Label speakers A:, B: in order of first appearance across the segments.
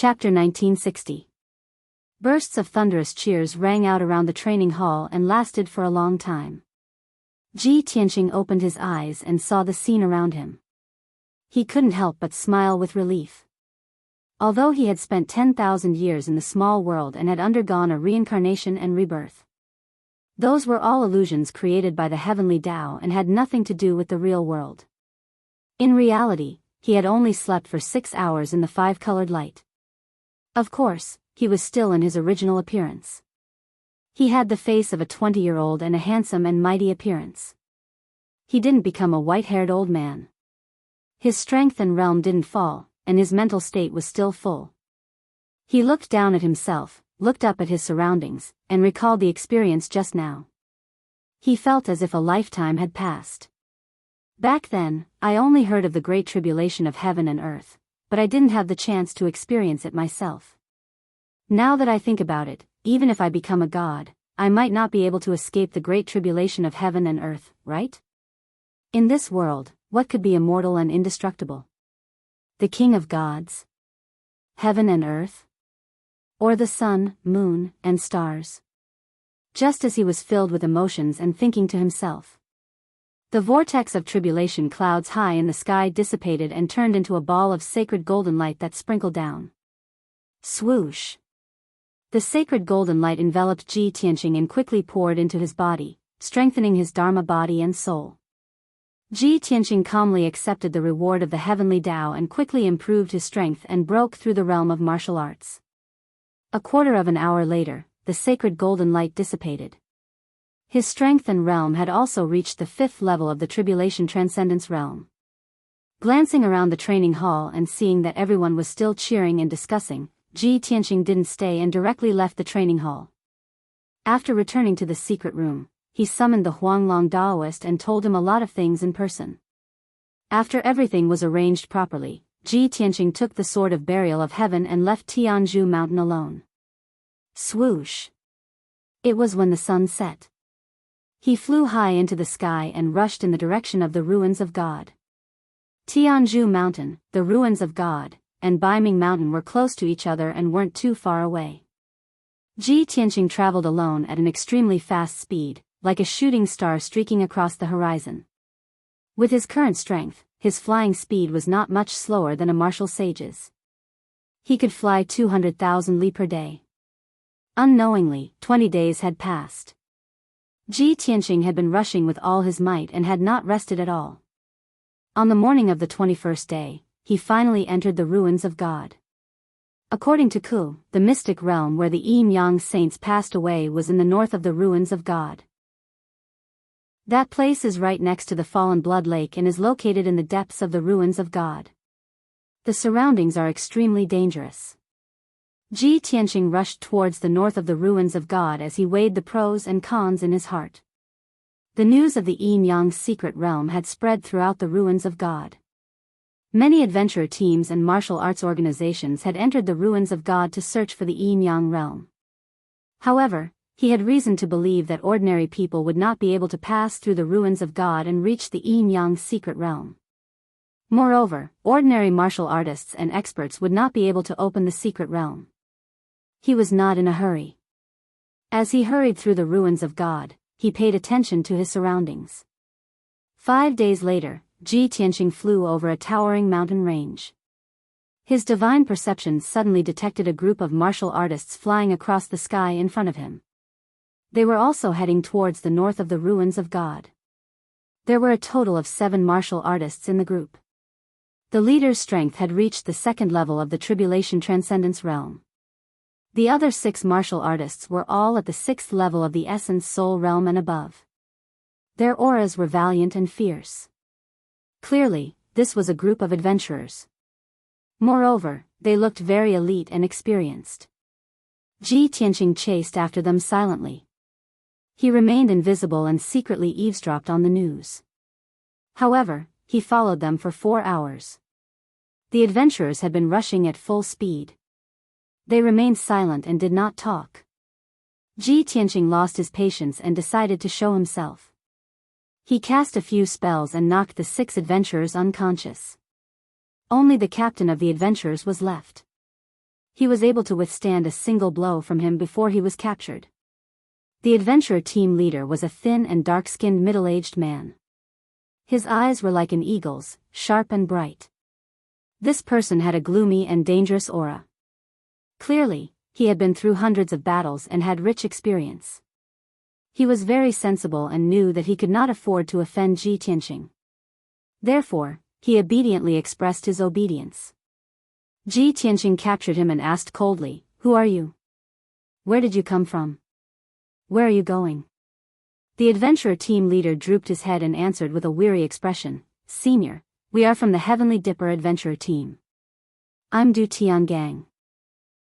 A: Chapter 1960. Bursts of thunderous cheers rang out around the training hall and lasted for a long time. Ji Tianqing opened his eyes and saw the scene around him. He couldn't help but smile with relief. Although he had spent 10,000 years in the small world and had undergone a reincarnation and rebirth, those were all illusions created by the heavenly Tao and had nothing to do with the real world. In reality, he had only slept for 6 hours in the five-colored light. Of course, he was still in his original appearance. He had the face of a 20-year-old and a handsome and mighty appearance. He didn't become a white-haired old man. His strength and realm didn't fall, and his mental state was still full. He looked down at himself, looked up at his surroundings, and recalled the experience just now. He felt as if a lifetime had passed. Back then, I only heard of the great tribulation of heaven and earth, but I didn't have the chance to experience it myself. Now that I think about it, even if I become a god, I might not be able to escape the great tribulation of heaven and earth, right? In this world, what could be immortal and indestructible? The king of gods? Heaven and earth? Or the sun, moon, and stars? Just as he was filled with emotions and thinking to himself, the vortex of tribulation clouds high in the sky dissipated and turned into a ball of sacred golden light that sprinkled down. Swoosh! The sacred golden light enveloped Ji Tianqing and quickly poured into his body, strengthening his Dharma body and soul. Ji Tianqing calmly accepted the reward of the heavenly Tao and quickly improved his strength and broke through the realm of martial arts. A quarter of an hour later, the sacred golden light dissipated. His strength and realm had also reached the 5th level of the tribulation transcendence realm. Glancing around the training hall and seeing that everyone was still cheering and discussing, Ji Tianqing didn't stay and directly left the training hall. After returning to the secret room, he summoned the Huanglong Daoist and told him a lot of things in person. After everything was arranged properly, Ji Tianqing took the sword of burial of heaven and left Jianghu mountain alone. Swoosh! It was when the sun set. He flew high into the sky and rushed in the direction of the ruins of God. Jianghu mountain, the ruins of God, and Baiming mountain were close to each other and weren't too far away. Ji Tianqing traveled alone at an extremely fast speed, like a shooting star streaking across the horizon. With his current strength, his flying speed was not much slower than a martial sage's. He could fly 200,000 li per day. Unknowingly, 20 days had passed. Ji Tianqing had been rushing with all his might and had not rested at all. On the morning of the 21st day, he finally entered the ruins of God. According to Ku, the mystic realm where the Yin-Yang saints passed away was in the north of the ruins of God. That place is right next to the Fallen Blood Lake and is located in the depths of the ruins of God. The surroundings are extremely dangerous. Ji Tianqing rushed towards the north of the ruins of God as he weighed the pros and cons in his heart. The news of the Yin-Yang secret realm had spread throughout the ruins of God. Many adventure teams and martial arts organizations had entered the ruins of God to search for the Yin-Yang realm. However, he had reason to believe that ordinary people would not be able to pass through the ruins of God and reach the Yin-Yang secret realm. Moreover, ordinary martial artists and experts would not be able to open the secret realm. He was not in a hurry. As he hurried through the ruins of God, he paid attention to his surroundings. 5 days later, Ji Tianqing flew over a towering mountain range. His divine perception suddenly detected a group of martial artists flying across the sky in front of him. They were also heading towards the north of the ruins of God. There were a total of 7 martial artists in the group. The leader's strength had reached the 2nd level of the tribulation transcendence realm. The other 6 martial artists were all at the 6th level of the essence soul realm and above. Their auras were valiant and fierce. Clearly, this was a group of adventurers. Moreover, they looked very elite and experienced. Ji Tianqing chased after them silently. He remained invisible and secretly eavesdropped on the news. However, he followed them for 4 hours. The adventurers had been rushing at full speed. They remained silent and did not talk. Ji Tianqing lost his patience and decided to show himself. He cast a few spells and knocked the 6 adventurers unconscious. Only the captain of the adventurers was left. he was able to withstand a single blow from him before he was captured. The adventurer team leader was a thin and dark-skinned middle-aged man. His eyes were like an eagle's, sharp and bright. This person had a gloomy and dangerous aura. Clearly, he had been through hundreds of battles and had rich experience. He was very sensible and knew that he could not afford to offend Ji Tianqing. Therefore, he obediently expressed his obedience. Ji Tianqing captured him and asked coldly, "Who are you? Where did you come from? Where are you going?" The adventurer team leader drooped his head and answered with a weary expression, "Senior, we are from the Heavenly Dipper adventurer team. I'm Du Tiangang.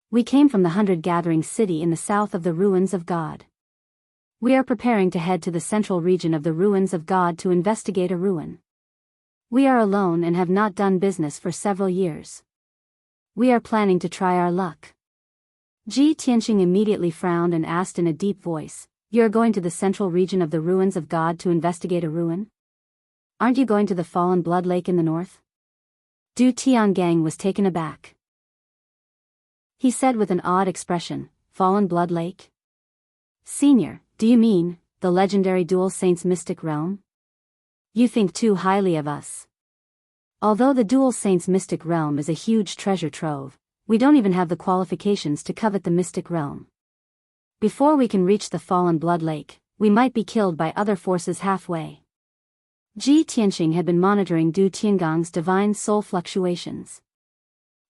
A: We came from the hunter-gathering city in the south of the ruins of God. We are preparing to head to the central region of the ruins of God to investigate a ruin. We are alone and have not done business for several years. We are planning to try our luck." Ji Tianqing immediately frowned and asked in a deep voice, "You are going to the central region of the ruins of God to investigate a ruin? Aren't you going to the Fallen Blood Lake in the north?" Du Tiangang was taken aback. He said with an odd expression, "Fallen Blood Lake? Senior, do you mean the legendary Dual Saints Mystic Realm? You think too highly of us. Although the Dual Saints Mystic Realm is a huge treasure trove, we don't even have the qualifications to covet the Mystic Realm. Before we can reach the Fallen Blood Lake, we might be killed by other forces halfway." Ji Tianqing had been monitoring Du Tiangang's divine soul fluctuations.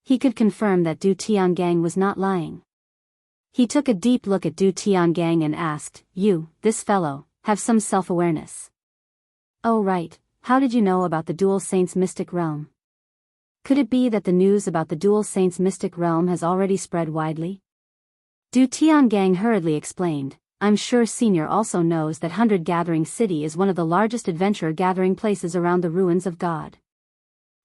A: He could confirm that Du Tiangang was not lying. He took a deep look at Du Tiangang and asked, "You, this fellow, have some self-awareness. Oh right, how did you know about the Dual Saints Mystic Realm? Could it be that the news about the Dual Saints Mystic Realm has already spread widely?" Du Tiangang hurriedly explained, "I'm sure Senior also knows that Hunter-Gathering City is one of the largest adventure-gathering places around the ruins of God.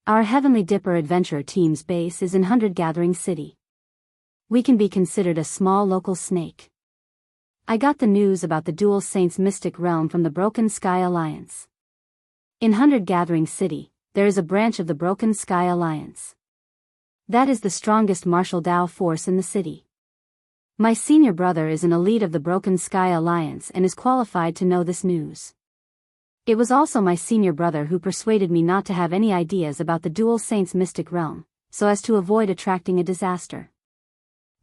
A: Our Heavenly Dipper adventure team's base is in Hunter-Gathering City. We can be considered a small local snake. I got the news about the Dual Saints Mystic Realm from the Broken Sky Alliance. In Hunter-Gathering City, there is a branch of the Broken Sky Alliance. That is the strongest martial Dao force in the city. My senior brother is an elite of the Broken Sky Alliance and is qualified to know this news. It was also my senior brother who persuaded me not to have any ideas about the Dual Saints Mystic Realm, so as to avoid attracting a disaster."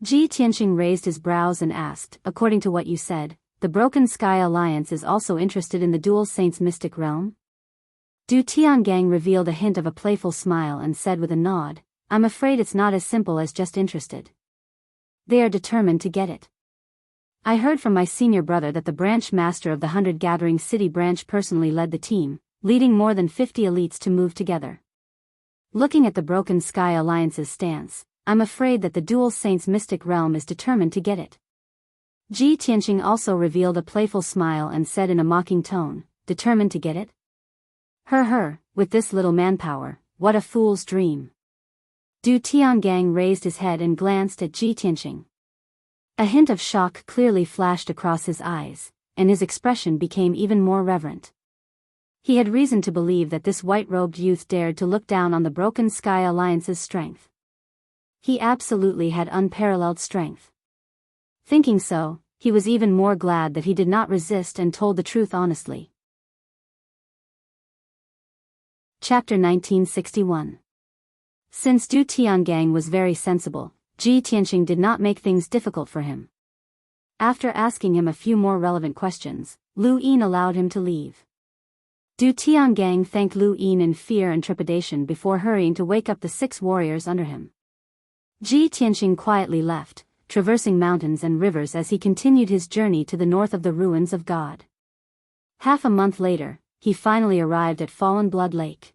A: Ji Tianqing raised his brows and asked, "According to what you said, the Broken Sky Alliance is also interested in the Dual Saints Mystic Realm?" Du Tiangang revealed a hint of a playful smile and said with a nod, "I'm afraid it's not as simple as just interested. They are determined to get it. I heard from my senior brother that the branch master of the Hunter-Gathering City branch personally led the team, leading more than 50 elites to move together. Looking at the Broken Sky Alliance's stance, I'm afraid that the Dual Saints Mystic Realm is determined to get it." Ji Tianqing also revealed a playful smile and said in a mocking tone, "Determined to get it? With this little manpower, what a fool's dream." Du Tiangang raised his head and glanced at Ji Tianqing. A hint of shock clearly flashed across his eyes, and his expression became even more reverent. He had reason to believe that this white-robed youth dared to look down on the Broken Sky Alliance's strength. He absolutely had unparalleled strength. Thinking so, he was even more glad that he did not resist and told the truth honestly. Chapter 1961. Since Du Tiangang was very sensible, Ji Tianqing did not make things difficult for him. After asking him a few more relevant questions, Lu Yin allowed him to leave. Du Tiangang thanked Lu Yin in fear and trepidation before hurrying to wake up the 6 warriors under him. Ji Tianqing quietly left, traversing mountains and rivers as he continued his journey to the north of the ruins of God. Half a month later, he finally arrived at Fallen Blood Lake.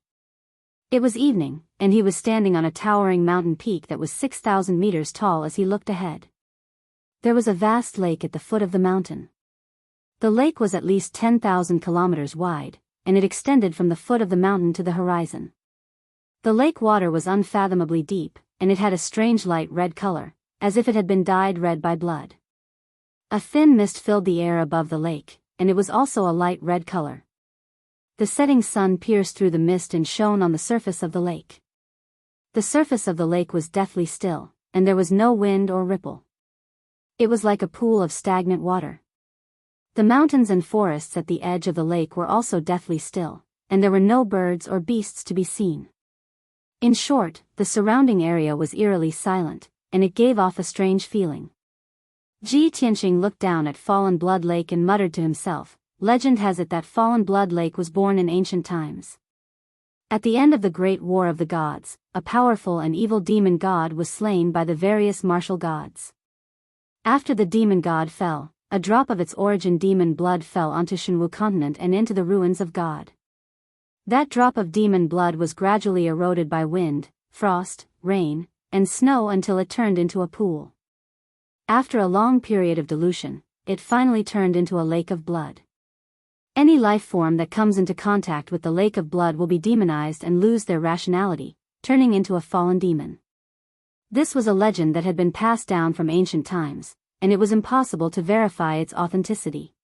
A: It was evening, and he was standing on a towering mountain peak that was 6,000 meters tall as he looked ahead. There was a vast lake at the foot of the mountain. The lake was at least 10,000 kilometers wide, and it extended from the foot of the mountain to the horizon. The lake water was unfathomably deep, and it had a strange light red color, as if it had been dyed red by blood. A thin mist filled the air above the lake, and it was also a light red color. The setting sun pierced through the mist and shone on the surface of the lake. The surface of the lake was deathly still, and there was no wind or ripple. It was like a pool of stagnant water. The mountains and forests at the edge of the lake were also deathly still, and there were no birds or beasts to be seen. In short, the surrounding area was eerily silent, and it gave off a strange feeling. Ji Tianqing looked down at Fallen Blood Lake and muttered to himself, "Legend has it that Fallen Blood Lake was born in ancient times. At the end of the Great War of the Gods, a powerful and evil demon god was slain by the various martial gods. After the demon god fell, a drop of its origin demon blood fell onto Jianghu continent and into the ruins of God. That drop of demon blood was gradually eroded by wind, frost, rain, and snow until it turned into a pool. After a long period of dilution, it finally turned into a lake of blood. Any life form that comes into contact with the lake of blood will be demonized and lose their rationality, turning into a fallen demon." This was a legend that had been passed down from ancient times, and it was impossible to verify its authenticity.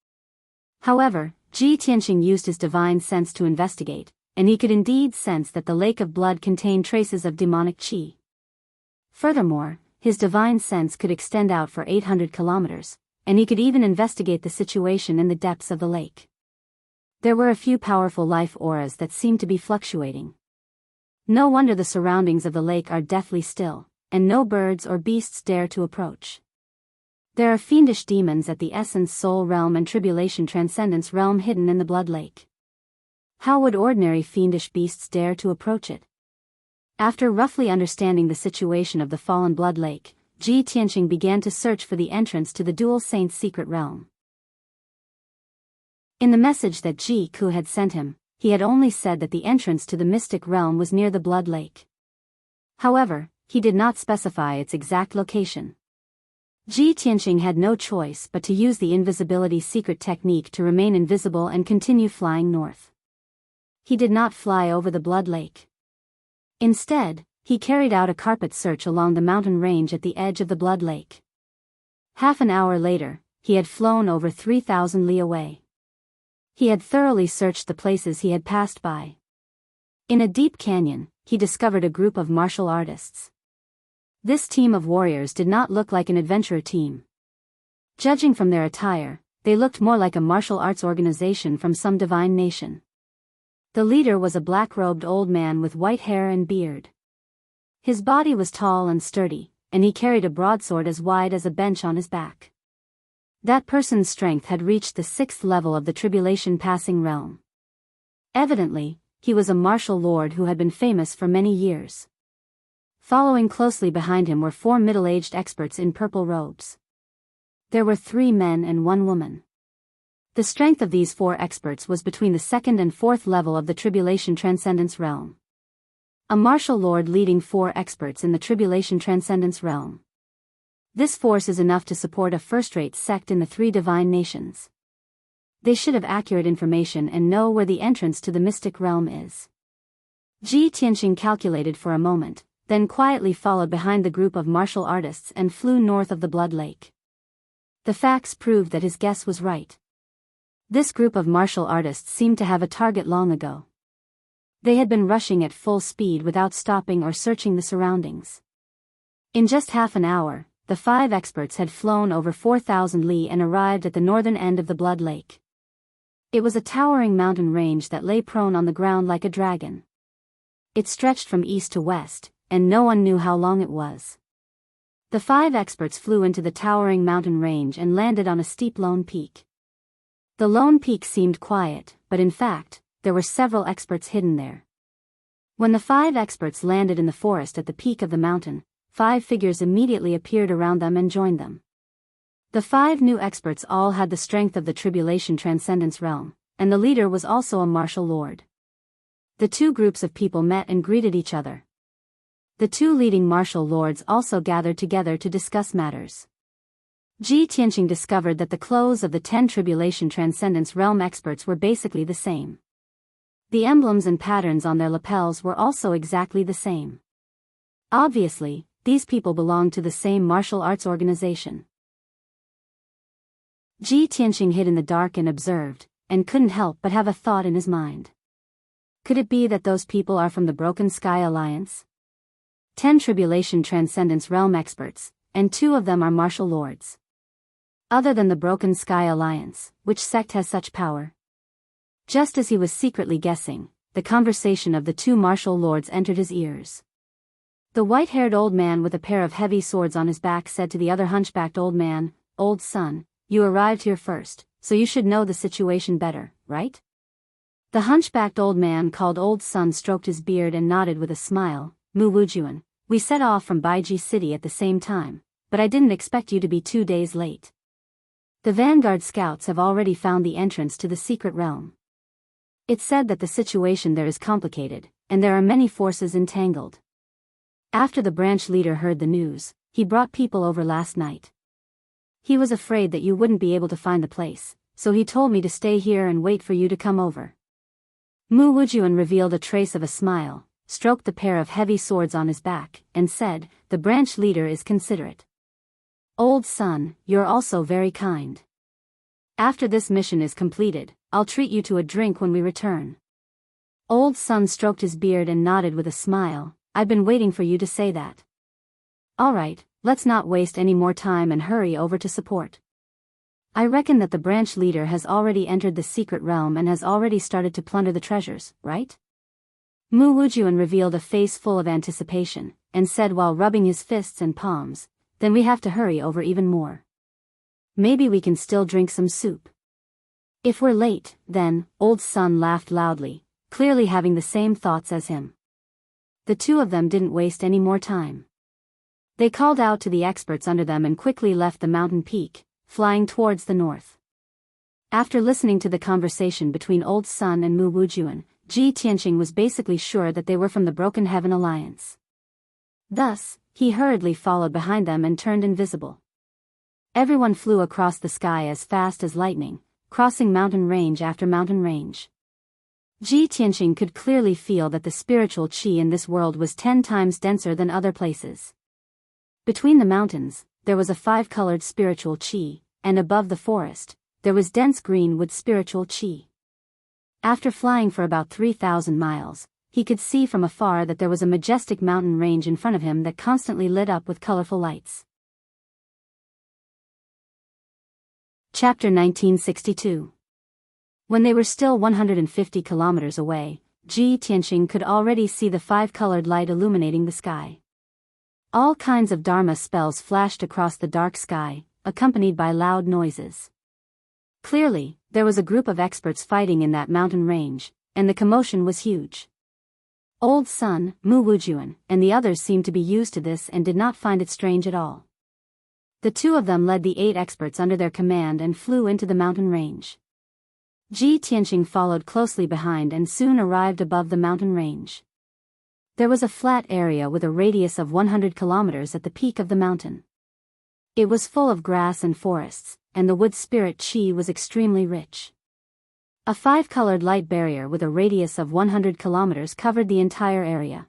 A: However, Ji Tianqing used his divine sense to investigate, and he could indeed sense that the lake of blood contained traces of demonic qi. Furthermore, his divine sense could extend out for 800 kilometers, and he could even investigate the situation in the depths of the lake. There were a few powerful life auras that seemed to be fluctuating. No wonder the surroundings of the lake are deathly still, and no birds or beasts dare to approach. There are fiendish demons at the Essence Soul Realm and Tribulation Transcendence Realm hidden in the Blood Lake. How would ordinary fiendish beasts dare to approach it? After roughly understanding the situation of the Fallen Blood Lake, Ji Tianqing began to search for the entrance to the Dual Saints' secret realm. In the message that Ji Ku had sent him, he had only said that the entrance to the mystic realm was near the Blood Lake. However, he did not specify its exact location. Ji Tianqing had no choice but to use the invisibility secret technique to remain invisible and continue flying north. He did not fly over the Blood Lake. Instead, he carried out a carpet search along the mountain range at the edge of the Blood Lake. Half an hour later, he had flown over 3,000 li away. He had thoroughly searched the places he had passed by. In a deep canyon, he discovered a group of martial artists. This team of warriors did not look like an adventurer team. Judging from their attire, they looked more like a martial arts organization from some divine nation. The leader was a black-robed old man with white hair and beard. His body was tall and sturdy, and he carried a broadsword as wide as a bench on his back. That person's strength had reached the 6th level of the Tribulation Passing Realm. Evidently, he was a martial lord who had been famous for many years. Following closely behind him were 4 middle-aged experts in purple robes. There were 3 men and 1 woman. The strength of these 4 experts was between the 2nd and 4th level of the Tribulation Transcendence Realm. A martial lord leading 4 experts in the Tribulation Transcendence Realm. This force is enough to support a first-rate sect in the 3 divine nations. They should have accurate information and know where the entrance to the mystic realm is. Ji Tianqing calculated for a moment, then quietly followed behind the group of martial artists and flew north of the Blood Lake. The facts proved that his guess was right. This group of martial artists seemed to have a target long ago. They had been rushing at full speed without stopping or searching the surroundings. In just half an hour, the 5 experts had flown over 4,000 li and arrived at the northern end of the Blood Lake. It was a towering mountain range that lay prone on the ground like a dragon. It stretched from east to west, and no one knew how long it was. The 5 experts flew into the towering mountain range and landed on a steep lone peak. The lone peak seemed quiet, but in fact, there were several experts hidden there. When the 5 experts landed in the forest at the peak of the mountain, 5 figures immediately appeared around them and joined them. The 5 new experts all had the strength of the Tribulation Transcendence Realm, and the leader was also a martial lord. The 2 groups of people met and greeted each other. The 2 leading martial lords also gathered together to discuss matters. Ji Tianqing discovered that the clothes of the 10 Tribulation Transcendence Realm experts were basically the same. The emblems and patterns on their lapels were also exactly the same. Obviously, these people belonged to the same martial arts organization. Ji Tianqing hid in the dark and observed, and couldn't help but have a thought in his mind. Could it be that those people are from the Broken Sky Alliance? 10 Tribulation Transcendence Realm experts, and 2 of them are martial lords. Other than the Broken Sky Alliance, which sect has such power? Just as he was secretly guessing, the conversation of the 2 martial lords entered his ears. The white-haired old man with a pair of heavy swords on his back said to the other hunchbacked old man, "Old son, you arrived here first, so you should know the situation better, right?" The hunchbacked old man called Old Son stroked his beard and nodded with a smile. "Mu Wujuan, we set off from Baiji City at the same time, but I didn't expect you to be 2 days late. The Vanguard scouts have already found the entrance to the secret realm. It's said that the situation there is complicated, and there are many forces entangled." After the branch leader heard the news, he brought people over last night. He was afraid that you wouldn't be able to find the place, so he told me to stay here and wait for you to come over. Mu Wujuan revealed a trace of a smile, stroked the pair of heavy swords on his back, and said, "The branch leader is considerate. Old son, you're also very kind. After this mission is completed, I'll treat you to a drink when we return." Old Son stroked his beard and nodded with a smile. "I've been waiting for you to say that. Alright, let's not waste any more time and hurry over to support. I reckon that the branch leader has already entered the secret realm and has already started to plunder the treasures, right?" Mu Wujuan revealed a face full of anticipation, and said while rubbing his fists and palms, "Then we have to hurry over even more. Maybe we can still drink some soup. If we're late, then," Old Son laughed loudly, clearly having the same thoughts as him. The 2 of them didn't waste any more time. They called out to the experts under them and quickly left the mountain peak, flying towards the north. After listening to the conversation between Old Son and Mu Wujuan, Ji Tianqing was basically sure that they were from the Broken Heaven Alliance. Thus, he hurriedly followed behind them and turned invisible. Everyone flew across the sky as fast as lightning, crossing mountain range after mountain range. Ji Tianqing could clearly feel that the spiritual qi in this world was 10 times denser than other places. Between the mountains, there was a 5-colored spiritual qi, and above the forest, there was dense green wood spiritual qi. After flying for about 3,000 miles, he could see from afar that there was a majestic mountain range in front of him that constantly lit up with colorful lights. Chapter 1962. When they were still 150 kilometers away, Ji Tianqing could already see the 5-colored light illuminating the sky. All kinds of Dharma spells flashed across the dark sky, accompanied by loud noises. Clearly, there was a group of experts fighting in that mountain range, and the commotion was huge. Old Son, Mu Wujuan, and the others seemed to be used to this and did not find it strange at all. The 2 of them led the 8 experts under their command and flew into the mountain range. Ji Tianqing followed closely behind and soon arrived above the mountain range. There was a flat area with a radius of 100 kilometers at the peak of the mountain. It was full of grass and forests, and the wood spirit qi was extremely rich. A 5-colored light barrier with a radius of 100 kilometers covered the entire area.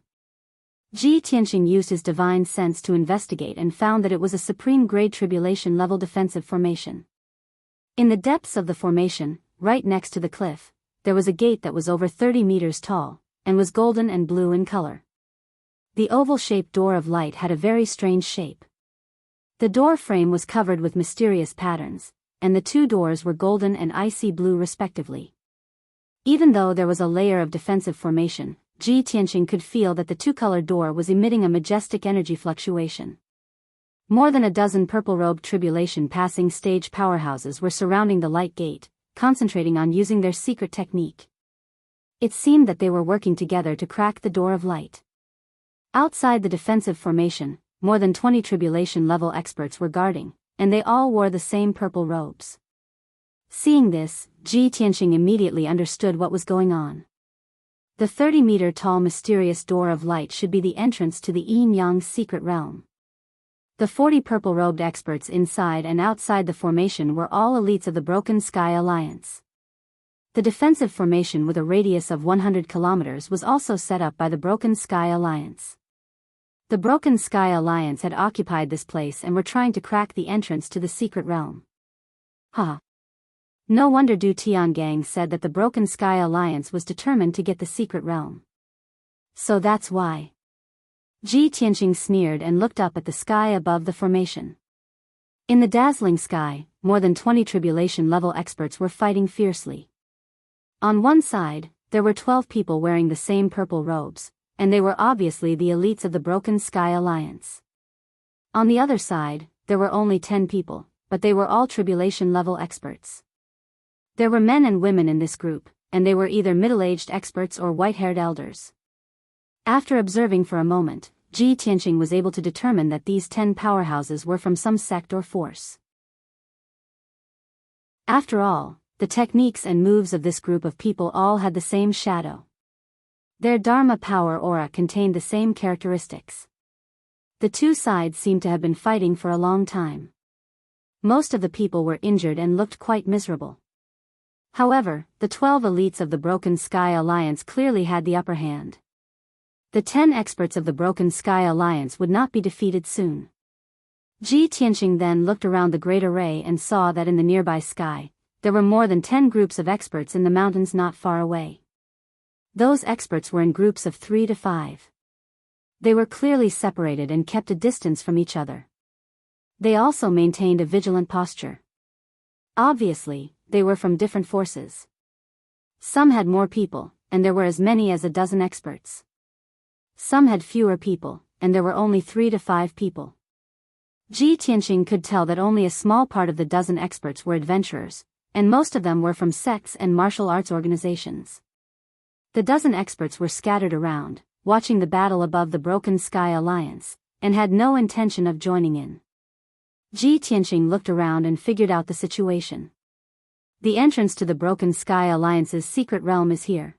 A: Ji Tianqing used his divine sense to investigate and found that it was a supreme grade tribulation level defensive formation. In the depths of the formation, right next to the cliff, there was a gate that was over 30 meters tall, and was golden and blue in color. The oval-shaped door of light had a very strange shape. The door frame was covered with mysterious patterns, and the 2 doors were golden and icy blue respectively. Even though there was a layer of defensive formation, Ji Tianqing could feel that the 2-colored door was emitting a majestic energy fluctuation. More than a dozen purple-robed tribulation passing stage powerhouses were surrounding the light gate, concentrating on using their secret technique. It seemed that they were working together to crack the door of light. Outside the defensive formation, more than 20 tribulation-level experts were guarding, and they all wore the same purple robes. Seeing this, Ji Tianqing immediately understood what was going on. The 30-meter-tall mysterious door of light should be the entrance to the Yin-Yang secret realm. The 40 purple-robed experts inside and outside the formation were all elites of the Broken Sky Alliance. The defensive formation with a radius of 100 kilometers was also set up by the Broken Sky Alliance. The Broken Sky Alliance had occupied this place and were trying to crack the entrance to the secret realm. No wonder Du Tiangang said that the Broken Sky Alliance was determined to get the secret realm. So that's why. Ji Tianqing sneered and looked up at the sky above the formation. In the dazzling sky, more than 20 tribulation-level experts were fighting fiercely. On one side, there were 12 people wearing the same purple robes, and they were obviously the elites of the Broken Sky Alliance. On the other side, there were only 10 people, but they were all tribulation-level experts. There were men and women in this group, and they were either middle-aged experts or white-haired elders. After observing for a moment, Ji Tianqing was able to determine that these 10 powerhouses were from some sect or force. After all, the techniques and moves of this group of people all had the same shadow. Their Dharma power aura contained the same characteristics. The two sides seemed to have been fighting for a long time. Most of the people were injured and looked quite miserable. However, the 12 elites of the Broken Sky Alliance clearly had the upper hand. The 10 experts of the Broken Sky Alliance would not be defeated soon. Ji Tianqing then looked around the great array and saw that in the nearby sky, there were more than 10 groups of experts in the mountains not far away. Those experts were in groups of 3 to 5. They were clearly separated and kept a distance from each other. They also maintained a vigilant posture. Obviously, they were from different forces. Some had more people, and there were as many as a dozen experts. Some had fewer people, and there were only 3 to 5 people. Ji Tianqing could tell that only a small part of the dozen experts were adventurers, and most of them were from sects and martial arts organizations. The dozen experts were scattered around, watching the battle above the Broken Sky Alliance, and had no intention of joining in. Ji Tianqing looked around and figured out the situation. The entrance to the Broken Sky Alliance's secret realm is here.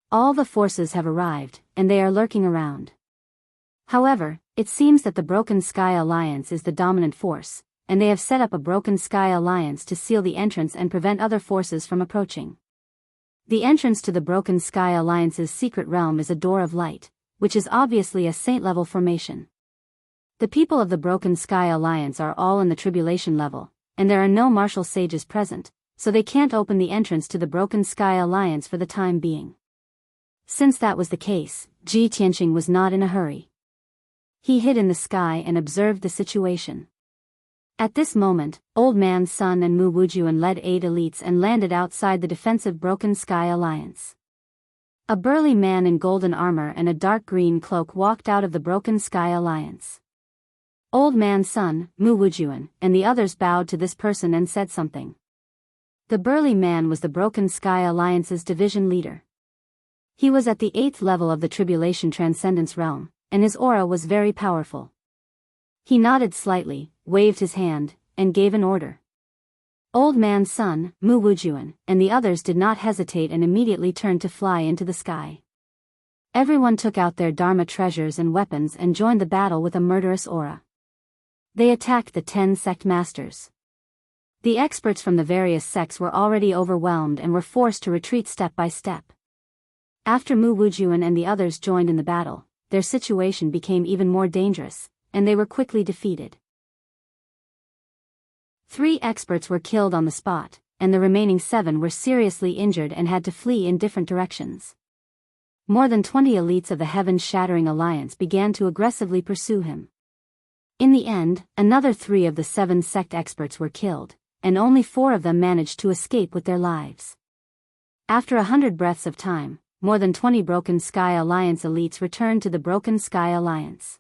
A: All the forces have arrived, and they are lurking around. However, it seems that the Broken Sky Alliance is the dominant force, and they have set up a Broken Sky Alliance to seal the entrance and prevent other forces from approaching. The entrance to the Broken Sky Alliance's secret realm is a door of light, which is obviously a saint-level formation. The people of the Broken Sky Alliance are all in the tribulation level, and there are no martial sages present, so they can't open the entrance to the Broken Sky Alliance for the time being. Since that was the case, Ji Tianqing was not in a hurry. He hid in the sky and observed the situation. At this moment, Old Man Sun and Mu Wujuan led 8 elites and landed outside the defensive Broken Sky Alliance. A burly man in golden armor and a dark green cloak walked out of the Broken Sky Alliance. Old Man Sun, Mu Wujuan, and the others bowed to this person and said something. The burly man was the Broken Sky Alliance's division leader. He was at the 8th level of the Tribulation Transcendence realm, and his aura was very powerful. He nodded slightly, waved his hand, and gave an order. Old Man Sun, Mu Wujuan, and the others did not hesitate and immediately turned to fly into the sky. Everyone took out their Dharma treasures and weapons and joined the battle with a murderous aura. They attacked the 10 sect masters. The experts from the various sects were already overwhelmed and were forced to retreat step by step. After Mu Wujuan and the others joined in the battle, their situation became even more dangerous, and they were quickly defeated. 3 experts were killed on the spot, and the remaining 7 were seriously injured and had to flee in different directions. More than 20 elites of the Heaven-Shattering Alliance began to aggressively pursue him. In the end, another 3 of the 7 sect experts were killed, and only 4 of them managed to escape with their lives. After 100 breaths of time, more than 20 Broken Sky Alliance elites returned to the Broken Sky Alliance.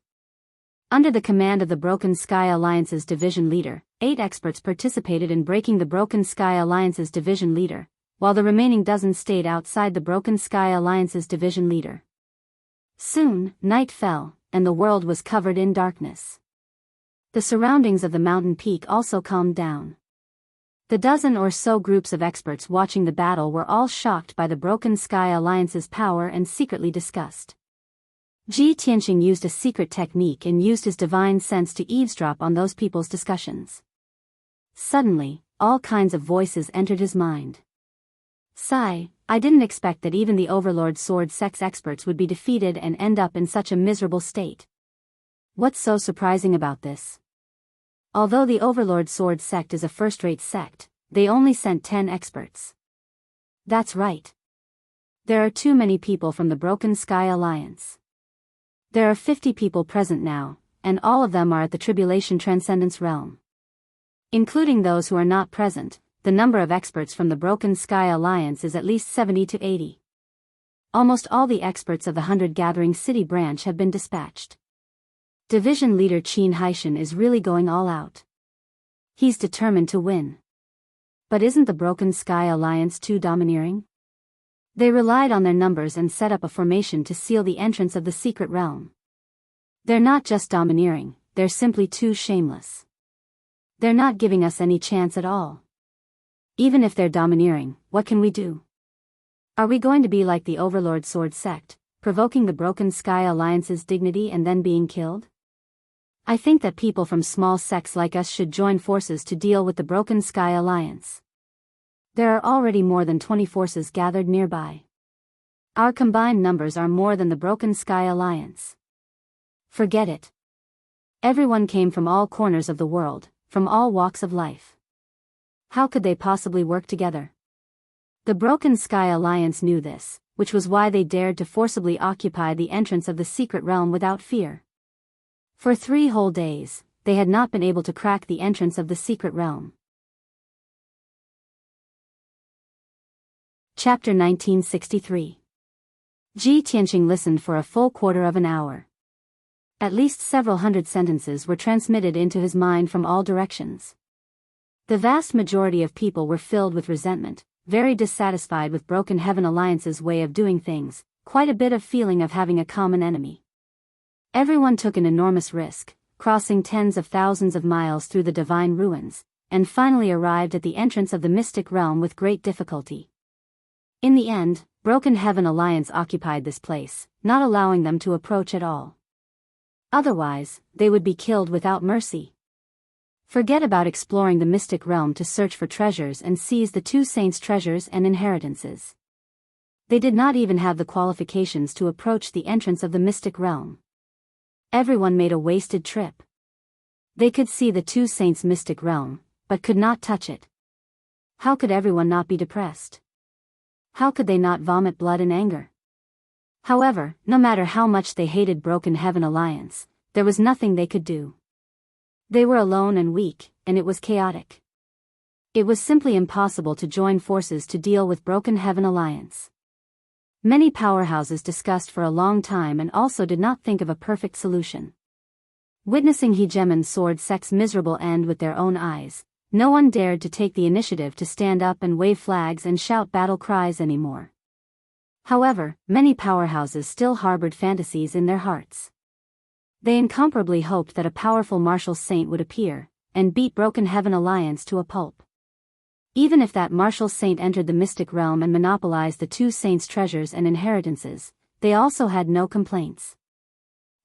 A: Under the command of the Broken Sky Alliance's division leader, 8 experts participated in breaking the Broken Sky Alliance's division leader, while the remaining dozen stayed outside the Broken Sky Alliance's division leader. Soon, night fell, and the world was covered in darkness. The surroundings of the mountain peak also calmed down. The dozen or so groups of experts watching the battle were all shocked by the Broken Sky Alliance's power and secretly discussed. Ji Tianqing used a secret technique and used his divine sense to eavesdrop on those people's discussions. Suddenly, all kinds of voices entered his mind. Sigh, I didn't expect that even the Overlord Sword Sect's experts would be defeated and end up in such a miserable state. What's so surprising about this? Although the Overlord Sword Sect is a first-rate sect, they only sent 10 experts. That's right. There are too many people from the Broken Sky Alliance. There are 50 people present now, and all of them are at the Tribulation Transcendence realm. Including those who are not present, the number of experts from the Broken Sky Alliance is at least 70 to 80. Almost all the experts of the 100 Gathering City branch have been dispatched. Division leader Qin Haishan is really going all out. He's determined to win. But isn't the Broken Sky Alliance too domineering? They relied on their numbers and set up a formation to seal the entrance of the secret realm. They're not just domineering, they're simply too shameless. They're not giving us any chance at all. Even if they're domineering, what can we do? Are we going to be like the Overlord Sword sect, provoking the Broken Sky Alliance's dignity and then being killed? I think that people from small sects like us should join forces to deal with the Broken Sky Alliance. There are already more than 20 forces gathered nearby. Our combined numbers are more than the Broken Sky Alliance. Forget it. Everyone came from all corners of the world, from all walks of life. How could they possibly work together? The Broken Sky Alliance knew this, which was why they dared to forcibly occupy the entrance of the secret realm without fear. For 3 whole days, they had not been able to crack the entrance of the secret realm. Chapter 1963. Ji Tianqing listened for a full quarter of an hour. At least several hundred sentences were transmitted into his mind from all directions. The vast majority of people were filled with resentment, very dissatisfied with Broken Heaven Alliance's way of doing things, quite a bit of feeling of having a common enemy. Everyone took an enormous risk, crossing tens of thousands of miles through the divine ruins, and finally arrived at the entrance of the mystic realm with great difficulty. In the end, Broken Heaven Alliance occupied this place, not allowing them to approach at all. Otherwise, they would be killed without mercy. Forget about exploring the mystic realm to search for treasures and seize the 2 saints' treasures and inheritances. They did not even have the qualifications to approach the entrance of the mystic realm. Everyone made a wasted trip. They could see the 2 saints' mystic realm, but could not touch it. How could everyone not be depressed? How could they not vomit blood and anger? However, no matter how much they hated Broken Heaven Alliance, there was nothing they could do. They were alone and weak, and it was chaotic. It was simply impossible to join forces to deal with Broken Heaven Alliance. Many powerhouses discussed for a long time and also did not think of a perfect solution. Witnessing Hegemon Sword Sect's miserable end with their own eyes, no one dared to take the initiative to stand up and wave flags and shout battle cries anymore. However, many powerhouses still harbored fantasies in their hearts. They incomparably hoped that a powerful martial saint would appear, and beat Broken Heaven Alliance to a pulp. Even if that martial saint entered the mystic realm and monopolized the 2 saints' treasures and inheritances, they also had no complaints.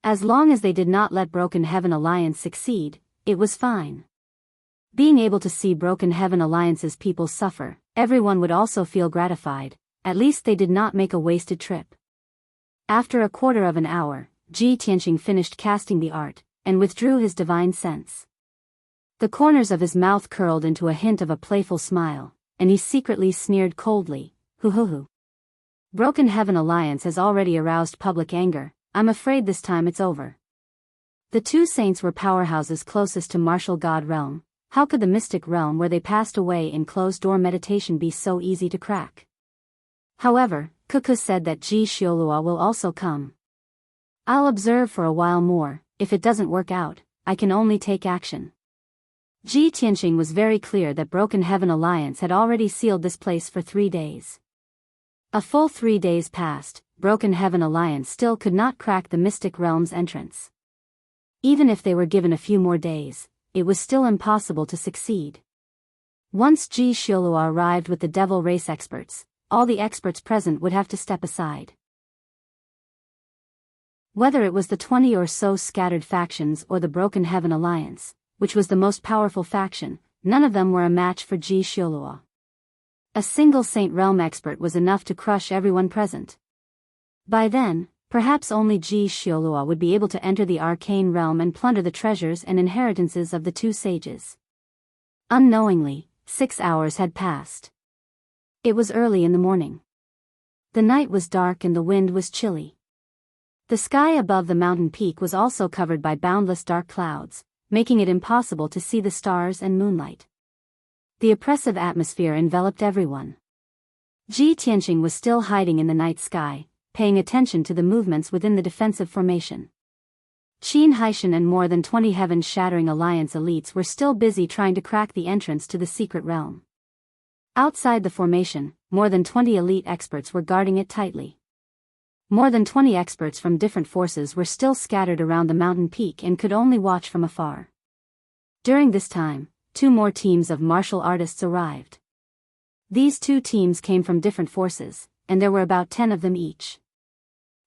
A: As long as they did not let Broken Heaven Alliance succeed, it was fine. Being able to see Broken Heaven Alliance's people suffer, everyone would also feel gratified. At least they did not make a wasted trip. After a quarter of an hour, Ji Tianqing finished casting the art, and withdrew his divine sense. The corners of his mouth curled into a hint of a playful smile, and he secretly sneered coldly, "Hoo hoo hoo. Broken Heaven Alliance has already aroused public anger, I'm afraid this time it's over." The 2 saints were powerhouses closest to martial god realm. How could the mystic realm where they passed away in closed-door meditation be so easy to crack? However, Cuckoo said that Ji Xiaolua will also come. I'll observe for a while more. If it doesn't work out, I can only take action. Ji Tianqing was very clear that Broken Heaven Alliance had already sealed this place for 3 days. A full 3 days passed, Broken Heaven Alliance still could not crack the mystic realm's entrance. Even if they were given a few more days, it was still impossible to succeed. Once Ji Xiaolua arrived with the devil race experts, all the experts present would have to step aside. Whether it was the 20 or so scattered factions or the Broken Heaven Alliance, which was the most powerful faction, none of them were a match for Ji Xiaolua. A single Saint Realm expert was enough to crush everyone present. By then, perhaps only Ji Xiaolua would be able to enter the arcane realm and plunder the treasures and inheritances of the 2 sages. Unknowingly, 6 hours had passed. It was early in the morning. The night was dark and the wind was chilly. The sky above the mountain peak was also covered by boundless dark clouds, making it impossible to see the stars and moonlight. The oppressive atmosphere enveloped everyone. Ji Tianqing was still hiding in the night sky, paying attention to the movements within the defensive formation. Qin Haishan and more than 20 heaven-shattering alliance elites were still busy trying to crack the entrance to the secret realm. Outside the formation, more than 20 elite experts were guarding it tightly. More than 20 experts from different forces were still scattered around the mountain peak and could only watch from afar. During this time, 2 more teams of martial artists arrived. These 2 teams came from different forces, and there were about 10 of them each.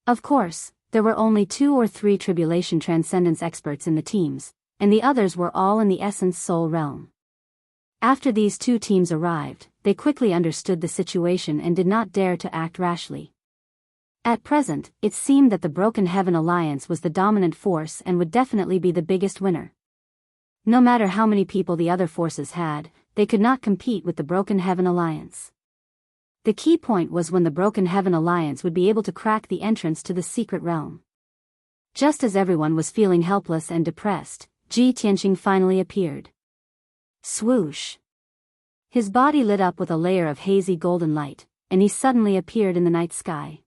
A: Of course, there were only 2 or 3 tribulation transcendence experts in the teams, and the others were all in the essence soul realm. After these 2 teams arrived, they quickly understood the situation and did not dare to act rashly. At present, it seemed that the Broken Heaven Alliance was the dominant force and would definitely be the biggest winner. No matter how many people the other forces had, they could not compete with the Broken Heaven Alliance. The key point was when the Broken Heaven Alliance would be able to crack the entrance to the secret realm. Just as everyone was feeling helpless and depressed, Ji Tianqing finally appeared. Swoosh! His body lit up with a layer of hazy golden light, and he suddenly appeared in the night sky.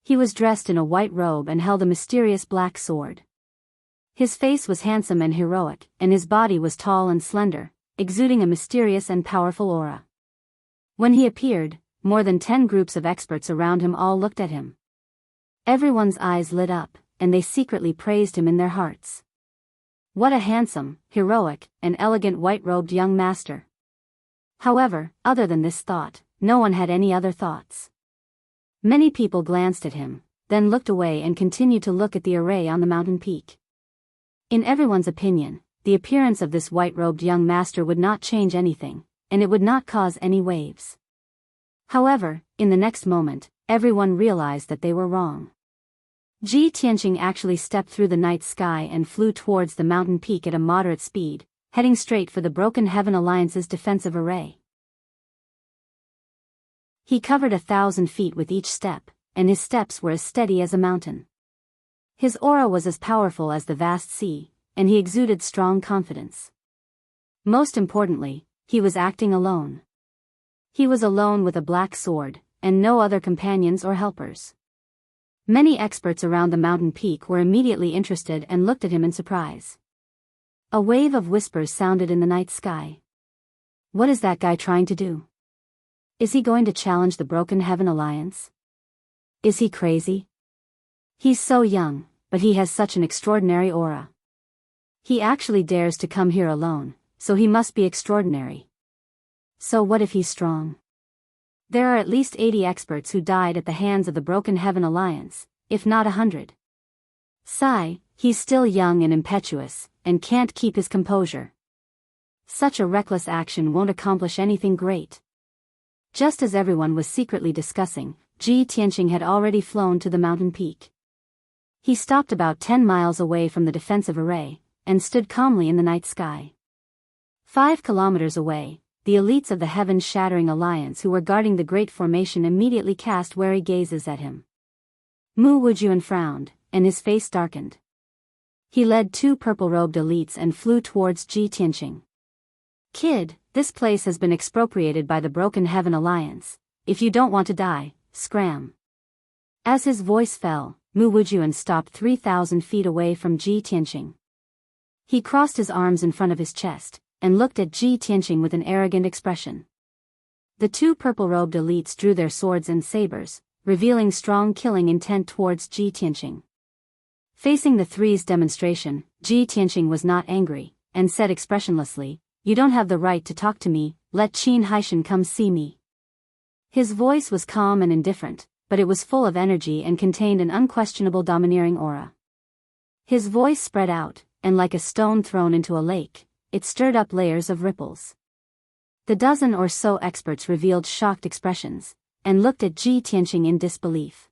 A: He was dressed in a white robe and held a mysterious black sword. His face was handsome and heroic, and his body was tall and slender, exuding a mysterious and powerful aura. When he appeared, more than 10 groups of experts around him all looked at him. Everyone's eyes lit up, and they secretly praised him in their hearts. What a handsome, heroic, and elegant white-robed young master. However, other than this thought, no one had any other thoughts. Many people glanced at him, then looked away and continued to look at the array on the mountain peak. In everyone's opinion, the appearance of this white-robed young master would not change anything, and it would not cause any waves. However, in the next moment, everyone realized that they were wrong. Ji Tianqing actually stepped through the night sky and flew towards the mountain peak at a moderate speed, heading straight for the Broken Heaven Alliance's defensive array. He covered 1,000 feet with each step, and his steps were as steady as a mountain. His aura was as powerful as the vast sea, and he exuded strong confidence. Most importantly, he was acting alone. He was alone with a black sword, and no other companions or helpers. Many experts around the mountain peak were immediately interested and looked at him in surprise. A wave of whispers sounded in the night sky. What is that guy trying to do? Is he going to challenge the Broken Heaven Alliance? Is he crazy? He's so young, but he has such an extraordinary aura. He actually dares to come here alone, so he must be extraordinary. So what if he's strong? There are at least 80 experts who died at the hands of the Broken Heaven Alliance, if not 100. Sigh, he's still young and impetuous, and can't keep his composure. Such a reckless action won't accomplish anything great. Just as everyone was secretly discussing, Ji Tianqing had already flown to the mountain peak. He stopped about 10 miles away from the defensive array, and stood calmly in the night sky. 5 kilometers away, the elites of the Heaven-Shattering Alliance who were guarding the Great Formation immediately cast wary gazes at him. Mu Wujuan frowned, and his face darkened. He led 2 purple-robed elites and flew towards Ji Tianqing. Kid, this place has been expropriated by the Broken Heaven Alliance. If you don't want to die, scram. As his voice fell, Mu Wujuan stopped 3,000 feet away from Ji Tianqing. He crossed his arms in front of his chest, and looked at Ji Tianqing with an arrogant expression. The 2 purple-robed elites drew their swords and sabers, revealing strong killing intent towards Ji Tianqing. Facing the three's demonstration, Ji Tianqing was not angry, and said expressionlessly, "You don't have the right to talk to me, let Qin Haishan come see me." His voice was calm and indifferent, but it was full of energy and contained an unquestionable domineering aura. His voice spread out, and like a stone thrown into a lake, it stirred up layers of ripples. The dozen or so experts revealed shocked expressions, and looked at Ji Tianqing in disbelief.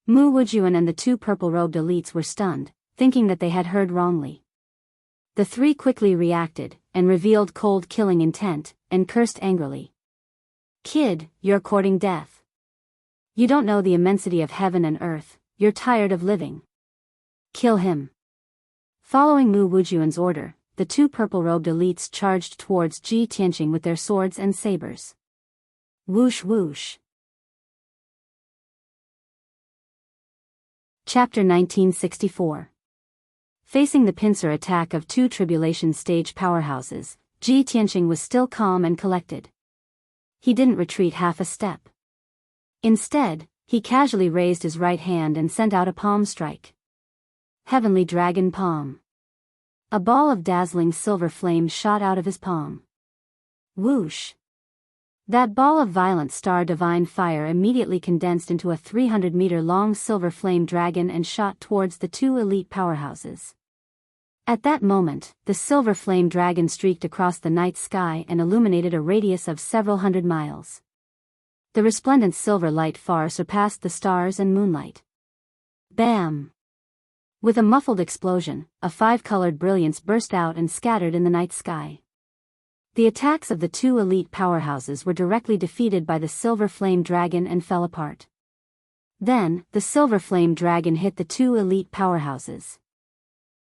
A: Mu Wujuan and the 2 purple-robed elites were stunned, thinking that they had heard wrongly. The 3 quickly reacted, and revealed cold killing intent, and cursed angrily. "Kid, you're courting death. You don't know the immensity of heaven and earth, you're tired of living. Kill him. Following Mu Wujuan's order, the two purple-robed elites charged towards Ji Tianqing with their swords and sabers. Whoosh whoosh. Chapter 1964. Facing the pincer attack of two tribulation stage powerhouses, Ji Tianqing was still calm and collected. He didn't retreat half a step. Instead, he casually raised his right hand and sent out a palm strike. Heavenly Dragon Palm. A ball of dazzling silver flame shot out of his palm. Whoosh. That ball of violent star divine fire immediately condensed into a 300-meter-long silver flame dragon and shot towards the two elite powerhouses. At that moment, the silver flame dragon streaked across the night sky and illuminated a radius of several hundred miles. The resplendent silver light far surpassed the stars and moonlight. Bam! With a muffled explosion, a five-colored brilliance burst out and scattered in the night sky. The attacks of the two elite powerhouses were directly defeated by the silver flame dragon and fell apart. Then, the silver flame dragon hit the two elite powerhouses.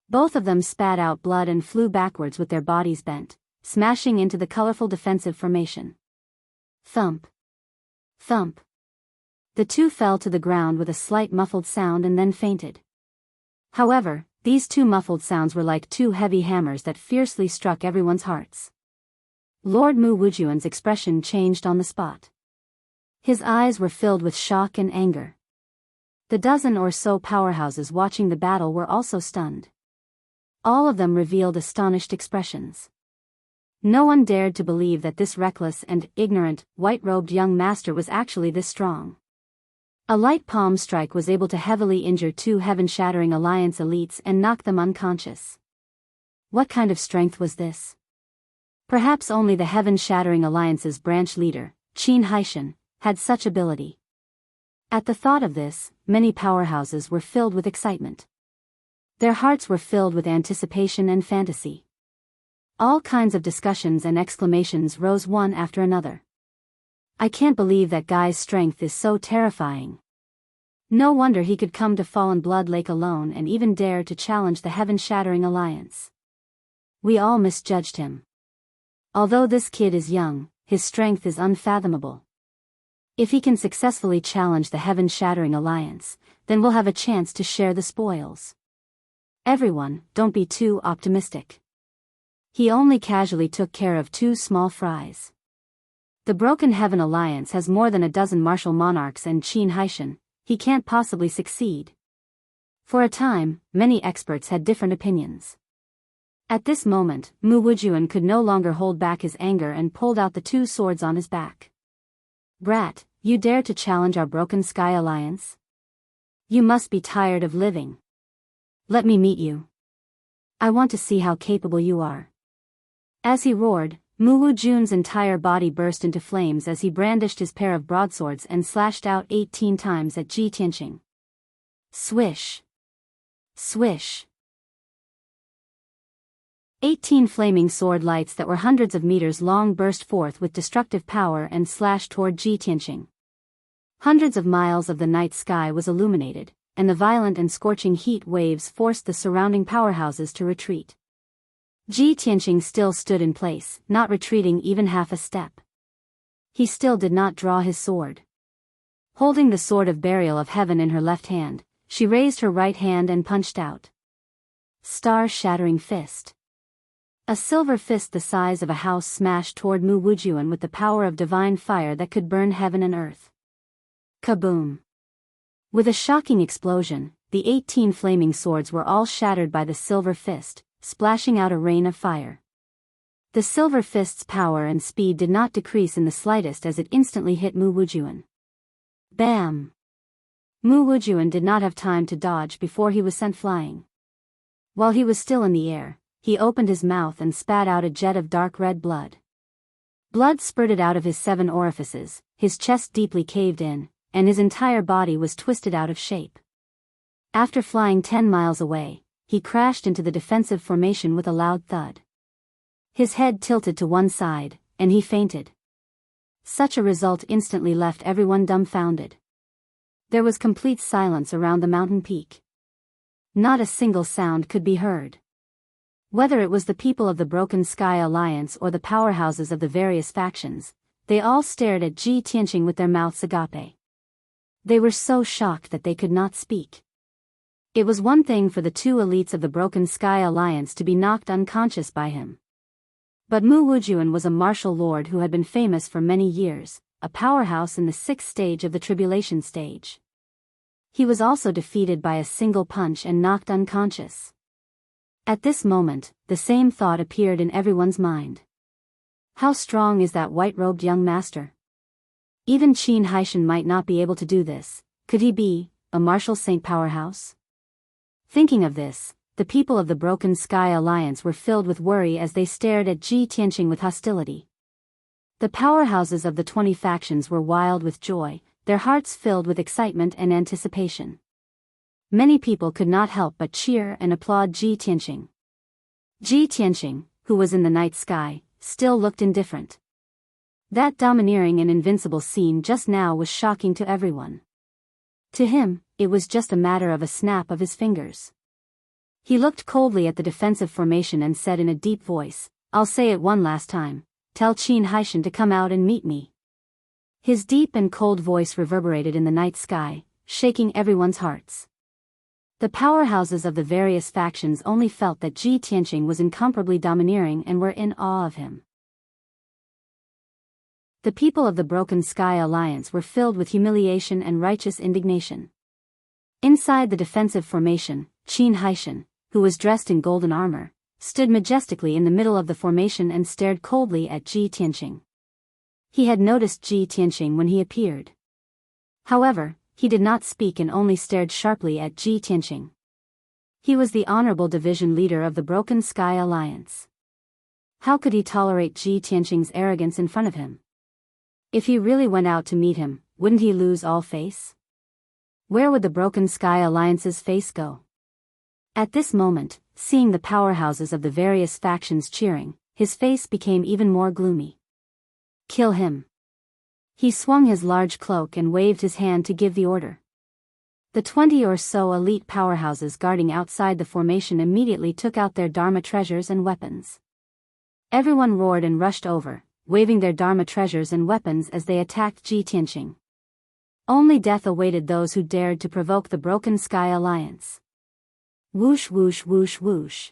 A: Both of them spat out blood and flew backwards with their bodies bent, smashing into the colorful defensive formation. Thump. Thump. The two fell to the ground with a slight muffled sound and then fainted. However, these two muffled sounds were like two heavy hammers that fiercely struck everyone's hearts. Lord Mu Wujuan's expression changed on the spot. His eyes were filled with shock and anger. The dozen or so powerhouses watching the battle were also stunned. All of them revealed astonished expressions. No one dared to believe that this reckless and ignorant, white-robed young master was actually this strong. A light palm strike was able to heavily injure two heaven-shattering alliance elites and knock them unconscious. What kind of strength was this? Perhaps only the heaven-shattering alliance's branch leader, Qin Haishan, had such ability. At the thought of this, many powerhouses were filled with excitement. Their hearts were filled with anticipation and fantasy. All kinds of discussions and exclamations rose one after another. I can't believe that guy's strength is so terrifying. No wonder he could come to Fallen Blood Lake alone and even dare to challenge the heaven-shattering alliance. We all misjudged him. Although this kid is young, his strength is unfathomable. If he can successfully challenge the heaven-shattering alliance, then we'll have a chance to share the spoils. Everyone, don't be too optimistic. He only casually took care of two small fries. The Broken Heaven Alliance has more than a dozen martial monarchs and Qin Haishan, he can't possibly succeed. For a time, many experts had different opinions. At this moment, Mu Wujuan could no longer hold back his anger and pulled out the two swords on his back. Brat, you dare to challenge our Broken Sky Alliance? You must be tired of living. Let me meet you. I want to see how capable you are. As he roared, Mu Wujuan's entire body burst into flames as he brandished his pair of broadswords and slashed out 18 times at Ji Tianqing. Swish. Swish. 18 flaming sword lights that were hundreds of meters long burst forth with destructive power and slashed toward Ji Tianqing. Hundreds of miles of the night sky was illuminated, and the violent and scorching heat waves forced the surrounding powerhouses to retreat. Ji Tianqing still stood in place, not retreating even half a step. He still did not draw his sword. Holding the sword of burial of heaven in her left hand, she raised her right hand and punched out. Star-shattering fist. A silver fist the size of a house smashed toward Mu Wujuan with the power of divine fire that could burn heaven and earth. Kaboom! With a shocking explosion, the 18 flaming swords were all shattered by the silver fist, splashing out a rain of fire. The silver fist's power and speed did not decrease in the slightest as it instantly hit Mu Wujuan. Bam! Mu Wujuan did not have time to dodge before he was sent flying. While he was still in the air, he opened his mouth and spat out a jet of dark red blood. Blood spurted out of his 7 orifices, his chest deeply caved in, and his entire body was twisted out of shape. After flying 10 miles away, he crashed into the defensive formation with a loud thud. His head tilted to one side, and he fainted. Such a result instantly left everyone dumbfounded. There was complete silence around the mountain peak. Not a single sound could be heard. Whether it was the people of the Broken Sky Alliance or the powerhouses of the various factions, they all stared at Ji Tianqing with their mouths agape. They were so shocked that they could not speak. It was one thing for the two elites of the Broken Sky Alliance to be knocked unconscious by him. But Mu Wujuan was a martial lord who had been famous for many years, a powerhouse in the 6th stage of the tribulation stage. He was also defeated by a single punch and knocked unconscious. At this moment, the same thought appeared in everyone's mind. How strong is that white-robed young master? Even Qin Haishan might not be able to do this. Could he be a martial saint powerhouse? Thinking of this, the people of the Broken Sky Alliance were filled with worry as they stared at Ji Tianqing with hostility. The powerhouses of the 20 factions were wild with joy, their hearts filled with excitement and anticipation. Many people could not help but cheer and applaud Ji Tianqing. Ji Tianqing, who was in the night sky, still looked indifferent. That domineering and invincible scene just now was shocking to everyone. To him, it was just a matter of a snap of his fingers. He looked coldly at the defensive formation and said in a deep voice, "I'll say it one last time, tell Qin Haishan to come out and meet me." His deep and cold voice reverberated in the night sky, shaking everyone's hearts. The powerhouses of the various factions only felt that Ji Tianqing was incomparably domineering and were in awe of him. The people of the Broken Sky Alliance were filled with humiliation and righteous indignation. Inside the defensive formation, Qin Haishan, who was dressed in golden armor, stood majestically in the middle of the formation and stared coldly at Ji Tianqing. He had noticed Ji Tianqing when he appeared. However, he did not speak and only stared sharply at Ji Tianqing. He was the honorable division leader of the Broken Sky Alliance. How could he tolerate Ji Tianqing's arrogance in front of him? If he really went out to meet him, wouldn't he lose all face? Where would the Broken Sky Alliance's face go? At this moment, seeing the powerhouses of the various factions cheering, his face became even more gloomy. Kill him. He swung his large cloak and waved his hand to give the order. The 20 or so elite powerhouses guarding outside the formation immediately took out their Dharma treasures and weapons. Everyone roared and rushed over, waving their Dharma treasures and weapons as they attacked Ji Tianqing. Only death awaited those who dared to provoke the Broken Sky Alliance. Whoosh whoosh whoosh whoosh.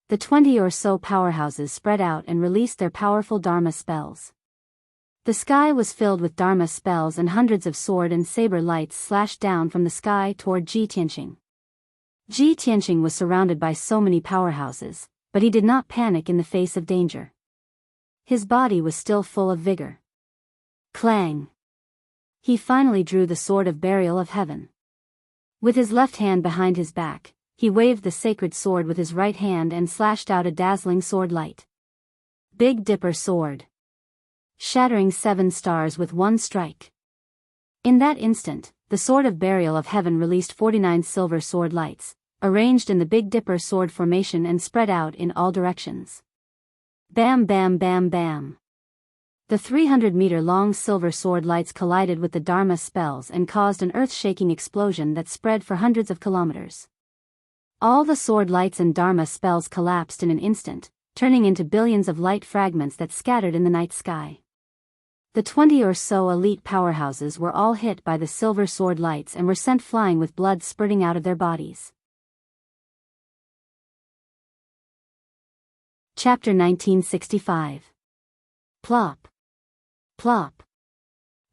A: The 20 or so powerhouses spread out and released their powerful Dharma spells. The sky was filled with Dharma spells and hundreds of sword and saber lights slashed down from the sky toward Ji Tianqing. Ji Tianqing was surrounded by so many powerhouses, but he did not panic in the face of danger. His body was still full of vigor. Clang! He finally drew the sword of burial of heaven. With his left hand behind his back, he waved the sacred sword with his right hand and slashed out a dazzling sword light. Big Dipper Sword. Shattering 7 stars with one strike. In that instant, the sword of burial of heaven released 49 silver sword lights, arranged in the Big Dipper sword formation and spread out in all directions. Bam bam bam bam. The 300-meter-long silver sword lights collided with the Dharma spells and caused an earth-shaking explosion that spread for hundreds of kilometers. All the sword lights and Dharma spells collapsed in an instant, turning into billions of light fragments that scattered in the night sky. The 20 or so elite powerhouses were all hit by the silver sword lights and were sent flying with blood spurting out of their bodies. Chapter 1965. Plop. Plop.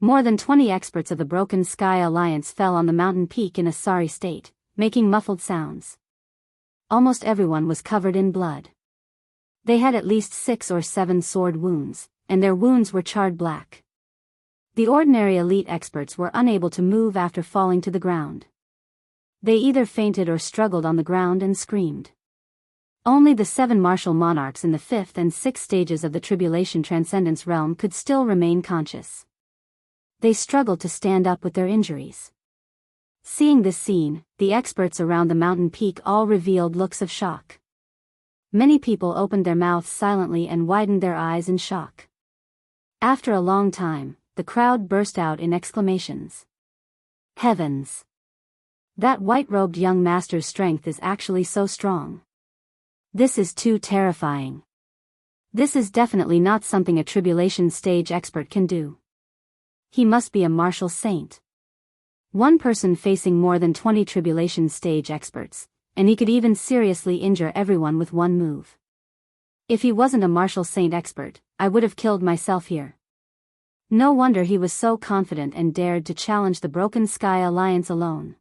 A: More than 20 experts of the Broken Sky Alliance fell on the mountain peak in a sorry state, making muffled sounds. Almost everyone was covered in blood. They had at least 6 or 7 sword wounds, and their wounds were charred black. The ordinary elite experts were unable to move after falling to the ground. They either fainted or struggled on the ground and screamed. Only the 7 martial monarchs in the 5th and 6th stages of the Tribulation Transcendence realm could still remain conscious. They struggled to stand up with their injuries. Seeing this scene, the experts around the mountain peak all revealed looks of shock. Many people opened their mouths silently and widened their eyes in shock. After a long time, the crowd burst out in exclamations. Heavens! That white-robed young master's strength is actually so strong. This is too terrifying. This is definitely not something a tribulation stage expert can do. He must be a martial saint. One person facing more than 20 tribulation stage experts, and he could even seriously injure everyone with one move. If he wasn't a martial saint expert, I would have killed myself here. No wonder he was so confident and dared to challenge the Broken Sky Alliance alone.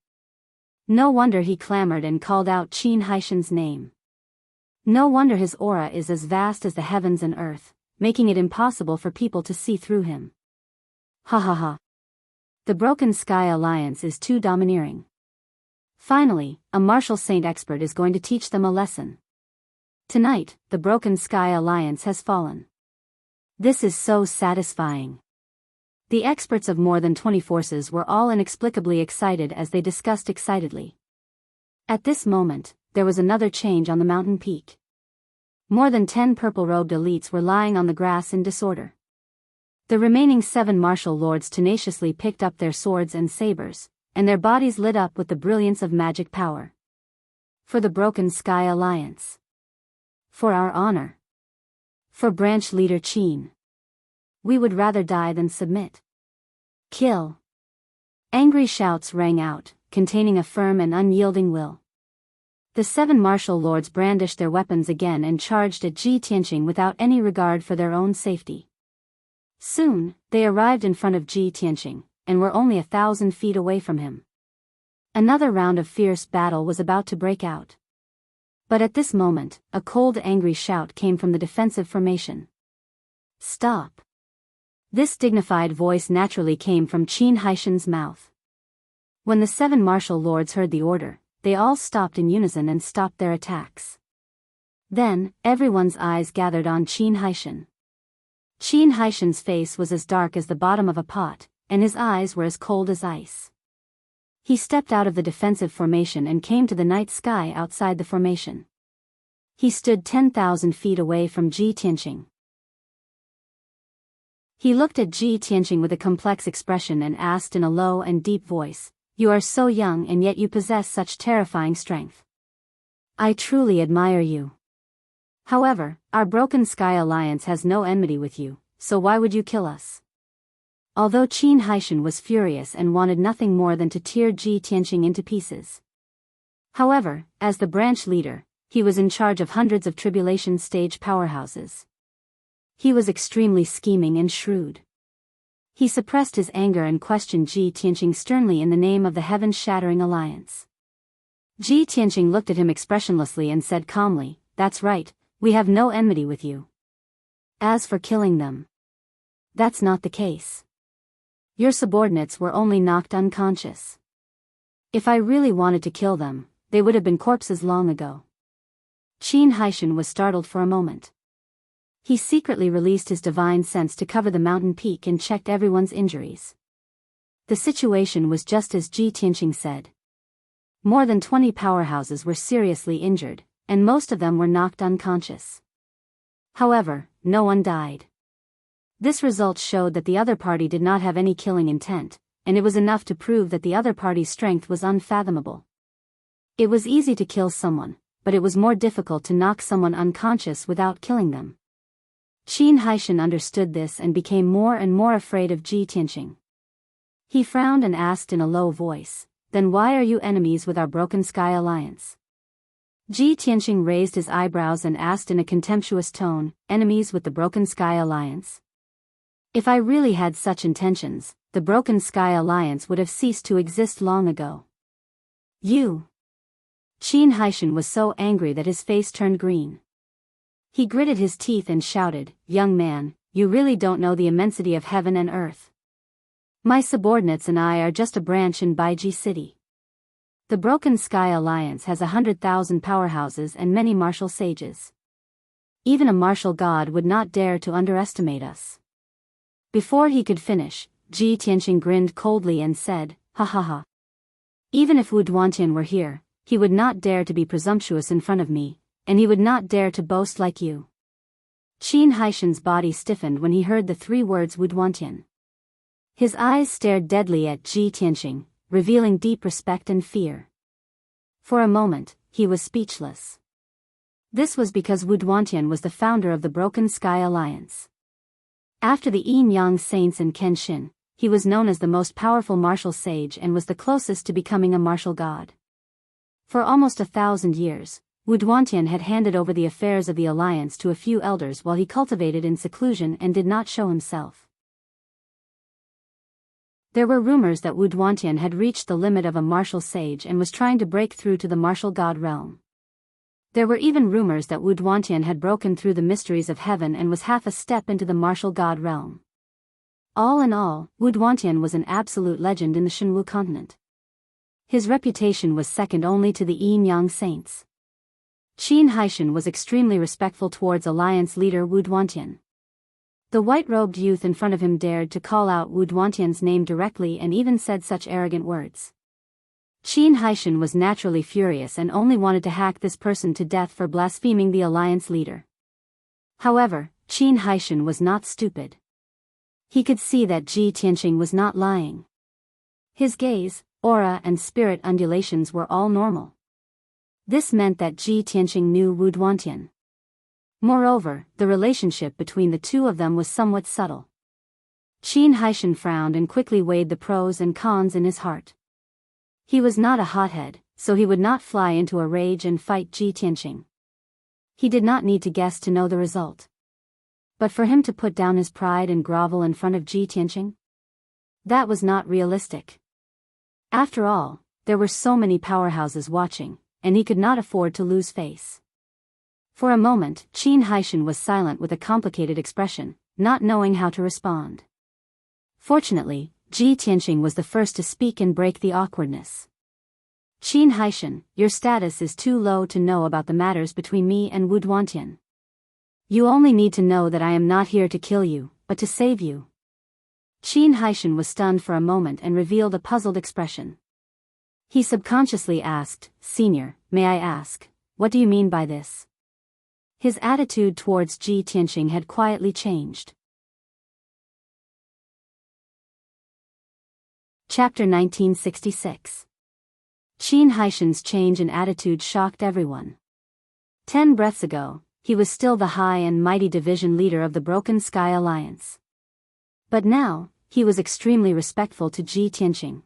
A: No wonder he clamored and called out Qin Haishan's name. No wonder his aura is as vast as the heavens and earth, making it impossible for people to see through him. Ha ha ha. The Broken Sky Alliance is too domineering. Finally, a martial saint expert is going to teach them a lesson. Tonight, the Broken Sky Alliance has fallen. This is so satisfying. The experts of more than 20 forces were all inexplicably excited as they discussed excitedly. At this moment, there was another change on the mountain peak. More than 10 purple-robed elites were lying on the grass in disorder. The remaining 7 martial lords tenaciously picked up their swords and sabers, and their bodies lit up with the brilliance of magic power. For the Broken Sky Alliance. For our honor. For branch leader Qin. We would rather die than submit. Kill. Angry shouts rang out, containing a firm and unyielding will. The 7 martial lords brandished their weapons again and charged at Ji Tianqing without any regard for their own safety. Soon, they arrived in front of Ji Tianqing, and were only 1,000 feet away from him. Another round of fierce battle was about to break out. But at this moment, a cold, angry shout came from the defensive formation. Stop! This dignified voice naturally came from Qin Haishan's mouth. When the 7 martial lords heard the order, they all stopped in unison and stopped their attacks. Then, everyone's eyes gathered on Qin Haishan. Qin Haishan's face was as dark as the bottom of a pot, and his eyes were as cold as ice. He stepped out of the defensive formation and came to the night sky outside the formation. He stood 10,000 feet away from Ji Tianqing. He looked at Ji Tianqing with a complex expression and asked in a low and deep voice, "You are so young and yet you possess such terrifying strength. I truly admire you. However, our Broken Sky Alliance has no enmity with you, so why would you kill us?" Although Qin Haishan was furious and wanted nothing more than to tear Ji Tianqing into pieces. However, as the branch leader, he was in charge of hundreds of tribulation stage powerhouses. He was extremely scheming and shrewd. He suppressed his anger and questioned Ji Tianqing sternly in the name of the heaven-shattering alliance. Ji Tianqing looked at him expressionlessly and said calmly, "That's right, we have no enmity with you. As for killing them, that's not the case. Your subordinates were only knocked unconscious. If I really wanted to kill them, they would have been corpses long ago." Qin Haishan was startled for a moment. He secretly released his divine sense to cover the mountain peak and checked everyone's injuries. The situation was just as Ji Tianqing said. More than 20 powerhouses were seriously injured, and most of them were knocked unconscious. However, no one died. This result showed that the other party did not have any killing intent, and it was enough to prove that the other party's strength was unfathomable. It was easy to kill someone, but it was more difficult to knock someone unconscious without killing them. Qin Haishan understood this and became more and more afraid of Ji Tianqing. He frowned and asked in a low voice, "Then why are you enemies with our Broken Sky Alliance?" Ji Tianqing raised his eyebrows and asked in a contemptuous tone, "Enemies with the Broken Sky Alliance? If I really had such intentions, the Broken Sky Alliance would have ceased to exist long ago." "You!" Qin Haishan was so angry that his face turned green. He gritted his teeth and shouted, "Young man, you really don't know the immensity of heaven and earth. My subordinates and I are just a branch in Baiji City. The Broken Sky Alliance has 100,000 powerhouses and many martial sages. Even a martial god would not dare to underestimate us." Before he could finish, Ji Tianqing grinned coldly and said, "Ha ha ha. Even if Wu Duantian were here, he would not dare to be presumptuous in front of me, and he would not dare to boast like you." Qin Haishan's body stiffened when he heard the 3 words Wu Duantian. His eyes stared deadly at Ji Tianqing, revealing deep respect and fear. For a moment, he was speechless. This was because Wu Duantian was the founder of the Broken Sky Alliance. After the Yin Yang Saints and Kenshin, he was known as the most powerful martial sage and was the closest to becoming a martial god. For almost 1,000 years, Wu Duantian had handed over the affairs of the alliance to a few elders while he cultivated in seclusion and did not show himself. There were rumors that Wu Duantian had reached the limit of a martial sage and was trying to break through to the martial god realm. There were even rumors that Wu Duantian had broken through the mysteries of heaven and was half a step into the martial god realm. All in all, Wu Duantian was an absolute legend in the Shenwu continent. His reputation was second only to the Yin Yang Saints. Qin Haishan was extremely respectful towards alliance leader Wu Duantian. The white-robed youth in front of him dared to call out Wu Duantian's name directly and even said such arrogant words. Qin Haishan was naturally furious and only wanted to hack this person to death for blaspheming the alliance leader. However, Qin Haishan was not stupid. He could see that Ji Tianqing was not lying. His gaze, aura and spirit undulations were all normal. This meant that Ji Tianqing knew Wu Duantian. Moreover, the relationship between the two of them was somewhat subtle. Qin Haishan frowned and quickly weighed the pros and cons in his heart. He was not a hothead, so he would not fly into a rage and fight Ji Tianqing. He did not need to guess to know the result. But for him to put down his pride and grovel in front of Ji Tianqing? That was not realistic. After all, there were so many powerhouses watching, and he could not afford to lose face. For a moment, Qin Haishan was silent with a complicated expression, not knowing how to respond. Fortunately, Ji Tianqing was the first to speak and break the awkwardness. Qin Haishan, your status is too low to know about the matters between me and Wu Duantian. You only need to know that I am not here to kill you, but to save you. Qin Haishan was stunned for a moment and revealed a puzzled expression. He subconsciously asked, Senior, may I ask, what do you mean by this? His attitude towards Ji Tianqing had quietly changed. Chapter 1966. Qin Haishan's change in attitude shocked everyone. 10 breaths ago, he was still the high and mighty division leader of the Broken Sky Alliance. But now, he was extremely respectful to Ji Tianqing.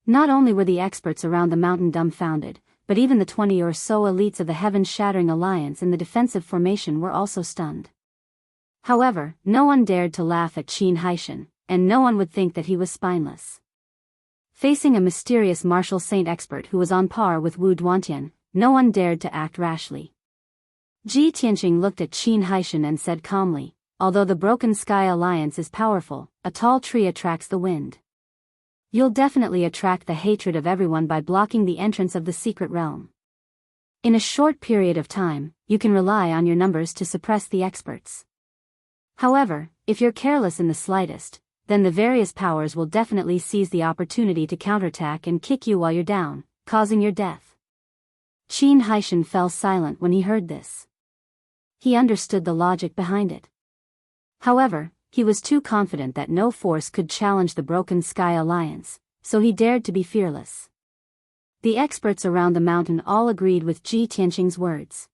A: Not only were the experts around the mountain dumbfounded, but even the 20 or so elites of the heaven-shattering alliance in the defensive formation were also stunned. However, no one dared to laugh at Qin Haishan, and no one would think that he was spineless. Facing a mysterious martial saint expert who was on par with Wu Duantian, no one dared to act rashly. Ji Tianqing looked at Qin Haishan and said calmly, although the Broken Sky Alliance is powerful, a tall tree attracts the wind. You'll definitely attract the hatred of everyone by blocking the entrance of the secret realm. In a short period of time, you can rely on your numbers to suppress the experts. However, if you're careless in the slightest, then the various powers will definitely seize the opportunity to counterattack and kick you while you're down, causing your death. Qin Haishan fell silent when he heard this. He understood the logic behind it. However, he was too confident that no force could challenge the Broken Sky Alliance, so he dared to be fearless. The experts around the mountain all agreed with Ji Tianqing's words.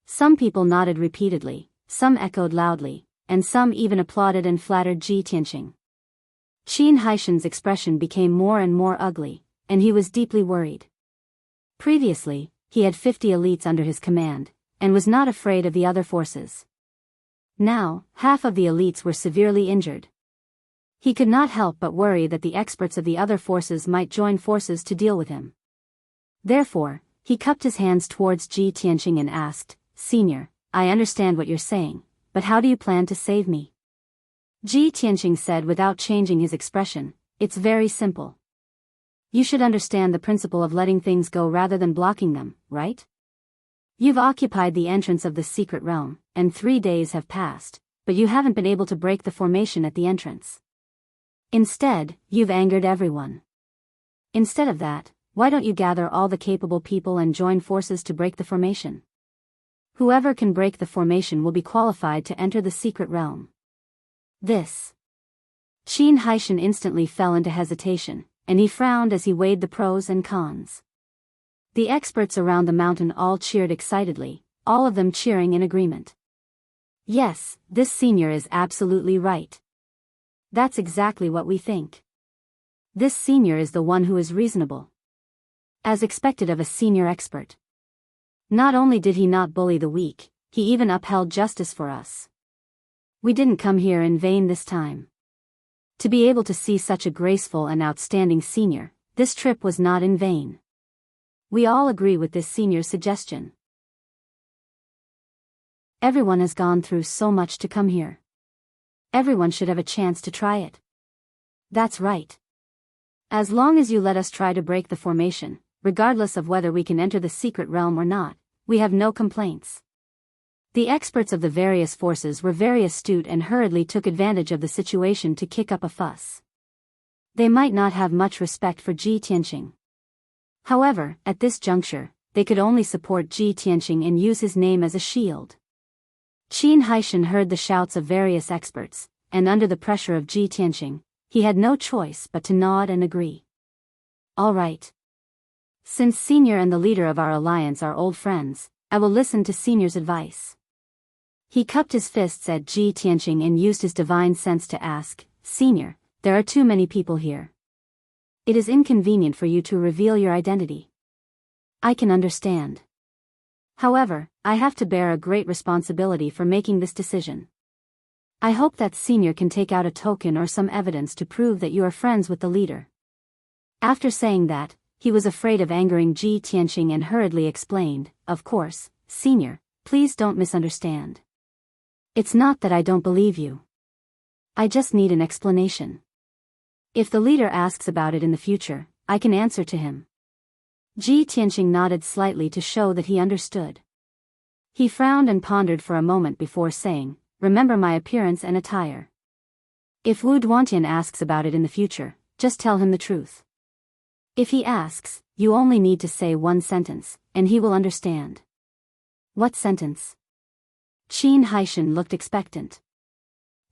A: Some people nodded repeatedly, some echoed loudly, and some even applauded and flattered Ji Tianqing. Qin Haishan's expression became more and more ugly, and he was deeply worried. Previously, he had 50 elites under his command, and was not afraid of the other forces. Now, half of the elites were severely injured. He could not help but worry that the experts of the other forces might join forces to deal with him. Therefore, he cupped his hands towards Ji Tianqing and asked, Senior, I understand what you're saying, but how do you plan to save me? Ji Tianqing said without changing his expression, it's very simple. You should understand the principle of letting things go rather than blocking them, right? You've occupied the entrance of the secret realm, and 3 days have passed, but you haven't been able to break the formation at the entrance. Instead, you've angered everyone. Instead of that, why don't you gather all the capable people and join forces to break the formation? Whoever can break the formation will be qualified to enter the secret realm. This. Qin Haishan instantly fell into hesitation, and he frowned as he weighed the pros and cons. The experts around the mountain all cheered excitedly, all of them cheering in agreement. Yes, this senior is absolutely right. That's exactly what we think. This senior is the one who is reasonable. As expected of a senior expert. Not only did he not bully the weak, he even upheld justice for us. We didn't come here in vain this time. To be able to see such a graceful and outstanding senior, this trip was not in vain. We all agree with this senior's suggestion. Everyone has gone through so much to come here. Everyone should have a chance to try it. That's right. As long as you let us try to break the formation, regardless of whether we can enter the secret realm or not, we have no complaints. The experts of the various forces were very astute and hurriedly took advantage of the situation to kick up a fuss. They might not have much respect for Ji Tianqing. However, at this juncture, they could only support Ji Tianqing and use his name as a shield. Qin Haishan heard the shouts of various experts, and under the pressure of Ji Tianqing, he had no choice but to nod and agree. All right. Since Senior and the leader of our alliance are old friends, I will listen to Senior's advice. He cupped his fists at Ji Tianqing and used his divine sense to ask, Senior, there are too many people here. It is inconvenient for you to reveal your identity. I can understand. However, I have to bear a great responsibility for making this decision. I hope that Senior can take out a token or some evidence to prove that you are friends with the leader. After saying that, he was afraid of angering Ji Tianqing and hurriedly explained, of course, Senior, please don't misunderstand. It's not that I don't believe you. I just need an explanation. If the leader asks about it in the future, I can answer to him. Ji Tianqing nodded slightly to show that he understood. He frowned and pondered for a moment before saying, remember my appearance and attire. If Wu Duantian asks about it in the future, just tell him the truth. If he asks, you only need to say one sentence, and he will understand. What sentence? Qin Haishan looked expectant.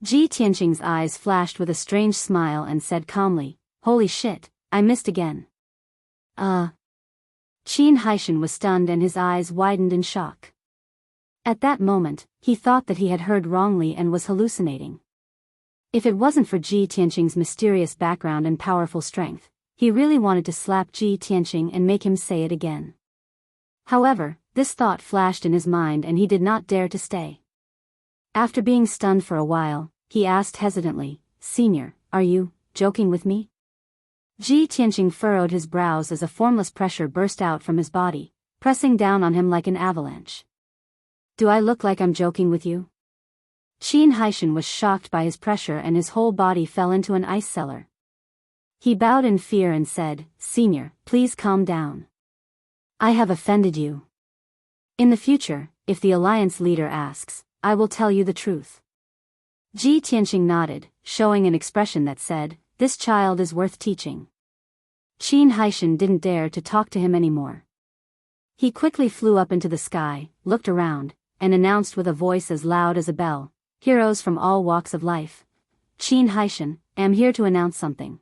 A: Ji Tianqing's eyes flashed with a strange smile and said calmly, holy shit, I missed again. Qin Haishan was stunned and his eyes widened in shock. At that moment, he thought that he had heard wrongly and was hallucinating. If it wasn't for Ji Tianqing's mysterious background and powerful strength, he really wanted to slap Ji Tianqing and make him say it again. However, this thought flashed in his mind and he did not dare to stay. After being stunned for a while, he asked hesitantly, Senior, are you joking with me? Ji Tianqing furrowed his brows as a formless pressure burst out from his body, pressing down on him like an avalanche. Do I look like I'm joking with you? Qin Haishan was shocked by his pressure and his whole body fell into an ice cellar. He bowed in fear and said, Senior, please calm down. I have offended you. In the future, if the alliance leader asks, I will tell you the truth. Ji Tianqing nodded, showing an expression that said, this child is worth teaching. Qin Haishan didn't dare to talk to him anymore. He quickly flew up into the sky, looked around, and announced with a voice as loud as a bell, heroes from all walks of life. Qin Haishan, am here to announce something.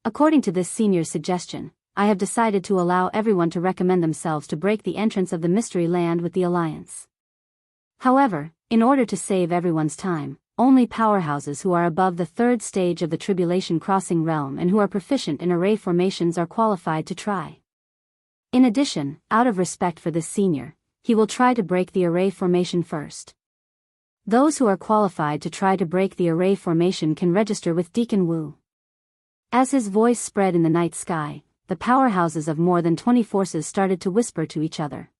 A: According to this senior's suggestion, I have decided to allow everyone to recommend themselves to break the entrance of the mystery land with the alliance. However, in order to save everyone's time, only powerhouses who are above the third stage of the tribulation crossing realm and who are proficient in array formations are qualified to try. In addition, out of respect for this senior, he will try to break the array formation first. Those who are qualified to try to break the array formation can register with Deacon Wu. As his voice spread in the night sky, the powerhouses of more than 20 forces started to whisper to each other.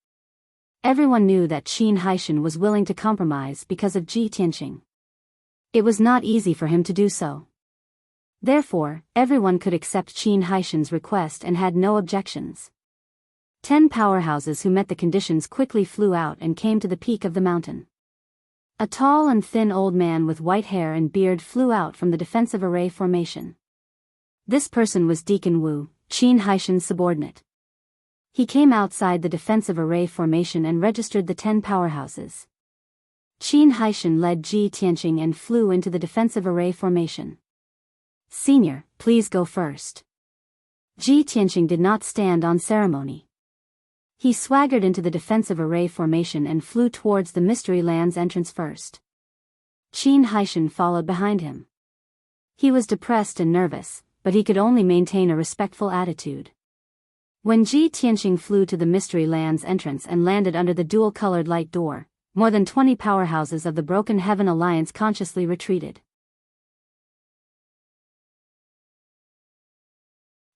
A: Everyone knew that Qin Haishan was willing to compromise because of Ji Tianqing. It was not easy for him to do so. Therefore, everyone could accept Qin Haishan's request and had no objections. 10 powerhouses who met the conditions quickly flew out and came to the peak of the mountain. A tall and thin old man with white hair and beard flew out from the defensive array formation. This person was Deacon Wu, Qin Haishan's subordinate. He came outside the defensive array formation and registered the 10 powerhouses. Qin Haishan led Ji Tianqing and flew into the defensive array formation. Senior, please go first. Ji Tianqing did not stand on ceremony. He swaggered into the defensive array formation and flew towards the Mystery Land's entrance first. Qin Haishan followed behind him. He was depressed and nervous, but he could only maintain a respectful attitude. When Ji Tianqing flew to the Mystery Land's entrance and landed under the dual-colored light door, more than 20 powerhouses of the Broken Heaven Alliance consciously retreated.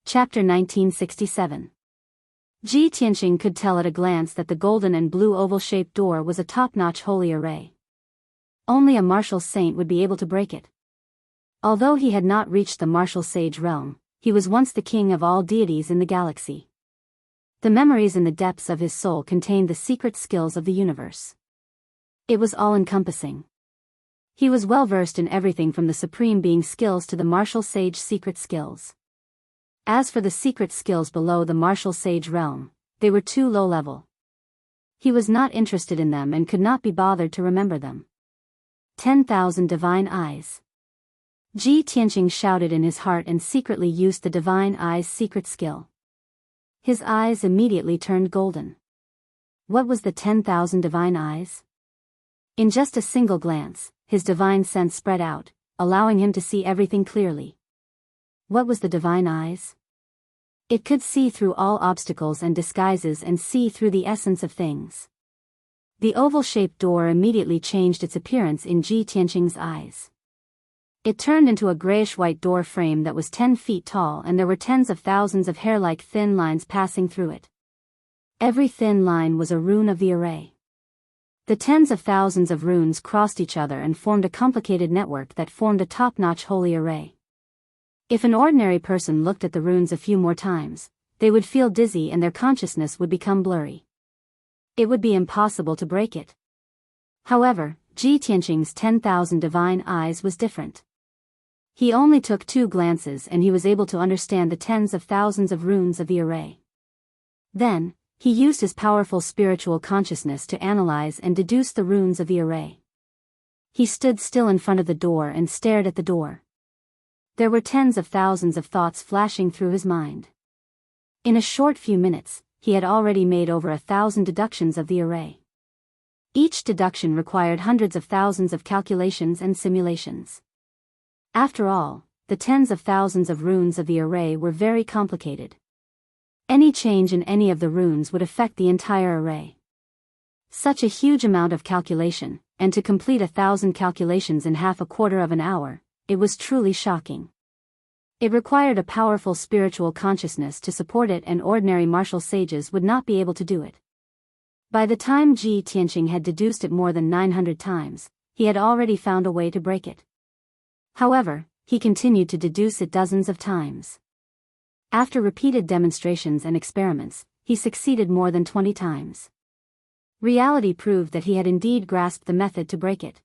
A: Chapter 1967. Ji Tianqing could tell at a glance that the golden and blue oval-shaped door was a top-notch holy array. Only a martial saint would be able to break it. Although he had not reached the martial sage realm, he was once the king of all deities in the galaxy. The memories in the depths of his soul contained the secret skills of the universe. It was all-encompassing. He was well-versed in everything from the Supreme Being's skills to the martial sage secret skills. As for the secret skills below the martial sage realm, they were too low-level. He was not interested in them and could not be bothered to remember them. 10,000 divine eyes. Ji Tianqing shouted in his heart and secretly used the divine eye's secret skill. His eyes immediately turned golden. What was the 10,000 divine eyes? In just a single glance, his divine sense spread out, allowing him to see everything clearly. What was the divine eyes? It could see through all obstacles and disguises and see through the essence of things. The oval-shaped door immediately changed its appearance in Ji Tianqing's eyes. It turned into a grayish-white door frame that was 10 feet tall, and there were tens of thousands of hair-like thin lines passing through it. Every thin line was a rune of the array. The tens of thousands of runes crossed each other and formed a complicated network that formed a top-notch holy array. If an ordinary person looked at the runes a few more times, they would feel dizzy and their consciousness would become blurry. It would be impossible to break it. However, Ji Tianqing's 10,000 divine eyes was different. He only took 2 glances and he was able to understand the tens of thousands of runes of the array. Then, he used his powerful spiritual consciousness to analyze and deduce the runes of the array. He stood still in front of the door and stared at the door. There were tens of thousands of thoughts flashing through his mind. In a short few minutes, he had already made over 1,000 deductions of the array. Each deduction required hundreds of thousands of calculations and simulations. After all, the tens of thousands of runes of the array were very complicated. Any change in any of the runes would affect the entire array. Such a huge amount of calculation, and to complete 1,000 calculations in half a quarter of an hour, it was truly shocking. It required a powerful spiritual consciousness to support it, and ordinary martial sages would not be able to do it. By the time Ji Tianqing had deduced it more than 900 times, he had already found a way to break it. However, he continued to deduce it dozens of times. After repeated demonstrations and experiments, he succeeded more than 20 times. Reality proved that he had indeed grasped the method to break it.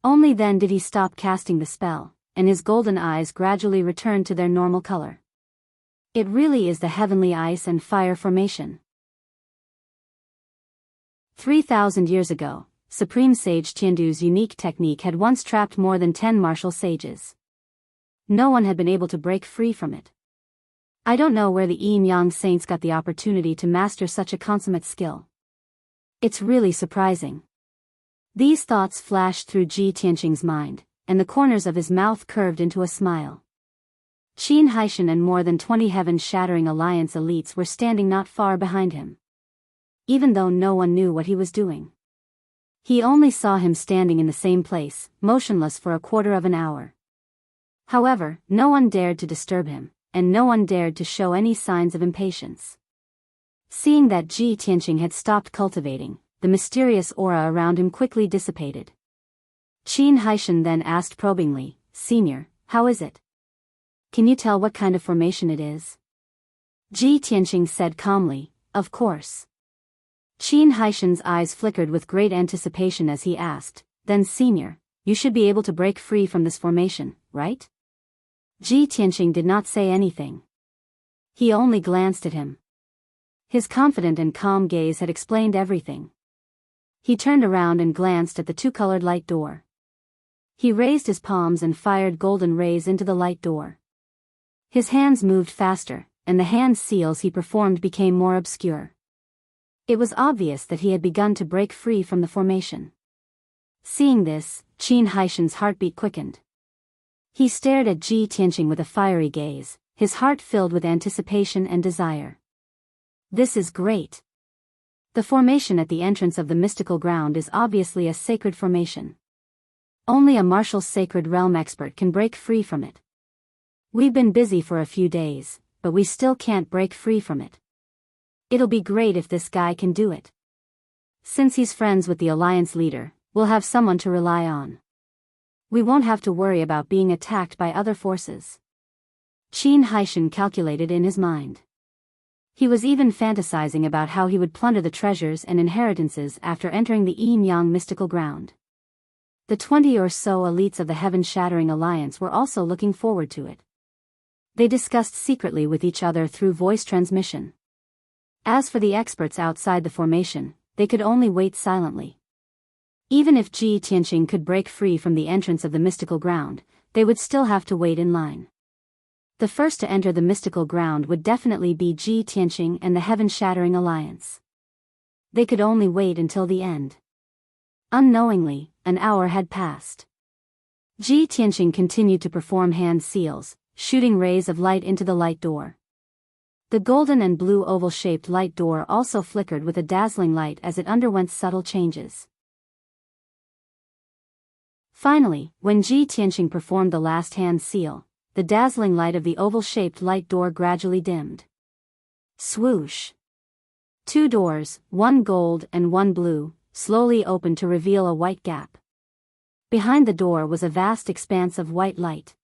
A: Only then did he stop casting the spell, and his golden eyes gradually returned to their normal color. It really is the heavenly ice and fire formation. 3,000 years ago, Supreme Sage Tiandu's unique technique had once trapped more than 10 martial sages. No one had been able to break free from it. I don't know where the Yin-Yang saints got the opportunity to master such a consummate skill. It's really surprising. These thoughts flashed through Ji Tianqing's mind, and the corners of his mouth curved into a smile. Qin Haishan and more than 20 heaven-shattering alliance elites were standing not far behind him. Even though no one knew what he was doing. He only saw him standing in the same place, motionless for a quarter of an hour. However, no one dared to disturb him, and no one dared to show any signs of impatience. Seeing that Ji Tianqing had stopped cultivating, the mysterious aura around him quickly dissipated. Qin Haishan then asked probingly, "Senior, how is it? Can you tell what kind of formation it is?" Ji Tianqing said calmly, "Of course." Qin Haishan's eyes flickered with great anticipation as he asked, "Then Senior, you should be able to break free from this formation, right?" Ji Tianqing did not say anything. He only glanced at him. His confident and calm gaze had explained everything. He turned around and glanced at the 2-colored light door. He raised his palms and fired golden rays into the light door. His hands moved faster, and the hand seals he performed became more obscure. It was obvious that he had begun to break free from the formation. Seeing this, Qin Haishan's heartbeat quickened. He stared at Ji Tianqing with a fiery gaze, his heart filled with anticipation and desire. This is great. The formation at the entrance of the mystical ground is obviously a sacred formation. Only a martial sacred realm expert can break free from it. We've been busy for a few days, but we still can't break free from it. It'll be great if this guy can do it. Since he's friends with the alliance leader, we'll have someone to rely on. We won't have to worry about being attacked by other forces. Qin Haishan calculated in his mind. He was even fantasizing about how he would plunder the treasures and inheritances after entering the Yin-Yang mystical ground. The 20 or so elites of the Heaven-Shattering Alliance were also looking forward to it. They discussed secretly with each other through voice transmission. As for the experts outside the formation, they could only wait silently. Even if Ji Tianqing could break free from the entrance of the mystical ground, they would still have to wait in line. The first to enter the mystical ground would definitely be Ji Tianqing and the Heaven-Shattering Alliance. They could only wait until the end. Unknowingly, an hour had passed. Ji Tianqing continued to perform hand seals, shooting rays of light into the light door. The golden and blue oval-shaped light door also flickered with a dazzling light as it underwent subtle changes. Finally, when Ji Tianqing performed the last hand seal, the dazzling light of the oval-shaped light door gradually dimmed. Swoosh! 2 doors, one gold and one blue, slowly opened to reveal a white gap. Behind the door was a vast expanse of white light.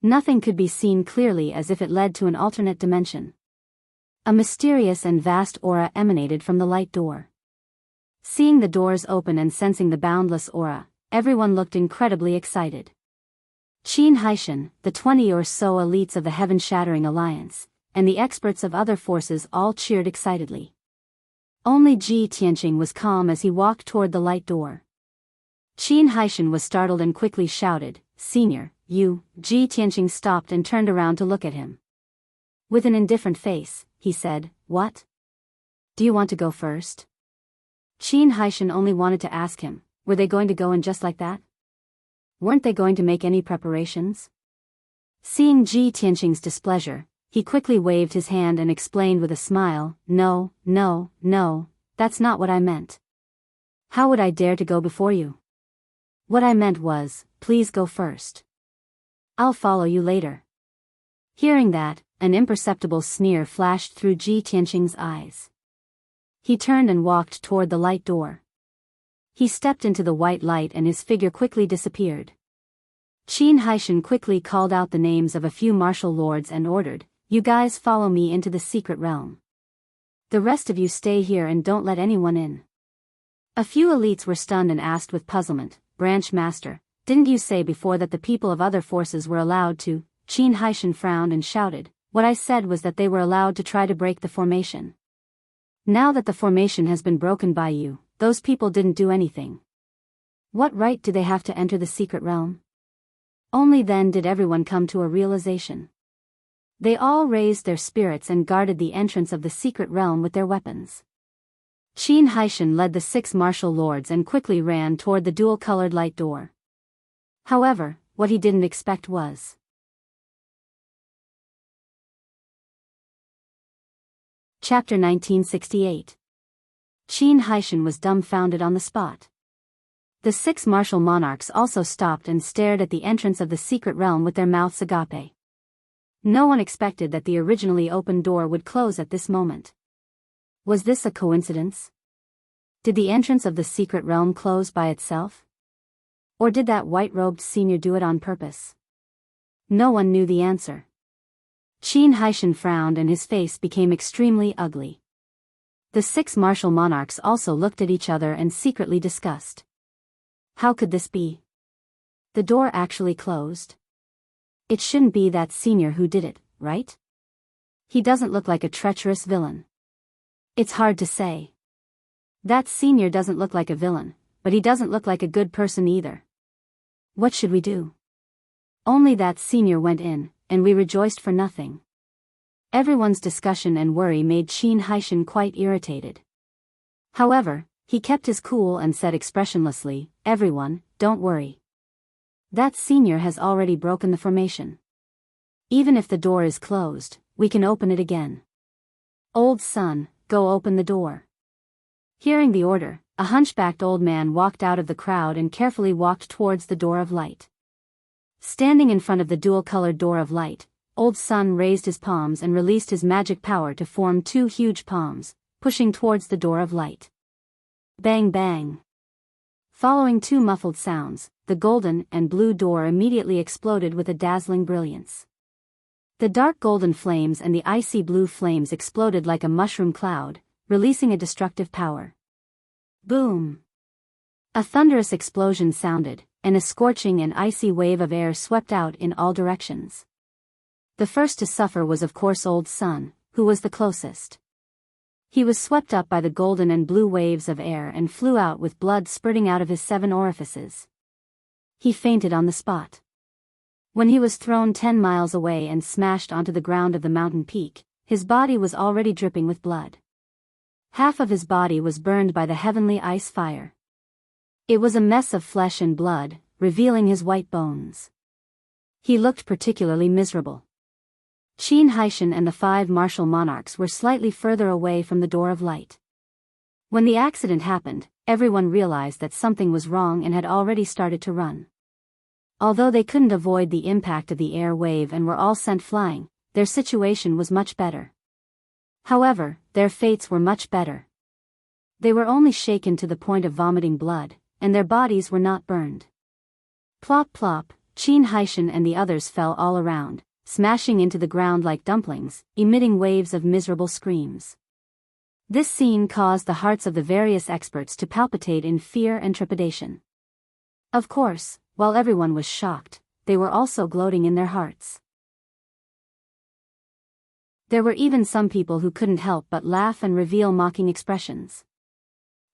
A: Nothing could be seen clearly as if it led to an alternate dimension. A mysterious and vast aura emanated from the light door. Seeing the doors open and sensing the boundless aura, everyone looked incredibly excited. Qin Haishan, the 20 or so elites of the Heaven-Shattering Alliance, and the experts of other forces all cheered excitedly. Only Ji Tianqing was calm as he walked toward the light door. Qin Haishan was startled and quickly shouted, "Senior, you." Ji Tianqing stopped and turned around to look at him. With an indifferent face, he said, "What? Do you want to go first?" Qin Haishan only wanted to ask him, were they going to go in just like that? Weren't they going to make any preparations? Seeing Ji Tianqing's displeasure, he quickly waved his hand and explained with a smile, "No, that's not what I meant. How would I dare to go before you? What I meant was, please go first. I'll follow you later." Hearing that, an imperceptible sneer flashed through Ji Tianqing's eyes. He turned and walked toward the light door. He stepped into the white light and his figure quickly disappeared. Qin Haishan quickly called out the names of a few martial lords and ordered, "You guys follow me into the secret realm. The rest of you stay here and don't let anyone in." A few elites were stunned and asked with puzzlement, "Branch Master, didn't you say before that the people of other forces were allowed to?" Qin Haishan frowned and shouted, "What I said was that they were allowed to try to break the formation. Now that the formation has been broken by you, those people didn't do anything. What right do they have to enter the secret realm?" Only then did everyone come to a realization. They all raised their spirits and guarded the entrance of the secret realm with their weapons. Qin Haishan led the 6 martial lords and quickly ran toward the dual-colored light door. However, what he didn't expect was Chapter 1968. Qin Haishan was dumbfounded on the spot. The 6 martial monarchs also stopped and stared at the entrance of the secret realm with their mouths agape. No one expected that the originally open door would close at this moment. Was this a coincidence? Did the entrance of the secret realm close by itself? Or did that white-robed senior do it on purpose? No one knew the answer. Qin Haishan frowned and his face became extremely ugly. The 6 martial monarchs also looked at each other and secretly discussed. How could this be? The door actually closed? It shouldn't be that senior who did it, right? He doesn't look like a treacherous villain. It's hard to say. That senior doesn't look like a villain, but he doesn't look like a good person either. What should we do? Only that senior went in, and we rejoiced for nothing. Everyone's discussion and worry made Qin Haishan quite irritated. However, he kept his cool and said expressionlessly, "Everyone, don't worry. That senior has already broken the formation. Even if the door is closed, we can open it again. Old son, go open the door." Hearing the order, a hunchbacked old man walked out of the crowd and carefully walked towards the door of light. Standing in front of the dual-colored door of light, Old Sun raised his palms and released his magic power to form two huge palms, pushing towards the door of light. Bang bang. Following two muffled sounds, the golden and blue door immediately exploded with a dazzling brilliance. The dark golden flames and the icy blue flames exploded like a mushroom cloud, releasing a destructive power. Boom! A thunderous explosion sounded, and a scorching and icy wave of air swept out in all directions. The first to suffer was of course Old Sun, who was the closest. He was swept up by the golden and blue waves of air and flew out with blood spurting out of his 7 orifices. He fainted on the spot. When he was thrown 10 miles away and smashed onto the ground of the mountain peak, his body was already dripping with blood. Half of his body was burned by the heavenly ice fire. It was a mess of flesh and blood, revealing his white bones. He looked particularly miserable. Qin Haishan and the 5 martial monarchs were slightly further away from the door of light. When the accident happened, everyone realized that something was wrong and had already started to run. Although they couldn't avoid the impact of the air wave and were all sent flying, their situation was much better. However, their fates were much better. They were only shaken to the point of vomiting blood, and their bodies were not burned. Plop plop, Qin Haishan and the others fell all around, smashing into the ground like dumplings, emitting waves of miserable screams. This scene caused the hearts of the various experts to palpitate in fear and trepidation. Of course, while everyone was shocked, they were also gloating in their hearts. There were even some people who couldn't help but laugh and reveal mocking expressions.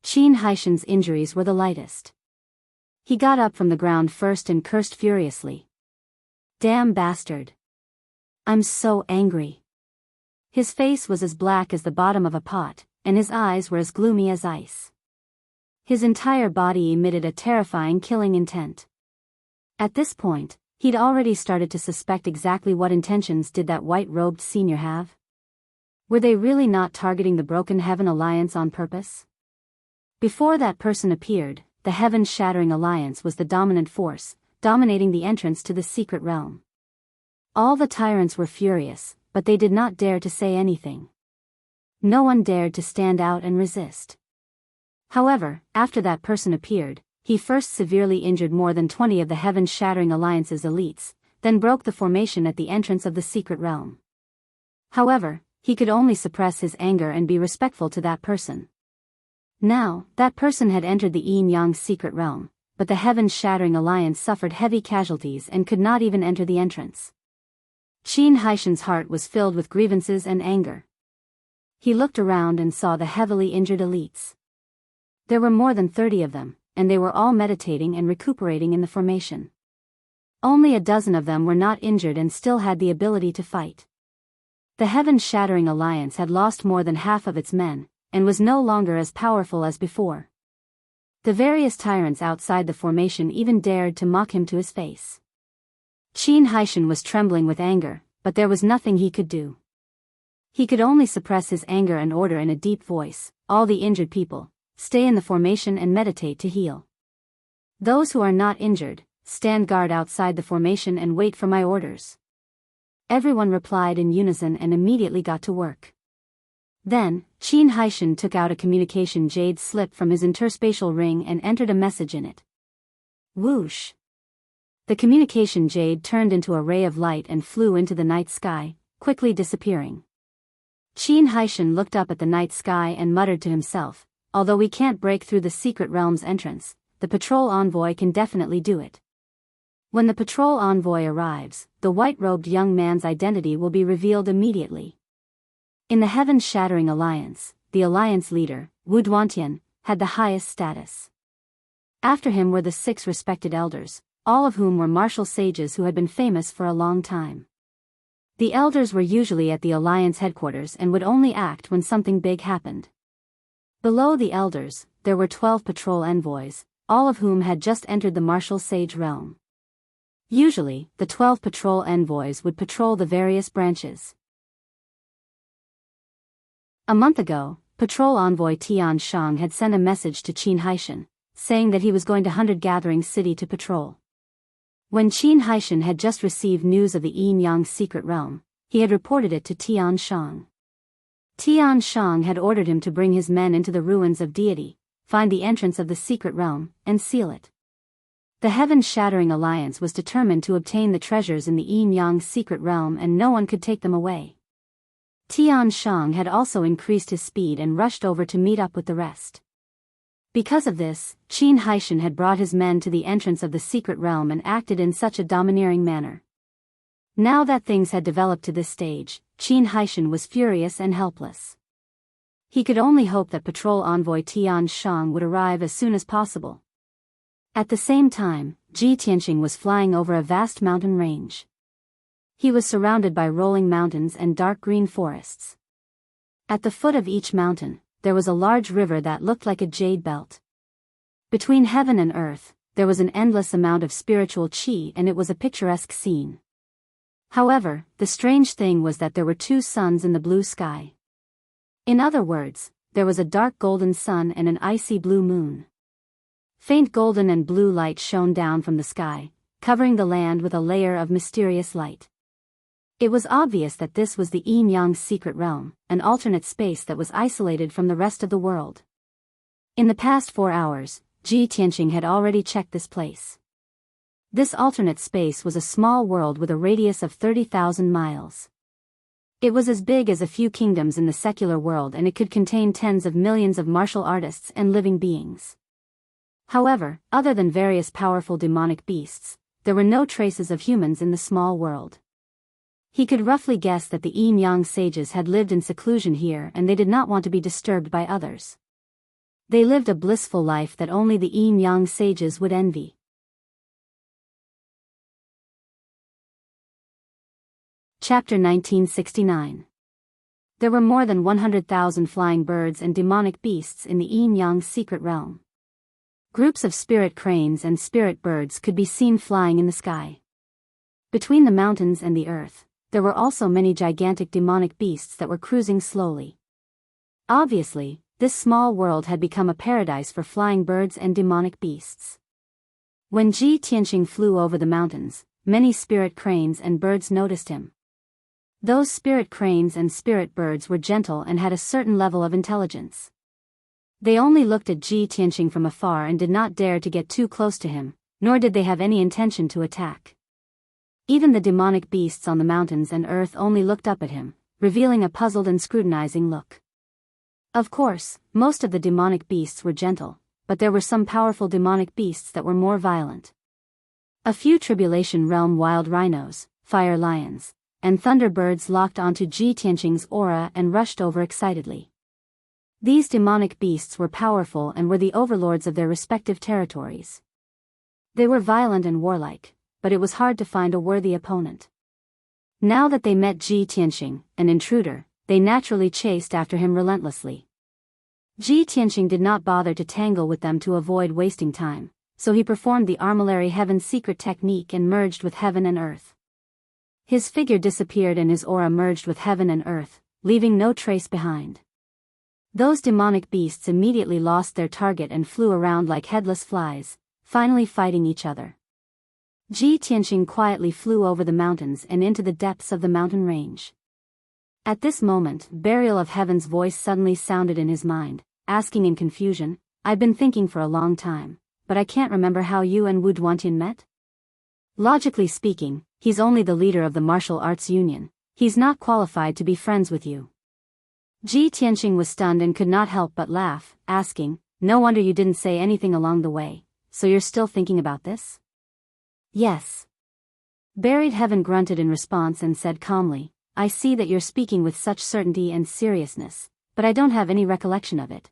A: Qin Haishan's injuries were the lightest. He got up from the ground first and cursed furiously. "Damn bastard. I'm so angry." His face was as black as the bottom of a pot, and his eyes were as gloomy as ice. His entire body emitted a terrifying killing intent. At this point, he'd already started to suspect exactly what intentions did that white-robed senior have. Were they really not targeting the Broken Heaven Alliance on purpose? Before that person appeared, the Heaven-Shattering Alliance was the dominant force, dominating the entrance to the secret realm. All the tyrants were furious, but they did not dare to say anything. No one dared to stand out and resist. However, after that person appeared, he first severely injured more than 20 of the Heaven-Shattering Alliance's elites, then broke the formation at the entrance of the secret realm. However, he could only suppress his anger and be respectful to that person. Now, that person had entered the Yin-Yang secret realm, but the Heaven-Shattering Alliance suffered heavy casualties and could not even enter the entrance. Qin Haishan's heart was filled with grievances and anger. He looked around and saw the heavily injured elites. There were more than 30 of them, and they were all meditating and recuperating in the formation. Only a dozen of them were not injured and still had the ability to fight. The Heaven-Shattering Alliance had lost more than half of its men, and was no longer as powerful as before. The various tyrants outside the formation even dared to mock him to his face. Qin Haishan was trembling with anger, but there was nothing he could do. He could only suppress his anger and order in a deep voice, "All the injured people, stay in the formation and meditate to heal. Those who are not injured, stand guard outside the formation and wait for my orders." Everyone replied in unison and immediately got to work. Then, Qin Haishan took out a communication jade slip from his interspatial ring and entered a message in it. Whoosh! The communication jade turned into a ray of light and flew into the night sky, quickly disappearing. Qin Haishan looked up at the night sky and muttered to himself, "Although we can't break through the secret realm's entrance, the patrol envoy can definitely do it." When the patrol envoy arrives, the white-robed young man's identity will be revealed immediately. In the Heaven-Shattering Alliance, the alliance leader, Wu Duantian, had the highest status. After him were the 6 respected elders, all of whom were martial sages who had been famous for a long time. The elders were usually at the Alliance headquarters and would only act when something big happened. Below the elders, there were 12 patrol envoys, all of whom had just entered the martial sage realm. Usually, the 12 patrol envoys would patrol the various branches. A month ago, patrol envoy Tian Shang had sent a message to Qin Haishan, saying that he was going to Hundred Gathering City to patrol. When Qin Haishan had just received news of the Yin Yang secret realm, he had reported it to Tian Shang. Tian Shang had ordered him to bring his men into the ruins of deity, find the entrance of the secret realm, and seal it. The heaven-shattering alliance was determined to obtain the treasures in the Yin Yang secret realm, and no one could take them away. Tian Shang had also increased his speed and rushed over to meet up with the rest. Because of this, Qin Haishan had brought his men to the entrance of the secret realm and acted in such a domineering manner. Now that things had developed to this stage, Qin Haishan was furious and helpless. He could only hope that patrol envoy Tian Shang would arrive as soon as possible. At the same time, Ji Tianqing was flying over a vast mountain range. He was surrounded by rolling mountains and dark green forests. At the foot of each mountain, there was a large river that looked like a jade belt. Between heaven and earth, there was an endless amount of spiritual qi, and it was a picturesque scene. However, the strange thing was that there were two suns in the blue sky. In other words, there was a dark golden sun and an icy blue moon. Faint golden and blue light shone down from the sky, covering the land with a layer of mysterious light. It was obvious that this was the Yin Yang secret realm, an alternate space that was isolated from the rest of the world. In the past 4 hours, Ji Tianqing had already checked this place. This alternate space was a small world with a radius of 30,000 miles. It was as big as a few kingdoms in the secular world, and it could contain tens of millions of martial artists and living beings. However, other than various powerful demonic beasts, there were no traces of humans in the small world. He could roughly guess that the Yin Yang sages had lived in seclusion here, and they did not want to be disturbed by others. They lived a blissful life that only the Yin Yang sages would envy. Chapter 1969. There were more than 100,000 flying birds and demonic beasts in the Yin Yang secret realm. Groups of spirit cranes and spirit birds could be seen flying in the sky. Between the mountains and the earth, there were also many gigantic demonic beasts that were cruising slowly. Obviously, this small world had become a paradise for flying birds and demonic beasts. When Ji Tianqing flew over the mountains, many spirit cranes and birds noticed him. Those spirit cranes and spirit birds were gentle and had a certain level of intelligence. They only looked at Ji Tianqing from afar and did not dare to get too close to him, nor did they have any intention to attack. Even the demonic beasts on the mountains and earth only looked up at him, revealing a puzzled and scrutinizing look. Of course, most of the demonic beasts were gentle, but there were some powerful demonic beasts that were more violent. A few Tribulation Realm wild rhinos, fire lions, and thunderbirds locked onto Ji Tianqing's aura and rushed over excitedly. These demonic beasts were powerful and were the overlords of their respective territories. They were violent and warlike, but it was hard to find a worthy opponent. Now that they met Ji Tianqing, an intruder, they naturally chased after him relentlessly. Ji Tianqing did not bother to tangle with them to avoid wasting time, so he performed the Armillary Heaven secret technique and merged with heaven and earth. His figure disappeared and his aura merged with heaven and earth, leaving no trace behind. Those demonic beasts immediately lost their target and flew around like headless flies, finally fighting each other. Ji Tianqing quietly flew over the mountains and into the depths of the mountain range. At this moment, Burial of Heaven's voice suddenly sounded in his mind, asking in confusion, "I've been thinking for a long time, but I can't remember how you and Wu Duantian met? Logically speaking, he's only the leader of the martial arts union. He's not qualified to be friends with you." Ji Tianqing was stunned and could not help but laugh, asking, "No wonder you didn't say anything along the way, so you're still thinking about this?" "Yes." Buried Heaven grunted in response and said calmly, "I see that you're speaking with such certainty and seriousness, but I don't have any recollection of it."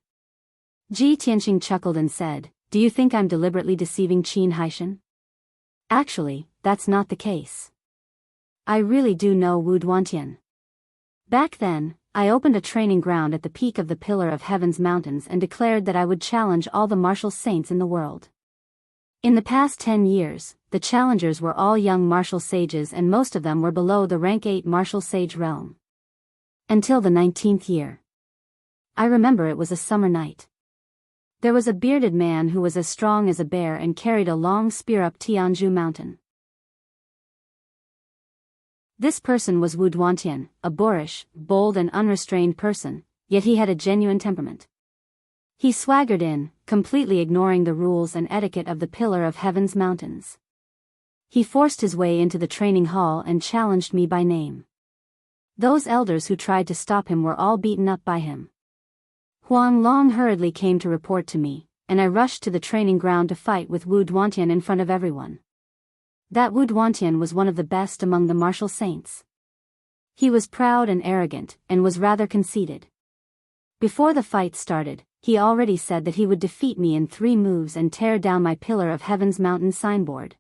A: Ji Tianqing chuckled and said, "Do you think I'm deliberately deceiving Qin Haishan?" Actually, that's not the case. I really do know Wu Duantian. Back then, I opened a training ground at the peak of the Pillar of Heaven's mountains and declared that I would challenge all the martial saints in the world. In the past 10 years, the challengers were all young martial sages and most of them were below the rank 8 martial sage realm. Until the 19th year. I remember it was a summer night. There was a bearded man who was as strong as a bear and carried a long spear up Jianghu mountain. This person was Wu Duantian, a boorish, bold and unrestrained person, yet he had a genuine temperament. He swaggered in, completely ignoring the rules and etiquette of the Pillar of Heaven's mountains. He forced his way into the training hall and challenged me by name. Those elders who tried to stop him were all beaten up by him. Huang Long hurriedly came to report to me, and I rushed to the training ground to fight with Wu Duantian in front of everyone. That Wu Duantian was one of the best among the martial saints. He was proud and arrogant, and was rather conceited. Before the fight started, he already said that he would defeat me in 3 moves and tear down my Pillar of Heaven's mountain signboard.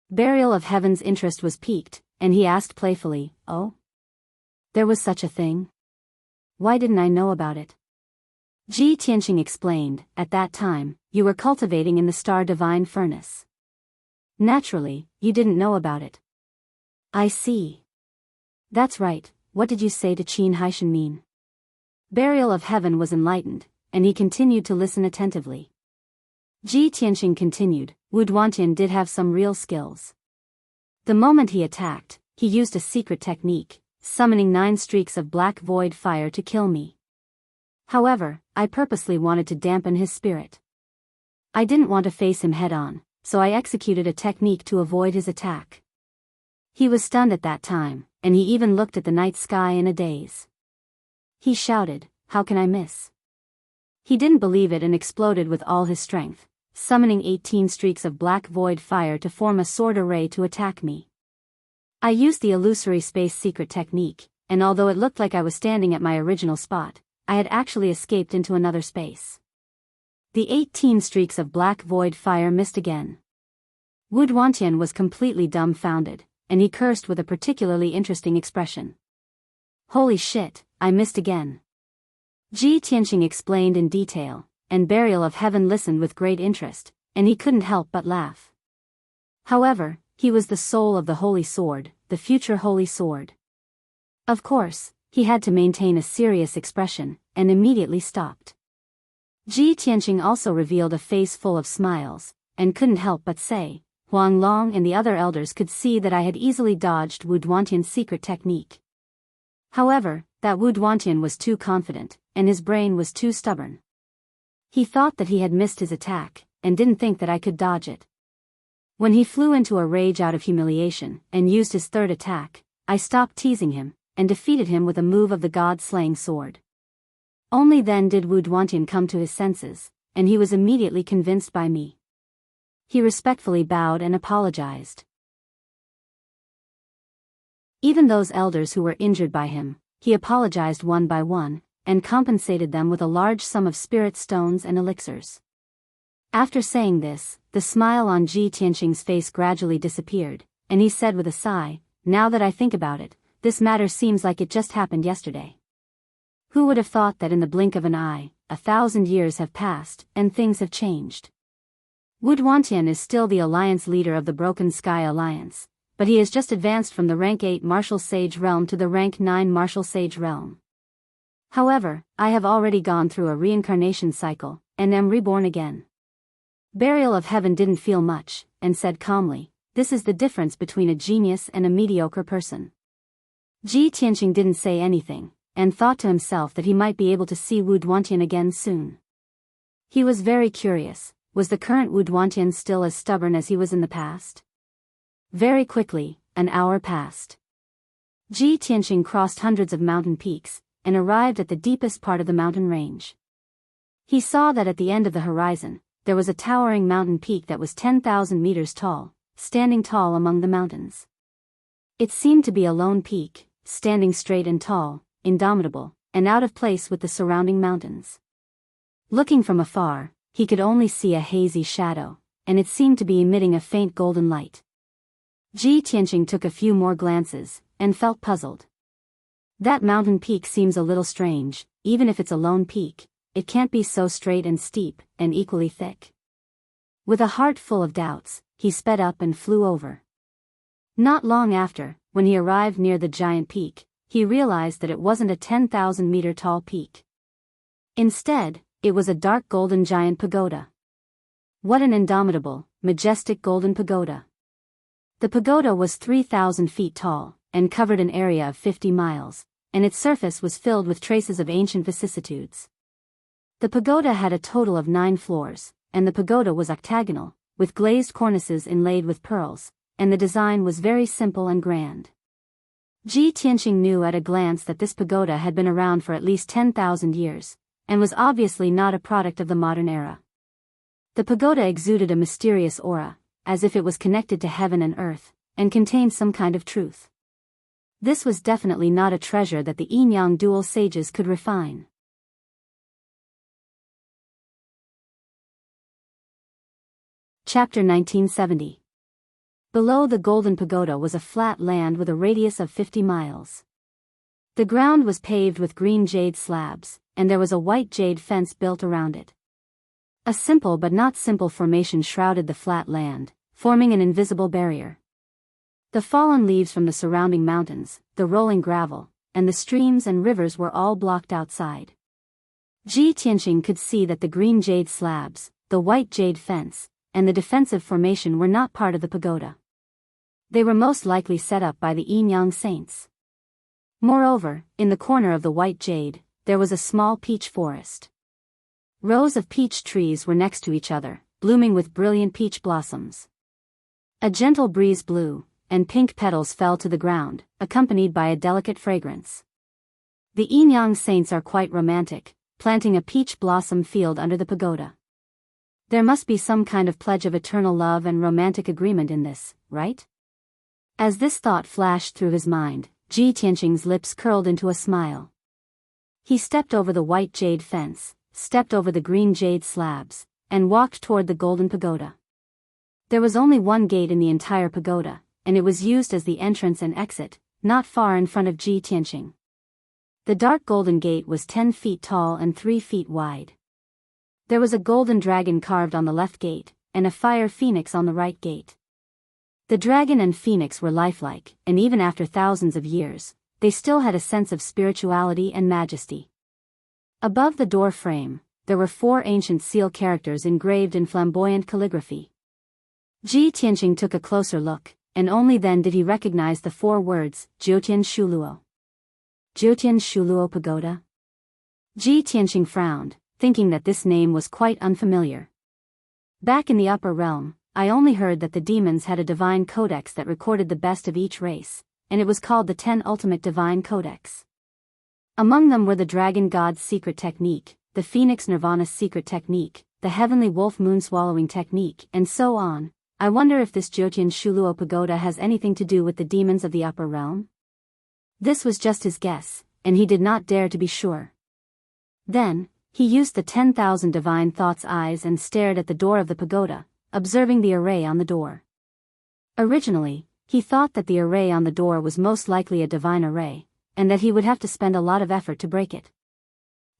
A: Burial of Heaven's interest was piqued, and he asked playfully, "Oh? There was such a thing? Why didn't I know about it?" Ji Tianqing explained, "At that time, you were cultivating in the star divine furnace. Naturally, you didn't know about it." "I see. That's right, what did you say to Qin Haishan mean?" Burial of Heaven was enlightened, and he continued to listen attentively. Ji Tianqing continued, "Wu Duantian did have some real skills. The moment he attacked, he used a secret technique, summoning 9 streaks of black void fire to kill me. However, I purposely wanted to dampen his spirit. I didn't want to face him head-on, so I executed a technique to avoid his attack. He was stunned at that time, and he even looked at the night sky in a daze. He shouted, 'How can I miss?' He didn't believe it and exploded with all his strength, summoning 18 streaks of black void fire to form a sword array to attack me. I used the illusory space secret technique, and although it looked like I was standing at my original spot, I had actually escaped into another space. The 18 streaks of black void fire missed again. Wu Duantian was completely dumbfounded, and he cursed with a particularly interesting expression. 'Holy shit, I missed again.' Ji Tianqing explained in detail, and Burial of Heaven listened with great interest, and he couldn't help but laugh. However, he was the soul of the Holy Sword, the future Holy Sword. Of course, he had to maintain a serious expression, and immediately stopped. Ji Tianqing also revealed a face full of smiles, and couldn't help but say, Huang Long and the other elders could see that I had easily dodged Wu Duantian's secret technique. However, that Wu Duantian was too confident, and his brain was too stubborn. He thought that he had missed his attack, and didn't think that I could dodge it. When he flew into a rage out of humiliation, and used his 3rd attack, I stopped teasing him, and defeated him with a move of the god-slaying sword. Only then did Wu Duantian come to his senses, and he was immediately convinced by me. He respectfully bowed and apologized. Even those elders who were injured by him, he apologized one by one, and compensated them with a large sum of spirit stones and elixirs. After saying this, the smile on Ji Tianqing's face gradually disappeared, and he said with a sigh, "Now that I think about it, this matter seems like it just happened yesterday. Who would have thought that in the blink of an eye, 1,000 years have passed, and things have changed?" Wu Duantian is still the alliance leader of the Broken Sky Alliance, but he has just advanced from the rank 8 martial sage realm to the rank 9 martial sage realm. However, I have already gone through a reincarnation cycle, and am reborn again. Burial of Heaven didn't feel much, and said calmly, "This is the difference between a genius and a mediocre person." Ji Tianqing didn't say anything, and thought to himself that he might be able to see Wu Duantian again soon. He was very curious, was the current Wu Duantian still as stubborn as he was in the past? Very quickly, an hour passed. Ji Tianqing crossed hundreds of mountain peaks, and arrived at the deepest part of the mountain range. He saw that at the end of the horizon, there was a towering mountain peak that was 10,000 meters tall, standing tall among the mountains. It seemed to be a lone peak, standing straight and tall, indomitable, and out of place with the surrounding mountains. Looking from afar, he could only see a hazy shadow, and it seemed to be emitting a faint golden light. Ji Tianqing took a few more glances, and felt puzzled. That mountain peak seems a little strange. Even if it's a lone peak, it can't be so straight and steep, and equally thick. With a heart full of doubts, he sped up and flew over. Not long after, when he arrived near the giant peak, he realized that it wasn't a 10,000-meter tall peak. Instead, it was a dark golden giant pagoda. What an indomitable, majestic golden pagoda. The pagoda was 3,000 feet tall, and covered an area of 50 miles, and its surface was filled with traces of ancient vicissitudes. The pagoda had a total of 9 floors, and the pagoda was octagonal, with glazed cornices inlaid with pearls, and the design was very simple and grand. Ji Tianqing knew at a glance that this pagoda had been around for at least 10,000 years, and was obviously not a product of the modern era. The pagoda exuded a mysterious aura, as if it was connected to heaven and earth, and contained some kind of truth. This was definitely not a treasure that the Yin-Yang dual sages could refine. Chapter 1970. Below the Golden Pagoda was a flat land with a radius of 50 miles. The ground was paved with green jade slabs, and there was a white jade fence built around it. A simple but not simple formation shrouded the flat land, forming an invisible barrier. The fallen leaves from the surrounding mountains, the rolling gravel, and the streams and rivers were all blocked outside. Ji Tianqing could see that the green jade slabs, the white jade fence, and the defensive formation were not part of the pagoda. They were most likely set up by the Yin-Yang saints. Moreover, in the corner of the white jade, there was a small peach forest. Rows of peach trees were next to each other, blooming with brilliant peach blossoms. A gentle breeze blew, and pink petals fell to the ground, accompanied by a delicate fragrance. The Yin-Yang saints are quite romantic, planting a peach blossom field under the pagoda. There must be some kind of pledge of eternal love and romantic agreement in this, right? As this thought flashed through his mind, Ji Tianqing's lips curled into a smile. He stepped over the white jade fence, stepped over the green jade slabs, and walked toward the golden pagoda. There was only one gate in the entire pagoda, and it was used as the entrance and exit, not far in front of Ji Tianqing. The dark golden gate was 10 feet tall and 3 feet wide. There was a golden dragon carved on the left gate, and a fire phoenix on the right gate. The dragon and phoenix were lifelike, and even after thousands of years, they still had a sense of spirituality and majesty. Above the door frame, there were 4 ancient seal characters engraved in flamboyant calligraphy. Ji Tianqing took a closer look, and only then did he recognize the 4 words, Jiutian Shuluo. Jiutian Shuluo Pagoda? Ji Tianqing frowned, thinking that this name was quite unfamiliar. Back in the upper realm, I only heard that the demons had a divine codex that recorded the best of each race, and it was called the 10 Ultimate Divine Codex. Among them were the Dragon God's Secret Technique, the Phoenix Nirvana's Secret Technique, the Heavenly Wolf Moon Swallowing Technique, and so on. I wonder if this Jiutian Shuluo Pagoda has anything to do with the demons of the upper realm? This was just his guess, and he did not dare to be sure. Then, he used the 10,000 divine thoughts eyes and stared at the door of the pagoda, observing the array on the door. Originally, he thought that the array on the door was most likely a divine array, and that he would have to spend a lot of effort to break it.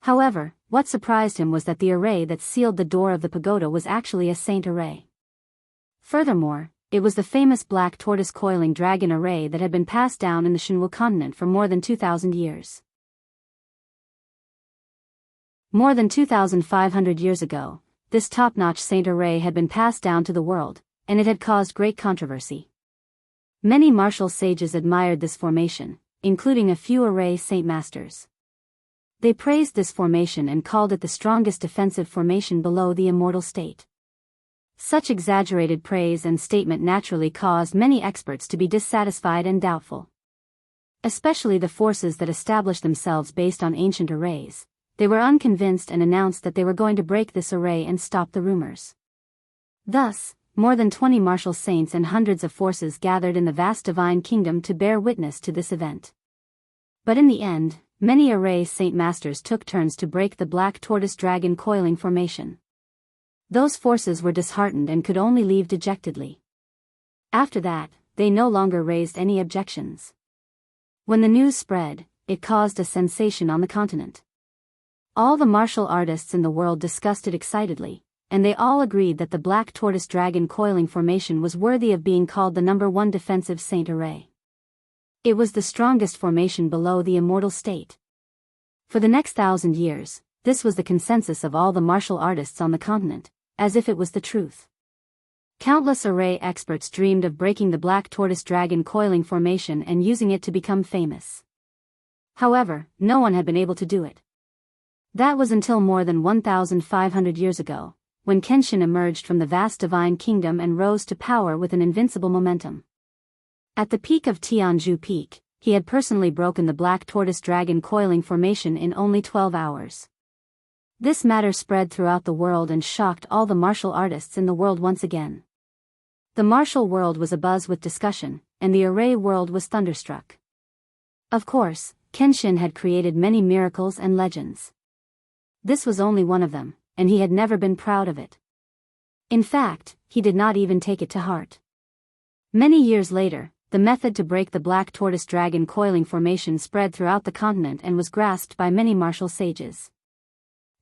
A: However, what surprised him was that the array that sealed the door of the pagoda was actually a saint array. Furthermore, it was the famous black tortoise coiling dragon array that had been passed down in the Shenwu continent for more than 2,000 years. More than 2,500 years ago, this top-notch saint array had been passed down to the world, and it had caused great controversy. Many martial sages admired this formation, including a few array saint masters. They praised this formation and called it the strongest defensive formation below the immortal state. Such exaggerated praise and statement naturally caused many experts to be dissatisfied and doubtful. Especially the forces that established themselves based on ancient arrays. They were unconvinced and announced that they were going to break this array and stop the rumors. Thus, more than 20 martial saints and hundreds of forces gathered in the vast divine kingdom to bear witness to this event. But in the end, many array saint masters took turns to break the black tortoise dragon coiling formation. Those forces were disheartened and could only leave dejectedly. After that, they no longer raised any objections. When the news spread, it caused a sensation on the continent. All the martial artists in the world discussed it excitedly, and they all agreed that the black tortoise dragon coiling formation was worthy of being called the #1 defensive saint array. It was the strongest formation below the immortal state. For the next 1,000 years, this was the consensus of all the martial artists on the continent, as if it was the truth. Countless array experts dreamed of breaking the black tortoise dragon coiling formation and using it to become famous. However, no one had been able to do it. That was until more than 1,500 years ago, when Kenshin emerged from the vast divine kingdom and rose to power with an invincible momentum. At the peak of Tianzhu Peak, he had personally broken the black tortoise dragon coiling formation in only 12 hours. This matter spread throughout the world and shocked all the martial artists in the world once again. The martial world was abuzz with discussion, and the array world was thunderstruck. Of course, Kenshin had created many miracles and legends. This was only one of them, and he had never been proud of it. In fact, he did not even take it to heart. Many years later, the method to break the black tortoise dragon coiling formation spread throughout the continent and was grasped by many martial sages.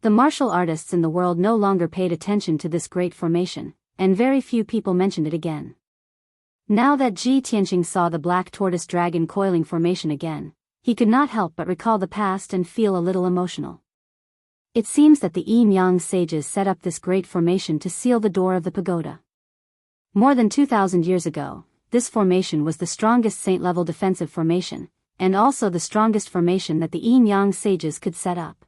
A: The martial artists in the world no longer paid attention to this great formation, and very few people mentioned it again. Now that Ji Tianqing saw the black tortoise dragon coiling formation again, he could not help but recall the past and feel a little emotional. It seems that the Yin-Yang sages set up this great formation to seal the door of the pagoda. More than 2,000 years ago, this formation was the strongest saint-level defensive formation, and also the strongest formation that the Yin-Yang sages could set up.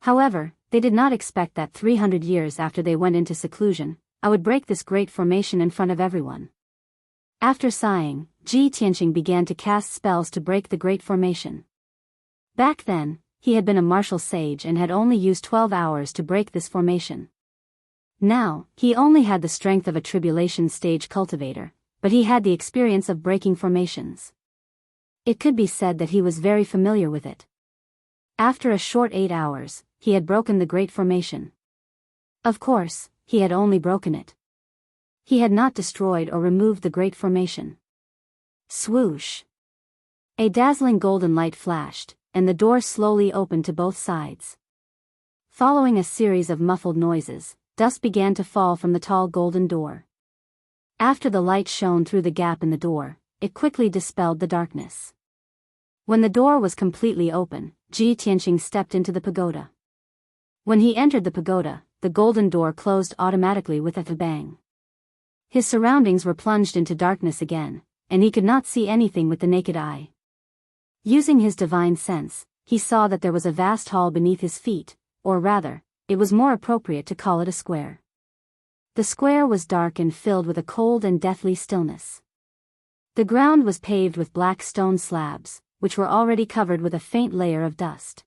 A: However, they did not expect that 300 years after they went into seclusion, I would break this great formation in front of everyone. After sighing, Ji Tianqing began to cast spells to break the great formation. Back then, he had been a martial sage and had only used 12 hours to break this formation. Now, he only had the strength of a tribulation stage cultivator, but he had the experience of breaking formations. It could be said that he was very familiar with it. After a short 8 hours, he had broken the great formation. Of course, he had only broken it. He had not destroyed or removed the great formation. Swoosh! A dazzling golden light flashed, and the door slowly opened to both sides. Following a series of muffled noises, dust began to fall from the tall golden door. After the light shone through the gap in the door, it quickly dispelled the darkness. When the door was completely open, Ji Tianqing stepped into the pagoda. When he entered the pagoda, the golden door closed automatically with a bang. His surroundings were plunged into darkness again, and he could not see anything with the naked eye. Using his divine sense, he saw that there was a vast hall beneath his feet, or rather, it was more appropriate to call it a square. The square was dark and filled with a cold and deathly stillness. The ground was paved with black stone slabs, which were already covered with a faint layer of dust.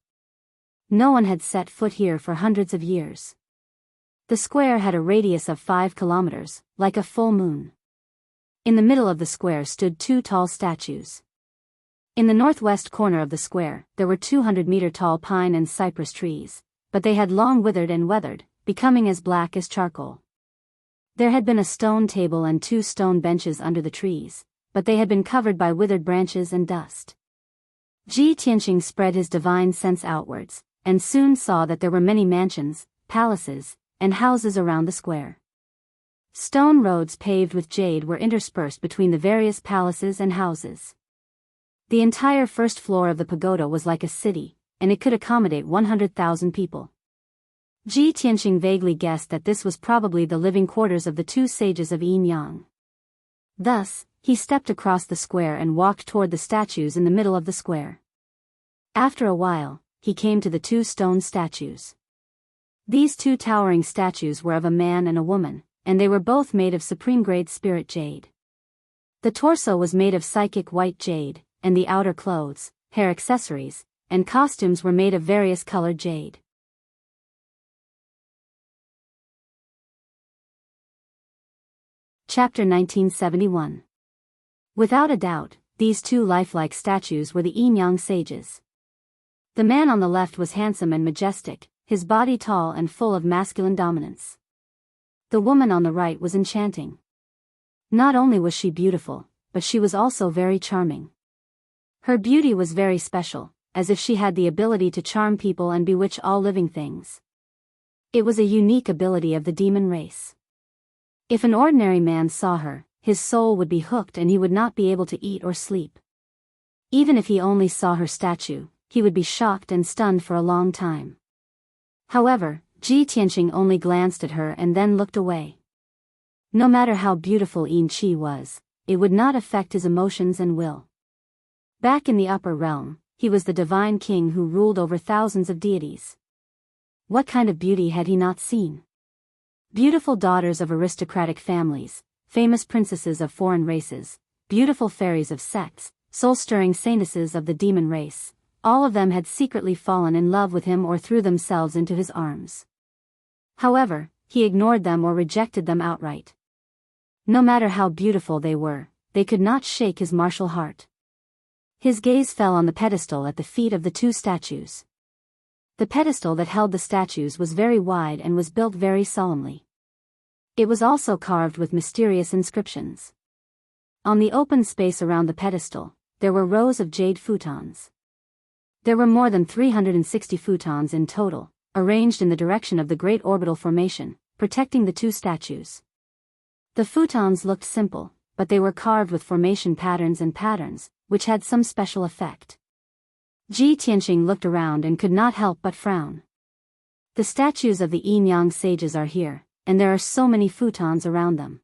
A: No one had set foot here for hundreds of years. The square had a radius of 5 kilometers, like a full moon. In the middle of the square stood 2 tall statues. In the northwest corner of the square, there were 200-meter-tall pine and cypress trees, but they had long withered and weathered, becoming as black as charcoal. There had been a stone table and 2 stone benches under the trees, but they had been covered by withered branches and dust. Ji Tianqing spread his divine sense outwards, and soon saw that there were many mansions, palaces, and houses around the square. Stone roads paved with jade were interspersed between the various palaces and houses. The entire first floor of the pagoda was like a city, and it could accommodate 100,000 people. Ji Tianqing vaguely guessed that this was probably the living quarters of the 2 sages of Yin-Yang. Thus, he stepped across the square and walked toward the statues in the middle of the square. After a while, he came to the 2 stone statues. These 2 towering statues were of a man and a woman, and they were both made of supreme-grade spirit jade. The torso was made of psychic white jade, and the outer clothes, hair accessories, and costumes were made of various colored jade. Chapter 1971. Without a doubt, these 2 lifelike statues were the Yin-Yang sages. The man on the left was handsome and majestic, his body tall and full of masculine dominance. The woman on the right was enchanting. Not only was she beautiful, but she was also very charming. Her beauty was very special, as if she had the ability to charm people and bewitch all living things. It was a unique ability of the demon race. If an ordinary man saw her, his soul would be hooked and he would not be able to eat or sleep. Even if he only saw her statue, he would be shocked and stunned for a long time. However, Ji Tianqing only glanced at her and then looked away. No matter how beautiful Yin Qi was, it would not affect his emotions and will. Back in the upper realm, he was the divine king who ruled over thousands of deities. What kind of beauty had he not seen? Beautiful daughters of aristocratic families, famous princesses of foreign races, beautiful fairies of sects, soul-stirring saintesses of the demon race, all of them had secretly fallen in love with him or threw themselves into his arms. However, he ignored them or rejected them outright. No matter how beautiful they were, they could not shake his martial heart. His gaze fell on the pedestal at the feet of the two statues. The pedestal that held the statues was very wide and was built very solemnly. It was also carved with mysterious inscriptions. On the open space around the pedestal, there were rows of jade futons. There were more than 360 futons in total, arranged in the direction of the Great Orbital Formation, protecting the two statues. The futons looked simple, but they were carved with formation patterns and patterns, which had some special effect. Ji Tianqing looked around and could not help but frown. The statues of the Yin-Yang sages are here, and there are so many futons around them.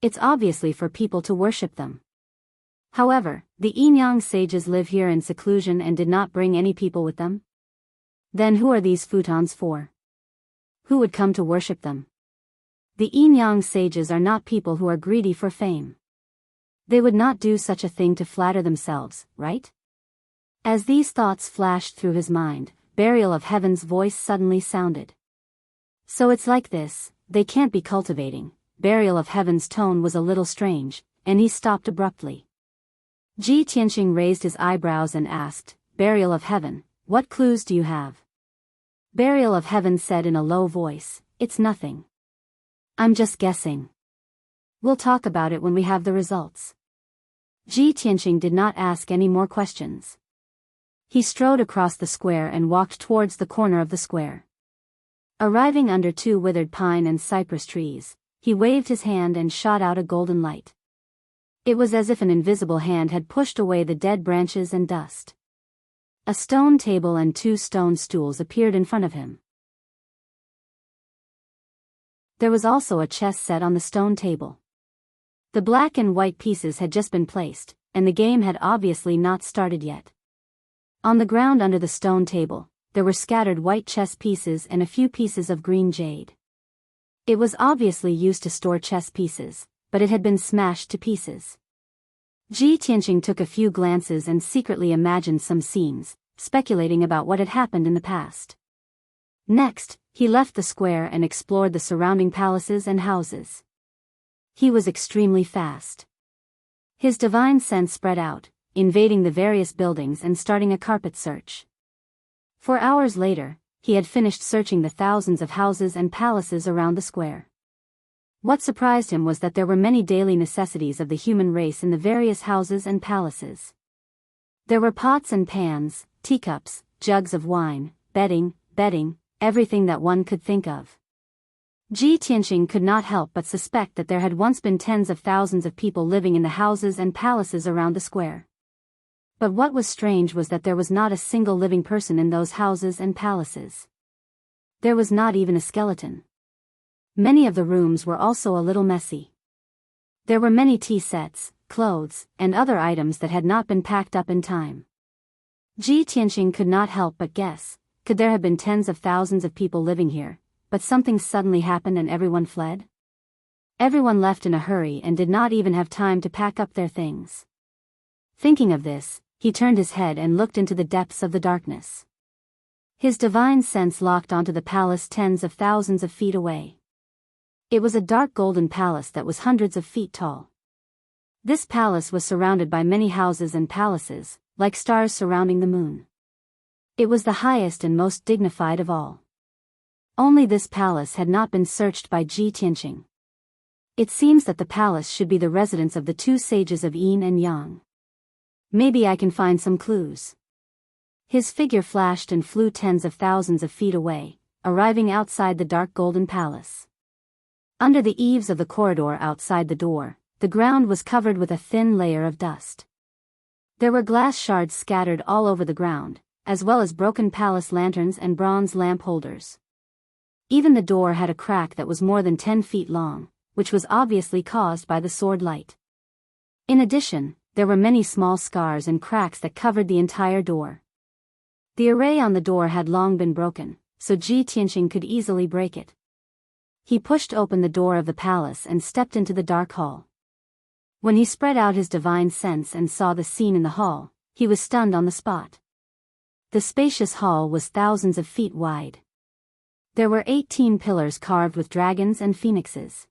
A: It's obviously for people to worship them. However, the Yin-Yang sages live here in seclusion and did not bring any people with them. Then who are these futons for? Who would come to worship them? The Yin-Yang sages are not people who are greedy for fame. They would not do such a thing to flatter themselves, right? As these thoughts flashed through his mind, Burial of Heaven's voice suddenly sounded. So it's like this, they can't be cultivating. Burial of Heaven's tone was a little strange, and he stopped abruptly. Ji Tianqing raised his eyebrows and asked, Burial of Heaven, what clues do you have? Burial of Heaven said in a low voice, it's nothing. I'm just guessing. We'll talk about it when we have the results. Ji Tianqing did not ask any more questions. He strode across the square and walked towards the corner of the square. Arriving under two withered pine and cypress trees, he waved his hand and shot out a golden light. It was as if an invisible hand had pushed away the dead branches and dust. A stone table and two stone stools appeared in front of him. There was also a chess set on the stone table. The black and white pieces had just been placed, and the game had obviously not started yet. On the ground under the stone table, there were scattered white chess pieces and a few pieces of green jade. It was obviously used to store chess pieces, but it had been smashed to pieces. Ji Tianqing took a few glances and secretly imagined some scenes, speculating about what had happened in the past. Next, he left the square and explored the surrounding palaces and houses. He was extremely fast. His divine sense spread out, invading the various buildings and starting a carpet search. For hours later, he had finished searching the thousands of houses and palaces around the square. What surprised him was that there were many daily necessities of the human race in the various houses and palaces. There were pots and pans, teacups, jugs of wine, bedding, everything that one could think of. Ji Tianqing could not help but suspect that there had once been tens of thousands of people living in the houses and palaces around the square. But what was strange was that there was not a single living person in those houses and palaces. There was not even a skeleton. Many of the rooms were also a little messy. There were many tea sets, clothes, and other items that had not been packed up in time. Ji Tianqing could not help but guess, could there have been tens of thousands of people living here, but something suddenly happened and everyone fled? Everyone left in a hurry and did not even have time to pack up their things. Thinking of this, he turned his head and looked into the depths of the darkness. His divine sense locked onto the palace tens of thousands of feet away. It was a dark golden palace that was hundreds of feet tall. This palace was surrounded by many houses and palaces, like stars surrounding the moon. It was the highest and most dignified of all. Only this palace had not been searched by Ji Tianqing. It seems that the palace should be the residence of the two sages of Yin and Yang. Maybe I can find some clues. His figure flashed and flew tens of thousands of feet away, arriving outside the dark golden palace. Under the eaves of the corridor outside the door, the ground was covered with a thin layer of dust. There were glass shards scattered all over the ground, as well as broken palace lanterns and bronze lamp holders. Even the door had a crack that was more than 10 feet long, which was obviously caused by the sword light. In addition, there were many small scars and cracks that covered the entire door. The array on the door had long been broken, so Ji Tianqing could easily break it. He pushed open the door of the palace and stepped into the dark hall. When he spread out his divine sense and saw the scene in the hall, he was stunned on the spot. The spacious hall was thousands of feet wide. There were 18 pillars carved with dragons and phoenixes.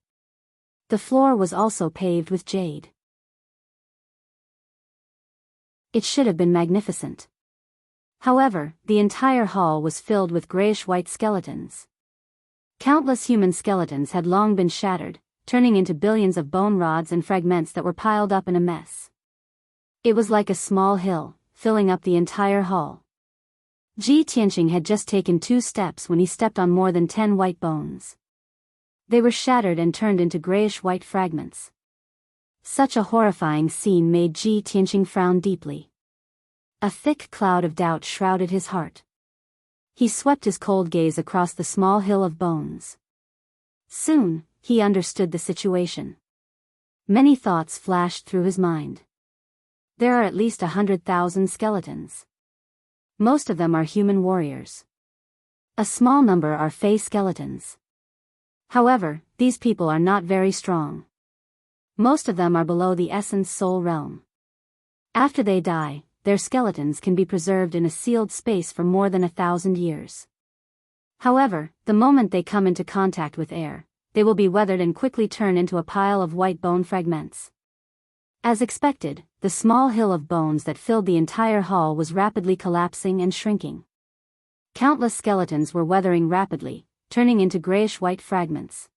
A: The floor was also paved with jade. It should have been magnificent. However, the entire hall was filled with grayish-white skeletons. Countless human skeletons had long been shattered, turning into billions of bone rods and fragments that were piled up in a mess. It was like a small hill, filling up the entire hall. Ji Tianqing had just taken 2 steps when he stepped on more than 10 white bones. They were shattered and turned into grayish-white fragments. Such a horrifying scene made Ji Tianqing frown deeply. A thick cloud of doubt shrouded his heart. He swept his cold gaze across the small hill of bones. Soon, he understood the situation. Many thoughts flashed through his mind. There are at least 100,000 skeletons. Most of them are human warriors. A small number are fey skeletons. However, these people are not very strong. Most of them are below the essence soul realm. After they die, their skeletons can be preserved in a sealed space for more than 1,000 years. However, the moment they come into contact with air, they will be weathered and quickly turn into a pile of white bone fragments. As expected, the small hill of bones that filled the entire hall was rapidly collapsing and shrinking. Countless skeletons were weathering rapidly, turning into grayish-white fragments.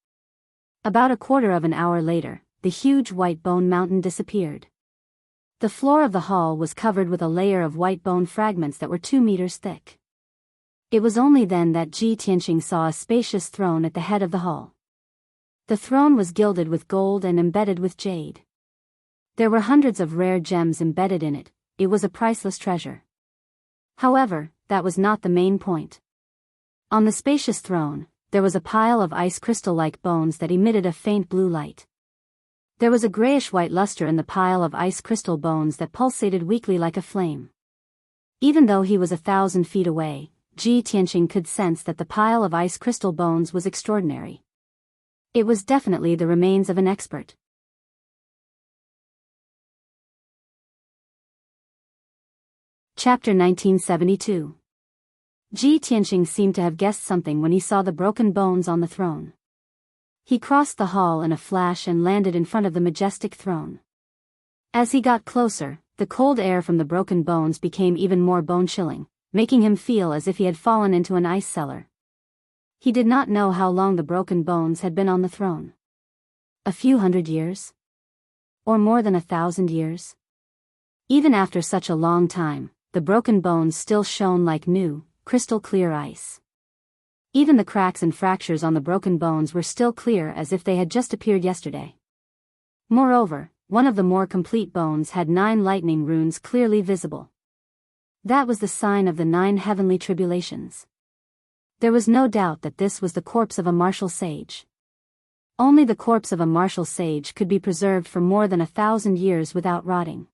A: About a quarter of an hour later, the huge white bone mountain disappeared. The floor of the hall was covered with a layer of white bone fragments that were 2 meters thick. It was only then that Ji Tianqing saw a spacious throne at the head of the hall. The throne was gilded with gold and embedded with jade. There were hundreds of rare gems embedded in it. It was a priceless treasure. However, that was not the main point. On the spacious throne, there was a pile of ice crystal-like bones that emitted a faint blue light. There was a grayish-white luster in the pile of ice crystal bones that pulsated weakly like a flame. Even though he was 1,000 feet away, Ji Tianqing could sense that the pile of ice crystal bones was extraordinary. It was definitely the remains of an expert. Chapter 1972. Ji Tianqing seemed to have guessed something when he saw the broken bones on the throne. He crossed the hall in a flash and landed in front of the majestic throne. As he got closer, the cold air from the broken bones became even more bone-chilling, making him feel as if he had fallen into an ice cellar. He did not know how long the broken bones had been on the throne. A few hundred years? Or more than 1,000 years? Even after such a long time, the broken bones still shone like new, crystal-clear ice. Even the cracks and fractures on the broken bones were still clear as if they had just appeared yesterday. Moreover, one of the more complete bones had 9 lightning runes clearly visible. That was the sign of the 9 heavenly tribulations. There was no doubt that this was the corpse of a martial sage. Only the corpse of a martial sage could be preserved for more than 1,000 years without rotting.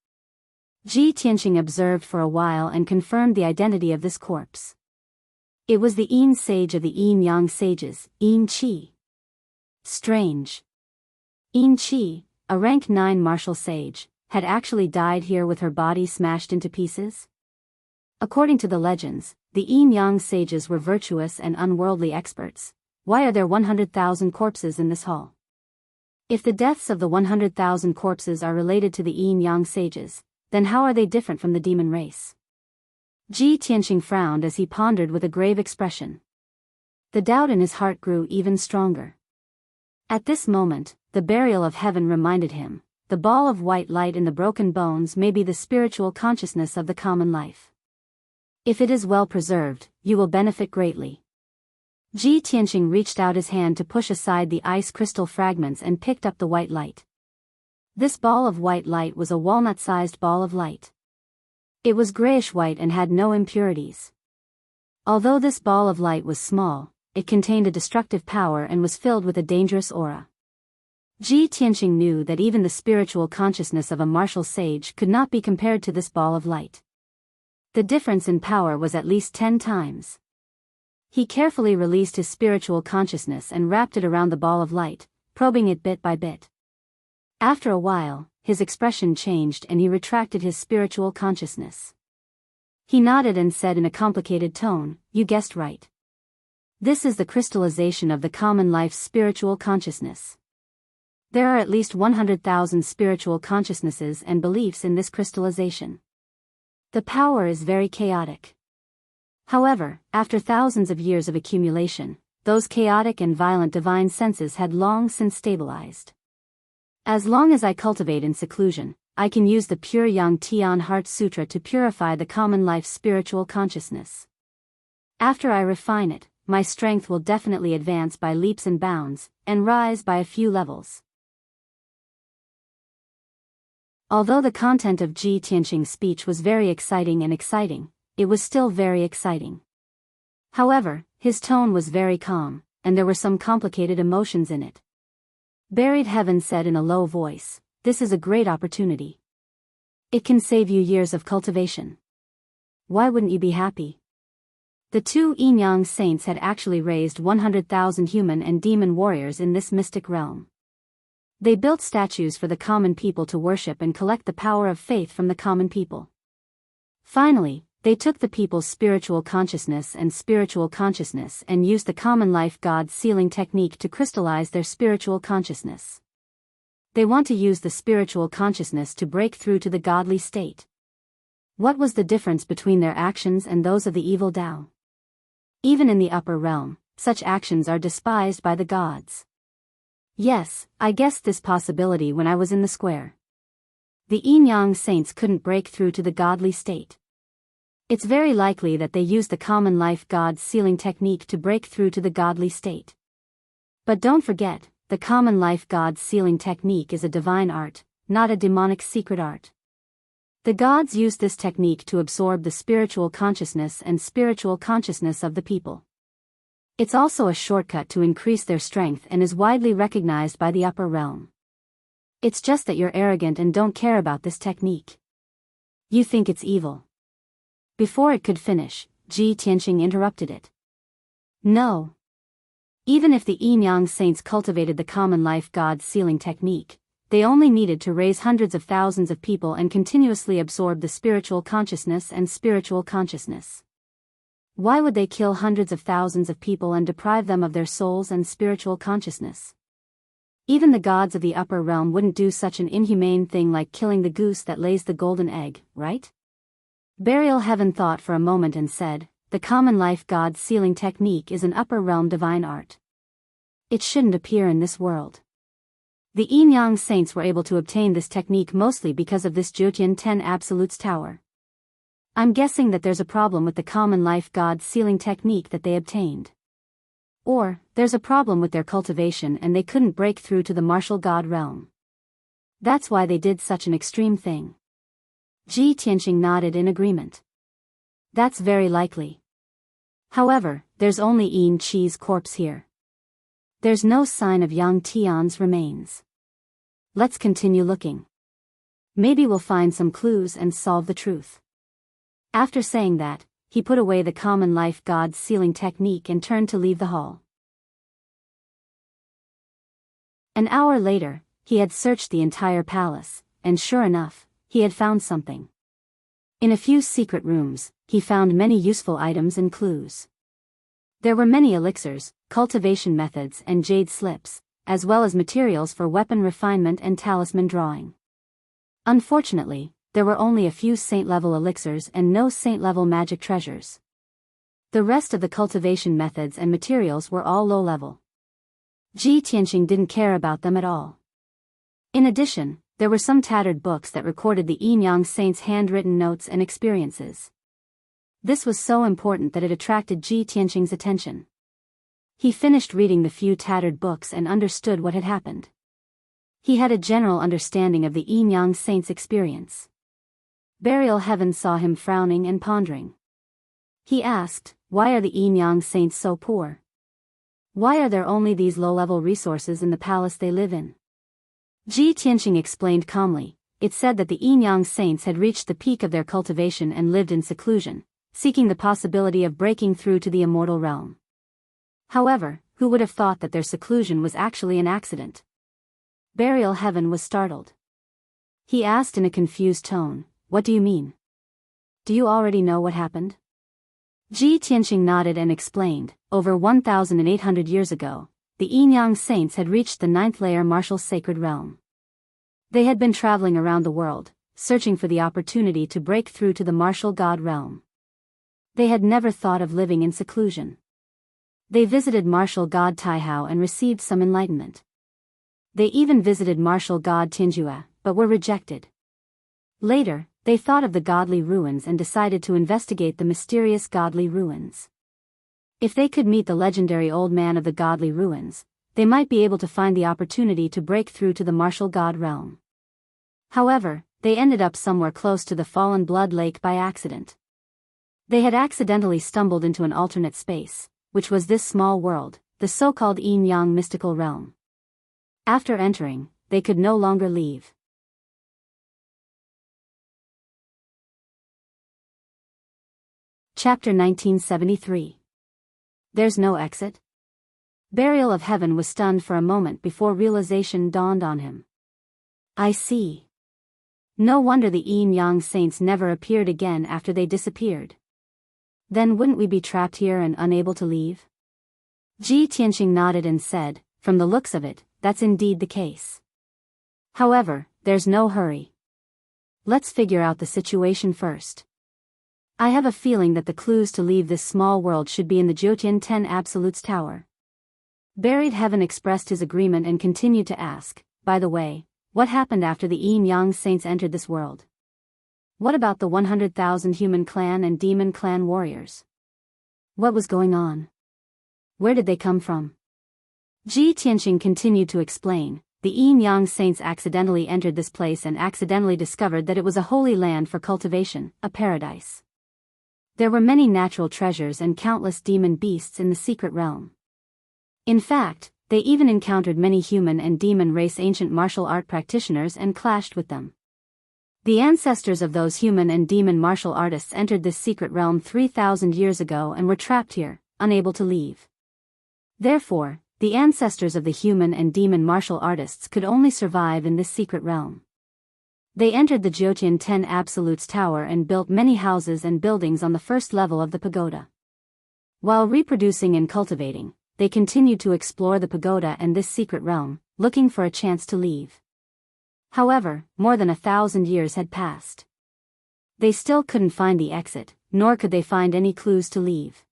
A: Ji Tianqing observed for a while and confirmed the identity of this corpse. It was the Yin sage of the Yin Yang sages, Yin Qi. Strange. Yin Qi, a rank 9 martial sage, had actually died here with her body smashed into pieces? According to the legends, the Yin Yang sages were virtuous and unworldly experts. Why are there 100,000 corpses in this hall? If the deaths of the 100,000 corpses are related to the Yin Yang sages, then how are they different from the demon race? Ji Tianqing frowned as he pondered with a grave expression. The doubt in his heart grew even stronger. At this moment, the burial of heaven reminded him, the ball of white light in the broken bones may be the spiritual consciousness of the common life. If it is well preserved, you will benefit greatly. Ji Tianqing reached out his hand to push aside the ice crystal fragments and picked up the white light. This ball of white light was a walnut-sized ball of light. It was grayish-white and had no impurities. Although this ball of light was small, it contained a destructive power and was filled with a dangerous aura. Ji Tianqing knew that even the spiritual consciousness of a martial sage could not be compared to this ball of light. The difference in power was at least 10 times. He carefully released his spiritual consciousness and wrapped it around the ball of light, probing it bit by bit. After a while, his expression changed and he retracted his spiritual consciousness. He nodded and said in a complicated tone, "You guessed right. This is the crystallization of the common life's spiritual consciousness. There are at least 100,000 spiritual consciousnesses and beliefs in this crystallization. The power is very chaotic. However, after thousands of years of accumulation, those chaotic and violent divine senses had long since stabilized. As long as I cultivate in seclusion, I can use the pure Yang Tian Heart Sutra to purify the common life's spiritual consciousness. After I refine it, my strength will definitely advance by leaps and bounds, and rise by a few levels." Although the content of Ji Tianqing's speech was very exciting, it was still very exciting. However, his tone was very calm, and there were some complicated emotions in it. Buried Heaven said in a low voice, "This is a great opportunity. It can save you years of cultivation. Why wouldn't you be happy?" The two Yin-Yang saints had actually raised 100,000 human and demon warriors in this mystic realm. They built statues for the common people to worship and collect the power of faith from the common people. Finally, they took the people's spiritual consciousness and used the common life God sealing technique to crystallize their spiritual consciousness. They want to use the spiritual consciousness to break through to the godly state. What was the difference between their actions and those of the evil Tao? Even in the upper realm, such actions are despised by the gods. Yes, I guessed this possibility when I was in the square. The Yin-Yang saints couldn't break through to the godly state. It's very likely that they used the common life God sealing technique to break through to the godly state. But don't forget, the common life God sealing technique is a divine art, not a demonic secret art. The gods used this technique to absorb the spiritual consciousness of the people. It's also a shortcut to increase their strength and is widely recognized by the upper realm. It's just that you're arrogant and don't care about this technique. You think it's evil." Before it could finish, Ji Tianqing interrupted it. "No. Even if the Yin-Yang saints cultivated the common life God sealing technique, they only needed to raise hundreds of thousands of people and continuously absorb the spiritual consciousness. Why would they kill hundreds of thousands of people and deprive them of their souls and spiritual consciousness? Even the gods of the upper realm wouldn't do such an inhumane thing like killing the goose that lays the golden egg, right?" Burial Heaven thought for a moment and said, "The common life God sealing technique is an upper realm divine art. It shouldn't appear in this world. The Yin-Yang saints were able to obtain this technique mostly because of this Jiutian 10 Absolutes Tower. I'm guessing that there's a problem with the common life God sealing technique that they obtained. Or, there's a problem with their cultivation and they couldn't break through to the martial God realm. That's why they did such an extreme thing." Ji Tianqing nodded in agreement. "That's very likely. However, there's only Yin Qi's corpse here. There's no sign of Yang Tian's remains. Let's continue looking. Maybe we'll find some clues and solve the truth." After saying that, he put away the common life God sealing technique and turned to leave the hall. An hour later, he had searched the entire palace, and sure enough, he had found something. In a few secret rooms, he found many useful items and clues. There were many elixirs, cultivation methods and jade slips, as well as materials for weapon refinement and talisman drawing. Unfortunately, there were only a few saint-level elixirs and no saint-level magic treasures. The rest of the cultivation methods and materials were all low-level. Ji Tianqing didn't care about them at all. In addition, there were some tattered books that recorded the Yin Yang saints' handwritten notes and experiences. This was so important that it attracted Ji Tianqing's attention. He finished reading the few tattered books and understood what had happened. He had a general understanding of the Yin Yang saints' experience. Burial Heaven saw him frowning and pondering. He asked, why are the Yin Yang saints so poor? Why are there only these low-level resources in the palace they live in? Ji Tianqing explained calmly. It said that the Yin Yang saints had reached the peak of their cultivation and lived in seclusion, seeking the possibility of breaking through to the immortal realm. However, who would have thought that their seclusion was actually an accident? Burial Heaven was startled. He asked in a confused tone, what do you mean? Do you already know what happened? Ji Tianqing nodded and explained, over 1,800 years ago, the Yin Yang saints had reached the 9th layer martial sacred realm. They had been traveling around the world, searching for the opportunity to break through to the martial god realm. They had never thought of living in seclusion. They visited martial god Taihao and received some enlightenment. They even visited martial god Tinjue, but were rejected. Later, they thought of the godly ruins and decided to investigate the mysterious godly ruins. If they could meet the legendary old man of the godly ruins, they might be able to find the opportunity to break through to the martial god realm. However, they ended up somewhere close to the fallen blood lake by accident. They had accidentally stumbled into an alternate space, which was this small world, the so-called Yin Yang mystical realm. After entering, they could no longer leave. Chapter 1973. There's no exit? Burial of Heaven was stunned for a moment before realization dawned on him. I see. No wonder the Yin Yang saints never appeared again after they disappeared. Then wouldn't we be trapped here and unable to leave? Ji Tianqing nodded and said, from the looks of it, that's indeed the case. However, there's no hurry. Let's figure out the situation first. I have a feeling that the clues to leave this small world should be in the Jiutian 10 Absolutes Tower. Buried Heaven expressed his agreement and continued to ask, by the way, what happened after the Yin Yang saints entered this world? What about the 100,000 human clan and demon clan warriors? What was going on? Where did they come from? Ji Tianqing continued to explain, the Yin Yang saints accidentally entered this place and accidentally discovered that it was a holy land for cultivation, a paradise. There were many natural treasures and countless demon beasts in the secret realm. In fact, they even encountered many human and demon race ancient martial art practitioners and clashed with them. The ancestors of those human and demon martial artists entered this secret realm 3,000 years ago and were trapped here, unable to leave. Therefore, the ancestors of the human and demon martial artists could only survive in this secret realm. They entered the Jiutian 10 Absolutes Tower and built many houses and buildings on the first level of the pagoda. While reproducing and cultivating, they continued to explore the pagoda and this secret realm, looking for a chance to leave. However, more than 1,000 years had passed. They still couldn't find the exit, nor could they find any clues to leave.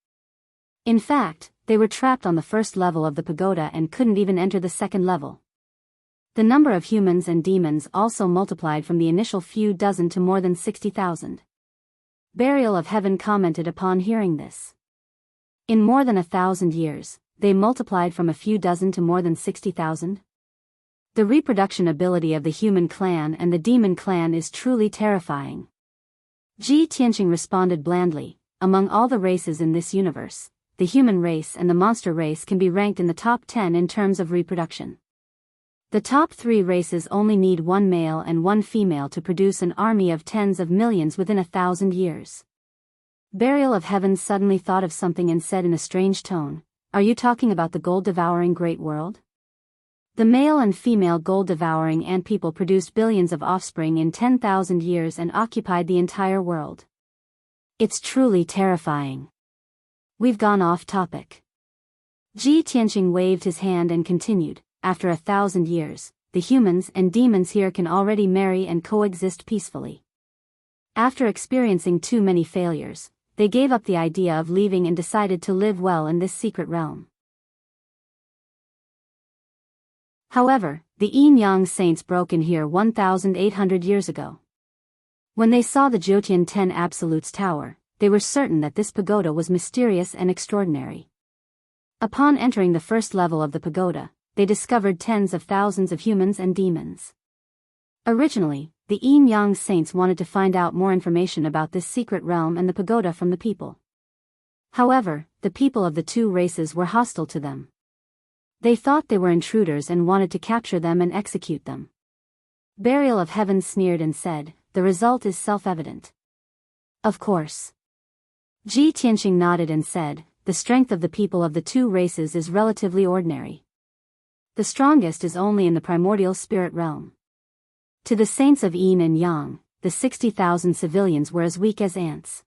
A: In fact, they were trapped on the first level of the pagoda and couldn't even enter the second level. The number of humans and demons also multiplied from the initial few dozen to more than 60,000. Burial of Heaven commented upon hearing this. In more than 1,000 years, they multiplied from a few dozen to more than 60,000. The reproduction ability of the human clan and the demon clan is truly terrifying. Ji Tianqing responded blandly, among all the races in this universe, the human race and the monster race can be ranked in the top 10 in terms of reproduction. The top 3 races only need 1 male and 1 female to produce an army of tens of millions within 1,000 years. Burial of Heaven suddenly thought of something and said in a strange tone, are you talking about the gold-devouring great world? The male and female gold-devouring ant people produced billions of offspring in 10,000 years and occupied the entire world. It's truly terrifying. We've gone off topic. Ji Tianqing waved his hand and continued, after 1,000 years, the humans and demons here can already marry and coexist peacefully. After experiencing too many failures, they gave up the idea of leaving and decided to live well in this secret realm. However, the Yin-Yang saints broke in here 1,800 years ago. When they saw the Jiutian 10 Absolutes Tower, they were certain that this pagoda was mysterious and extraordinary. Upon entering the first level of the pagoda, they discovered tens of thousands of humans and demons. Originally, the Yin-Yang saints wanted to find out more information about this secret realm and the pagoda from the people. However, the people of the two races were hostile to them. They thought they were intruders and wanted to capture them and execute them. Burial of Heaven sneered and said, "The result is self-evident." Of course. Ji Tianqing nodded and said, "The strength of the people of the two races is relatively ordinary. The strongest is only in the primordial spirit realm. To the saints of Yin and Yang, the 60,000 civilians were as weak as ants.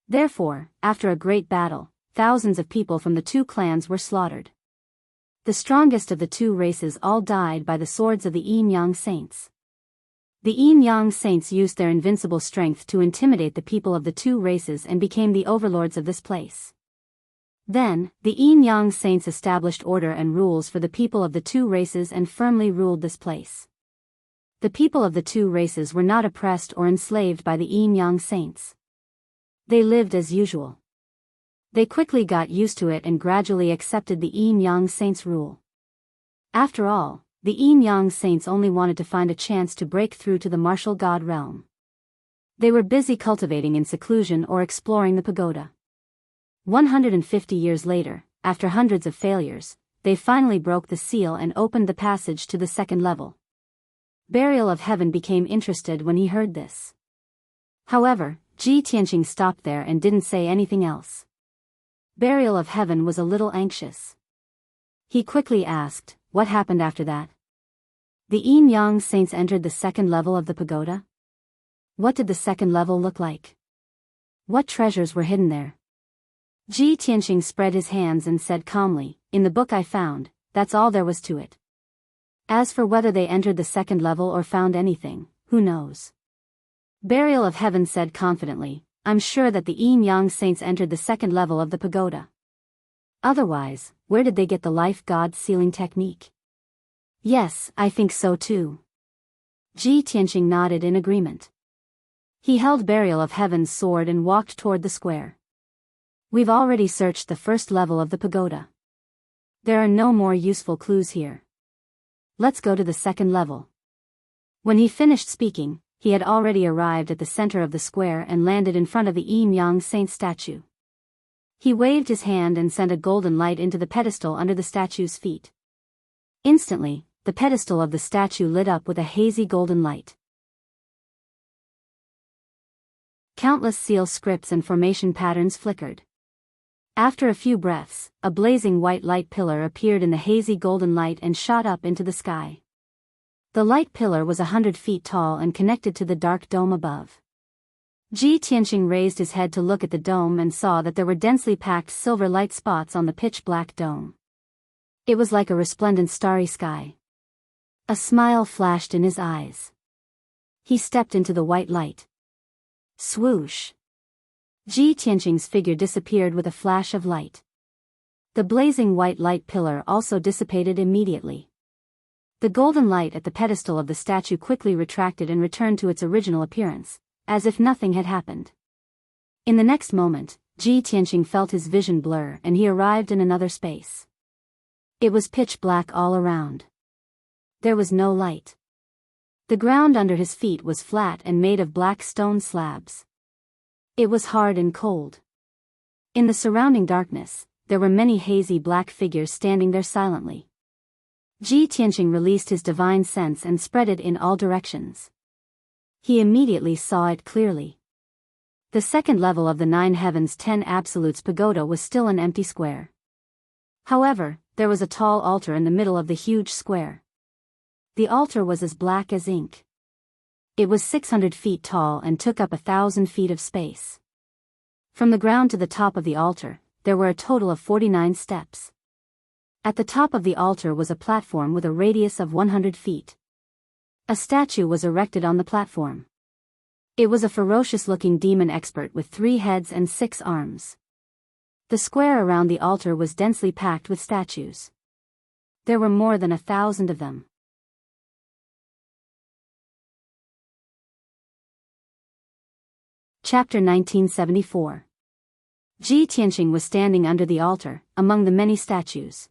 A: Therefore, after a great battle, thousands of people from the two clans were slaughtered. The strongest of the two races all died by the swords of the Yin-Yang saints. The Yin-Yang saints used their invincible strength to intimidate the people of the two races and became the overlords of this place. Then, the Yin-Yang saints established order and rules for the people of the two races and firmly ruled this place. The people of the two races were not oppressed or enslaved by the Yin-Yang saints. They lived as usual. They quickly got used to it and gradually accepted the Yin-Yang saints' rule. After all, the Yin-Yang saints only wanted to find a chance to break through to the martial god realm. They were busy cultivating in seclusion or exploring the pagoda. 150 years later, after hundreds of failures, they finally broke the seal and opened the passage to the second level. Burial of Heaven became interested when he heard this. However, Ji Tianqing stopped there and didn't say anything else. Burial of Heaven was a little anxious. He quickly asked, "What happened after that?" The Yin-Yang saints entered the second level of the pagoda. What did the second level look like? What treasures were hidden there? Ji Tianqing spread his hands and said calmly, "In the book I found, that's all there was to it. As for whether they entered the second level or found anything, who knows?" Burial of Heaven said confidently, "I'm sure that the Yin-Yang saints entered the second level of the pagoda. Otherwise, where did they get the life god sealing technique?" "Yes, I think so too." Ji Tianqing nodded in agreement. He held Burial of Heaven's sword and walked toward the square. "We've already searched the first level of the pagoda. There are no more useful clues here. Let's go to the second level." When he finished speaking, he had already arrived at the center of the square and landed in front of the Yin-Yang saint statue. He waved his hand and sent a golden light into the pedestal under the statue's feet. Instantly, the pedestal of the statue lit up with a hazy golden light. Countless seal scripts and formation patterns flickered. After a few breaths, a blazing white light pillar appeared in the hazy golden light and shot up into the sky. The light pillar was 100 feet tall and connected to the dark dome above. Ji Tianqing raised his head to look at the dome and saw that there were densely packed silver light spots on the pitch-black dome. It was like a resplendent starry sky. A smile flashed in his eyes. He stepped into the white light. Swoosh! Ji Tianqing's figure disappeared with a flash of light. The blazing white light pillar also dissipated immediately. The golden light at the pedestal of the statue quickly retracted and returned to its original appearance, as if nothing had happened. In the next moment, Ji Tianqing felt his vision blur and he arrived in another space. It was pitch black all around. There was no light. The ground under his feet was flat and made of black stone slabs. It was hard and cold. In the surrounding darkness, there were many hazy black figures standing there silently. Ji Tianqing released his divine sense and spread it in all directions. He immediately saw it clearly. The second level of the Nine Heavens 10 Absolutes pagoda was still an empty square. However, there was a tall altar in the middle of the huge square. The altar was as black as ink. It was 600 feet tall and took up 1,000 feet of space. From the ground to the top of the altar, there were a total of 49 steps. At the top of the altar was a platform with a radius of 100 feet. A statue was erected on the platform. It was a ferocious-looking demon expert with 3 heads and 6 arms. The square around the altar was densely packed with statues. There were more than 1,000 of them. Chapter 1974. Ji Tianqing was standing under the altar, among the many statues.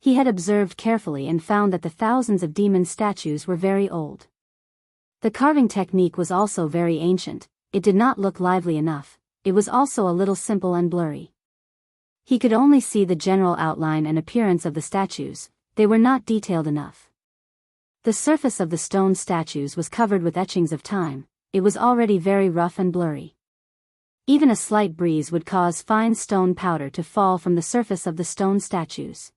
A: He had observed carefully and found that the thousands of demon statues were very old. The carving technique was also very ancient. It did not look lively enough. It was also a little simple and blurry. He could only see the general outline and appearance of the statues. They were not detailed enough. The surface of the stone statues was covered with etchings of time. It was already very rough and blurry. Even a slight breeze would cause fine stone powder to fall from the surface of the stone statues.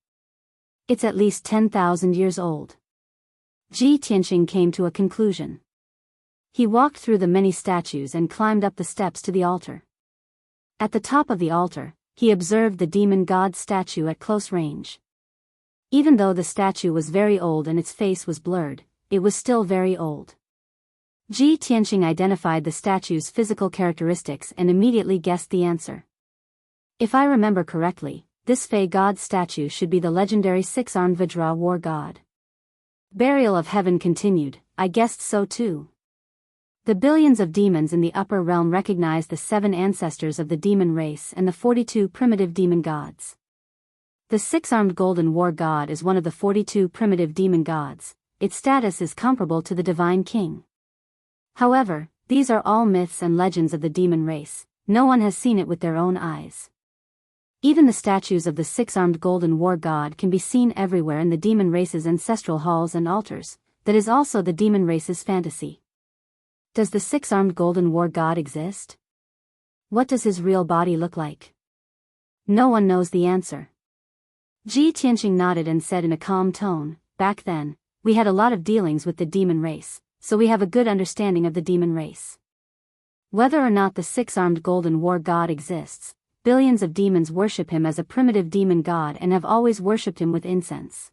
A: It's at least 10,000 years old. Ji Tianqing came to a conclusion. He walked through the many statues and climbed up the steps to the altar. At the top of the altar, he observed the demon god statue at close range. Even though the statue was very old and its face was blurred, it was still very old. Ji Tianqing identified the statue's physical characteristics and immediately guessed the answer. If I remember correctly, this Fey god statue should be the legendary 6-armed Vajra war god. Burial of Heaven continued, I guessed so too. The billions of demons in the upper realm recognized the 7 ancestors of the demon race and the 42 primitive demon gods. The 6-armed golden war god is one of the 42 primitive demon gods. Its status is comparable to the divine king. However, these are all myths and legends of the demon race. No one has seen it with their own eyes. Even the statues of the 6-armed golden war god can be seen everywhere in the demon race's ancestral halls and altars. That is also the demon race's fantasy. Does the 6-armed golden war god exist? What does his real body look like? No one knows the answer. Ji Tianqing nodded and said in a calm tone, back then, we had a lot of dealings with the demon race, so we have a good understanding of the demon race. Whether or not the 6-armed golden war god exists, billions of demons worship him as a primitive demon god and have always worshipped him with incense.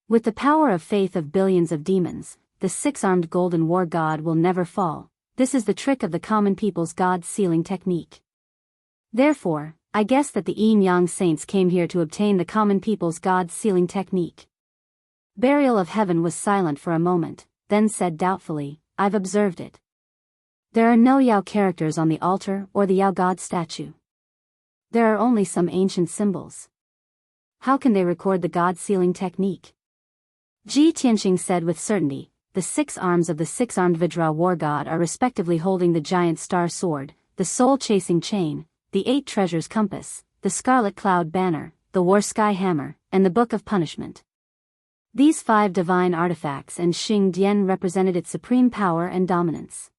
A: With the power of faith of billions of demons, the 6-armed golden war god will never fall. This is the trick of the common people's god sealing technique. Therefore, I guess that the yin-yang saints came here to obtain the common people's god sealing technique. Burial of Heaven was silent for a moment, then said doubtfully, I've observed it. There are no Yao characters on the altar or the Yao god statue. There are only some ancient symbols. How can they record the god sealing technique? Ji Tianqing said with certainty, the 6 arms of the 6-armed Vajra war god are respectively holding the giant star sword, the soul-chasing chain, the 8 treasures compass, the scarlet cloud banner, the war sky hammer, and the book of punishment. These 5 divine artifacts and Xing Dian represented its supreme power and dominance.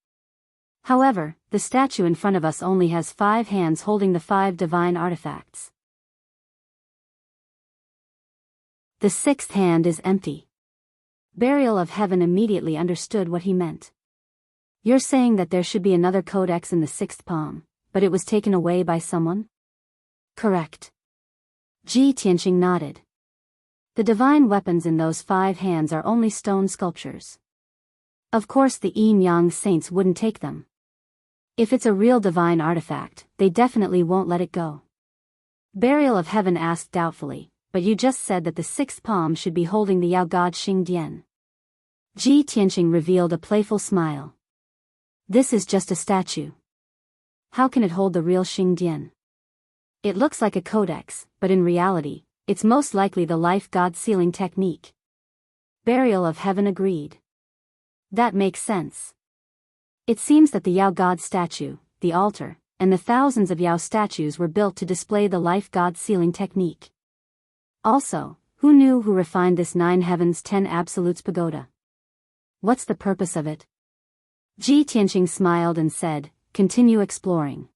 A: However, the statue in front of us only has 5 hands holding the 5 divine artifacts. The 6th hand is empty. Burial of Heaven immediately understood what he meant. You're saying that there should be another codex in the 6th palm, but it was taken away by someone? Correct. Ji Tianqing nodded. The divine weapons in those 5 hands are only stone sculptures. Of course the yin-yang saints wouldn't take them. If it's a real divine artifact, they definitely won't let it go. Burial of Heaven asked doubtfully, but you just said that the 6th palm should be holding the Yao god Xing Dian. Ji Tianqing revealed a playful smile. This is just a statue. How can it hold the real Xing Dian? It looks like a codex, but in reality, it's most likely the life god sealing technique. Burial of Heaven agreed. That makes sense. It seems that the Yao god statue, the altar, and the thousands of Yao statues were built to display the life god sealing technique. Also, who knew who refined this 9 heavens 10 absolutes pagoda? What's the purpose of it? Ji Tianqing smiled and said, continue exploring.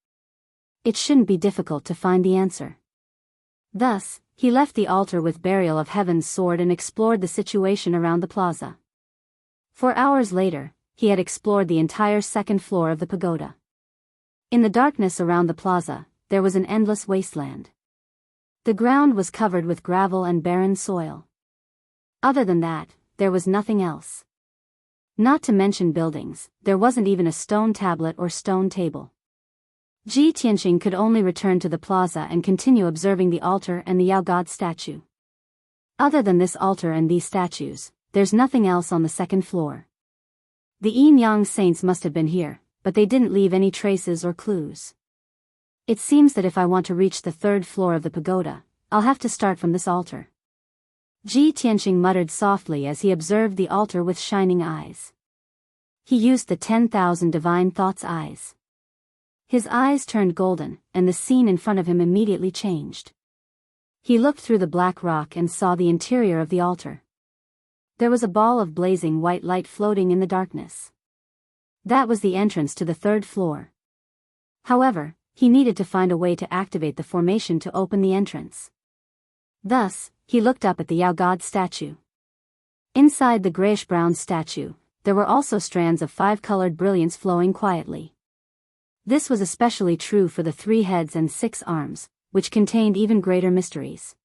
A: It shouldn't be difficult to find the answer. Thus, he left the altar with Burial of Heaven's sword and explored the situation around the plaza. 4 hours later, he had explored the entire 2nd floor of the pagoda. In the darkness around the plaza, there was an endless wasteland. The ground was covered with gravel and barren soil. Other than that, there was nothing else. Not to mention buildings, there wasn't even a stone tablet or stone table. Ji Tianqing could only return to the plaza and continue observing the altar and the Yao God statue. Other than this altar and these statues, there's nothing else on the second floor. The Yin Yang saints must have been here, but they didn't leave any traces or clues. It seems that if I want to reach the third floor of the pagoda, I'll have to start from this altar. Ji Tianqing muttered softly as he observed the altar with shining eyes. He used the 10,000 divine thoughts eyes. His eyes turned golden, and the scene in front of him immediately changed. He looked through the black rock and saw the interior of the altar. There was a ball of blazing white light floating in the darkness. That was the entrance to the third floor. However, he needed to find a way to activate the formation to open the entrance. Thus, he looked up at the Yao God statue. Inside the grayish-brown statue, there were also strands of 5-colored brilliance flowing quietly. This was especially true for the 3 heads and 6 arms, which contained even greater mysteries.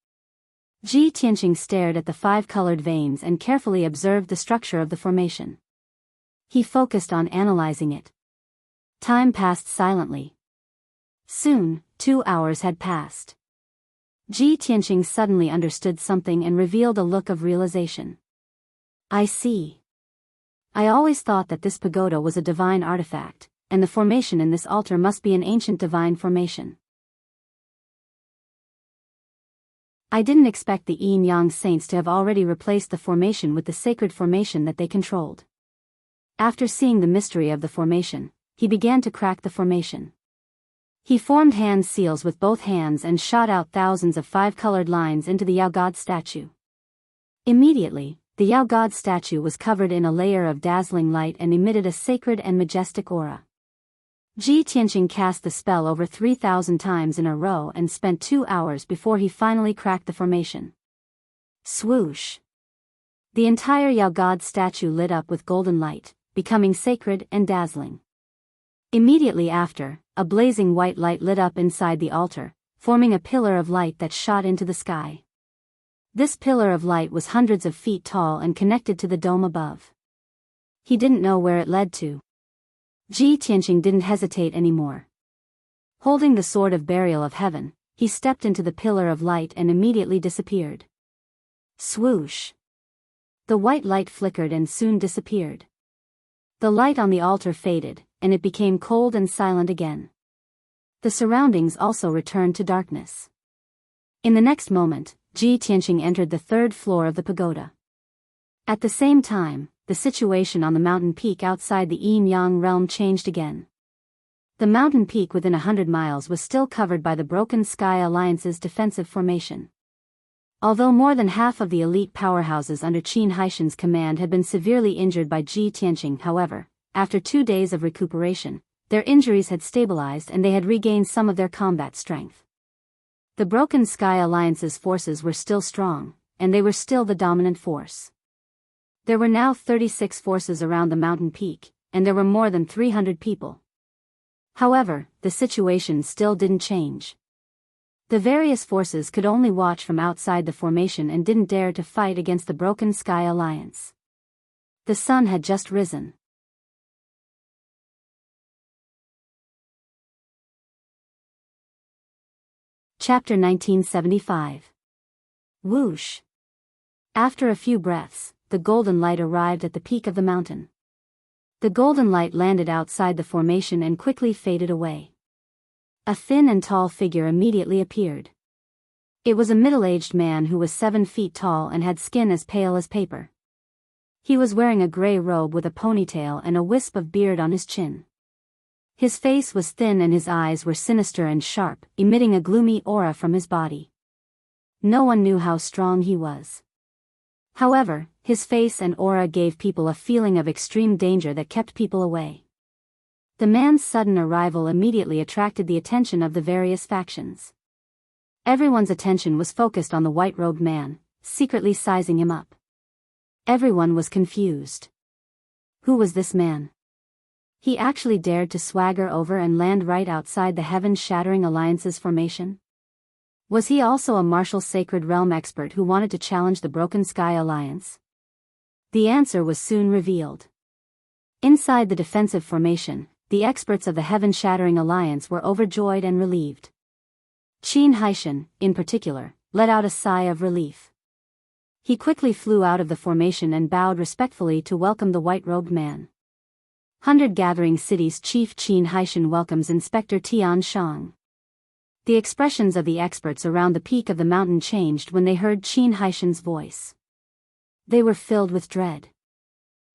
A: Ji Tianqing stared at the 5-colored veins and carefully observed the structure of the formation. He focused on analyzing it. Time passed silently. Soon, 2 hours had passed. Ji Tianqing suddenly understood something and revealed a look of realization. I see. I always thought that this pagoda was a divine artifact, and the formation in this altar must be an ancient divine formation. I didn't expect the Yin Yang saints to have already replaced the formation with the sacred formation that they controlled. After seeing the mystery of the formation, he began to crack the formation. He formed hand seals with both hands and shot out thousands of 5-colored lines into the Yao God statue. Immediately, the Yao God statue was covered in a layer of dazzling light and emitted a sacred and majestic aura. Ji Tianqing cast the spell over 3,000 times in a row and spent 2 hours before he finally cracked the formation. Swoosh! The entire Yao God statue lit up with golden light, becoming sacred and dazzling. Immediately after, a blazing white light lit up inside the altar, forming a pillar of light that shot into the sky. This pillar of light was hundreds of feet tall and connected to the dome above. He didn't know where it led to. Ji Tianqing didn't hesitate anymore. Holding the sword of burial of heaven, he stepped into the pillar of light and immediately disappeared. Swoosh! The white light flickered and soon disappeared. The light on the altar faded, and it became cold and silent again. The surroundings also returned to darkness. In the next moment, Ji Tianqing entered the third floor of the pagoda. At the same time, the situation on the mountain peak outside the Yin-Yang realm changed again. The mountain peak within 100 miles was still covered by the Broken Sky Alliance's defensive formation. Although more than half of the elite powerhouses under Qin Haishan's command had been severely injured by Ji Tianqing, however, after 2 days of recuperation, their injuries had stabilized and they had regained some of their combat strength. The Broken Sky Alliance's forces were still strong, and they were still the dominant force. There were now 36 forces around the mountain peak, and there were more than 300 people. However, the situation still didn't change. The various forces could only watch from outside the formation and didn't dare to fight against the Broken Sky Alliance. The sun had just risen. Chapter 1975. Whoosh! After a few breaths, the golden light arrived at the peak of the mountain. The golden light landed outside the formation and quickly faded away. A thin and tall figure immediately appeared. It was a middle-aged man who was 7 feet tall and had skin as pale as paper. He was wearing a gray robe with a ponytail and a wisp of beard on his chin. His face was thin and his eyes were sinister and sharp, emitting a gloomy aura from his body. No one knew how strong he was. However, his face and aura gave people a feeling of extreme danger that kept people away. The man's sudden arrival immediately attracted the attention of the various factions. Everyone's attention was focused on the white-robed man, secretly sizing him up. Everyone was confused. Who was this man? He actually dared to swagger over and land right outside the heaven-shattering alliance's formation? Was he also a martial sacred realm expert who wanted to challenge the Broken Sky Alliance? The answer was soon revealed. Inside the defensive formation, the experts of the Heaven-Shattering Alliance were overjoyed and relieved. Qin Haishan, in particular, let out a sigh of relief. He quickly flew out of the formation and bowed respectfully to welcome the white-robed man. Hundred Gathering City's chief Qin Haishan welcomes Inspector Tian Shang. The expressions of the experts around the peak of the mountain changed when they heard Qin Haishan's voice. They were filled with dread.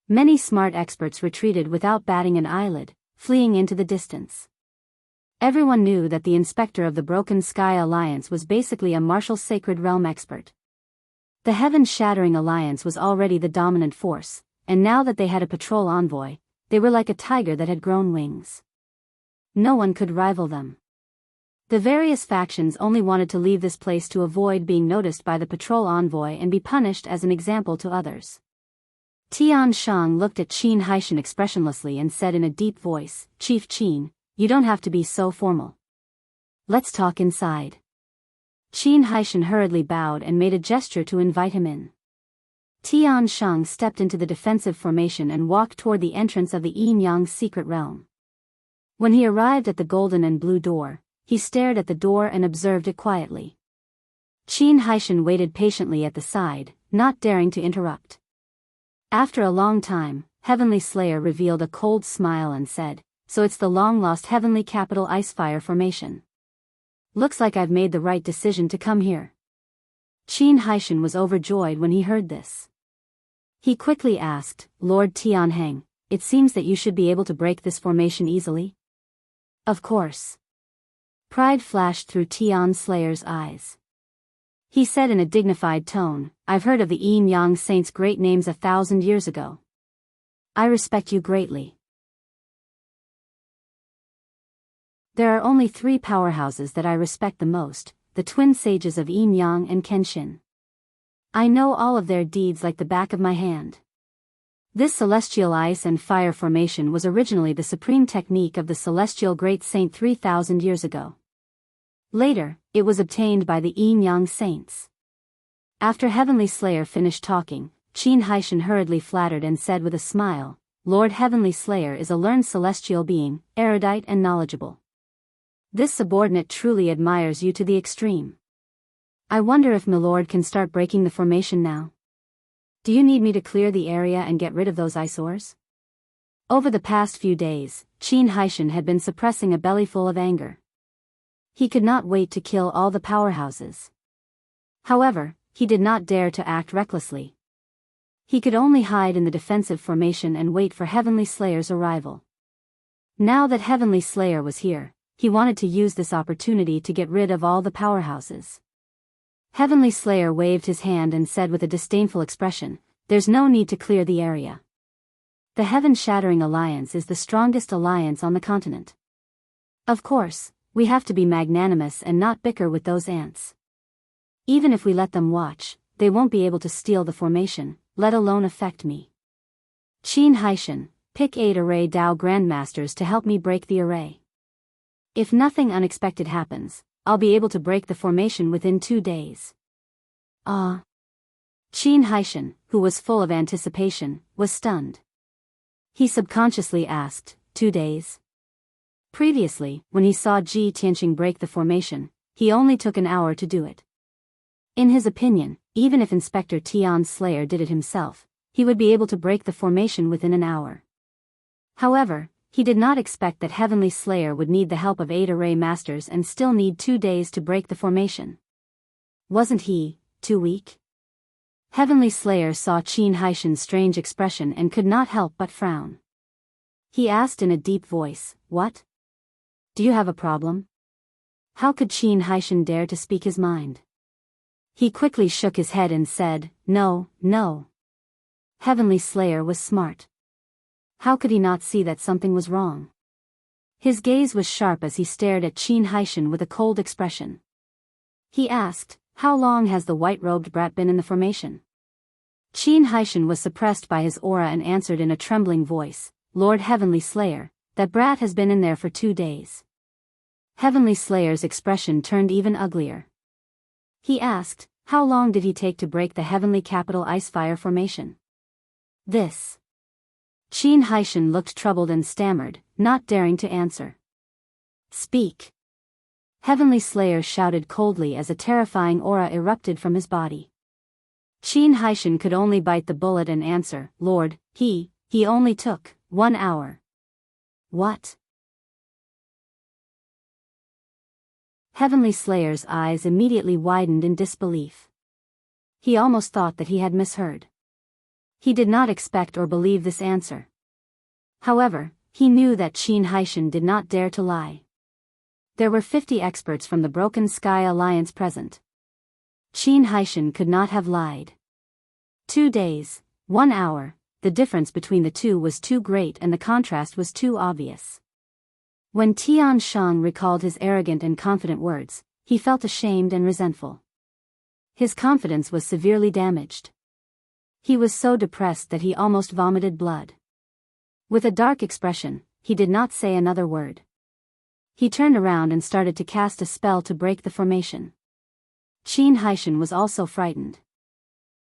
A: Many smart experts retreated without batting an eyelid, fleeing into the distance. Everyone knew that the inspector of the Broken Sky Alliance was basically a martial sacred realm expert. The Heaven-Shattering Alliance was already the dominant force, and now that they had a patrol envoy, they were like a tiger that had grown wings. No one could rival them. The various factions only wanted to leave this place to avoid being noticed by the patrol envoy and be punished as an example to others. Tian Shang looked at Qin Haishan expressionlessly and said in a deep voice, "Chief Qin, you don't have to be so formal. Let's talk inside." Qin Haishan hurriedly bowed and made a gesture to invite him in. Tian Shang stepped into the defensive formation and walked toward the entrance of the Yin-Yang secret realm. When he arrived at the golden and blue door, he stared at the door and observed it quietly. Qin Haishan waited patiently at the side, not daring to interrupt. After a long time, Heavenly Slayer revealed a cold smile and said, "So it's the long-lost Heavenly Capital Icefire Formation. Looks like I've made the right decision to come here." Qin Haishan was overjoyed when he heard this. He quickly asked, "Lord Tianheng, it seems that you should be able to break this formation easily?" "Of course." Pride flashed through Tian Slayer's eyes. He said in a dignified tone, "I've heard of the Yin-Yang Saints' great names 1,000 years ago. I respect you greatly. There are only 3 powerhouses that I respect the most, the twin sages of Yin-Yang and Kenshin. I know all of their deeds like the back of my hand. This celestial ice and fire formation was originally the supreme technique of the celestial great saint 3,000 years ago. Later, it was obtained by the Yin-Yang saints." After Heavenly Slayer finished talking, Qin Haishan hurriedly flattered and said with a smile, "Lord Heavenly Slayer is a learned celestial being, erudite and knowledgeable. This subordinate truly admires you to the extreme. I wonder if Milord can start breaking the formation now. Do you need me to clear the area and get rid of those eyesores?" Over the past few days, Qin Haishan had been suppressing a bellyful of anger. He could not wait to kill all the powerhouses. However, he did not dare to act recklessly. He could only hide in the defensive formation and wait for Heavenly Slayer's arrival. Now that Heavenly Slayer was here, he wanted to use this opportunity to get rid of all the powerhouses. Heavenly Slayer waved his hand and said with a disdainful expression, "There's no need to clear the area. The Heaven-Shattering Alliance is the strongest alliance on the continent. Of course, we have to be magnanimous and not bicker with those ants. Even if we let them watch, they won't be able to steal the formation, let alone affect me. Qin Haishan, pick 8 array Dao Grandmasters to help me break the array. If nothing unexpected happens, I'll be able to break the formation within 2 days. Ah. Qin Haishan, who was full of anticipation, was stunned. He subconsciously asked, 2 days? Previously, when he saw Ji Tianqing break the formation, he only took an hour to do it. In his opinion, even if Inspector Tian Slayer did it himself, he would be able to break the formation within an hour. However, he did not expect that Heavenly Slayer would need the help of 8 array masters and still need 2 days to break the formation. Wasn't he too weak? Heavenly Slayer saw Qin Haishan's strange expression and could not help but frown. He asked in a deep voice, "What? Do you have a problem?" How could Qin Haishan dare to speak his mind? He quickly shook his head and said, "No, no." Heavenly Slayer was smart. How could he not see that something was wrong? His gaze was sharp as he stared at Qin Haishan with a cold expression. He asked, "How long has the white-robed brat been in the formation?" Qin Haishan was suppressed by his aura and answered in a trembling voice, "Lord Heavenly Slayer, that brat has been in there for 2 days." Heavenly Slayer's expression turned even uglier. He asked, "How long did he take to break the Heavenly Capital Icefire Formation?" This. Qin Haishan looked troubled and stammered, not daring to answer. Speak! Heavenly Slayer shouted coldly as a terrifying aura erupted from his body. Qin Haishan could only bite the bullet and answer, Lord, he only took 1 hour. What? Heavenly Slayer's eyes immediately widened in disbelief. He almost thought that he had misheard. He did not expect or believe this answer. However, he knew that Qin Haishan did not dare to lie. There were 50 experts from the Broken Sky Alliance present. Qin Haishan could not have lied. 2 days, 1 hour, the difference between the two was too great and the contrast was too obvious. When Tian Shang recalled his arrogant and confident words, he felt ashamed and resentful. His confidence was severely damaged. He was so depressed that he almost vomited blood. With a dark expression, he did not say another word. He turned around and started to cast a spell to break the formation. Qin Haishan was also frightened.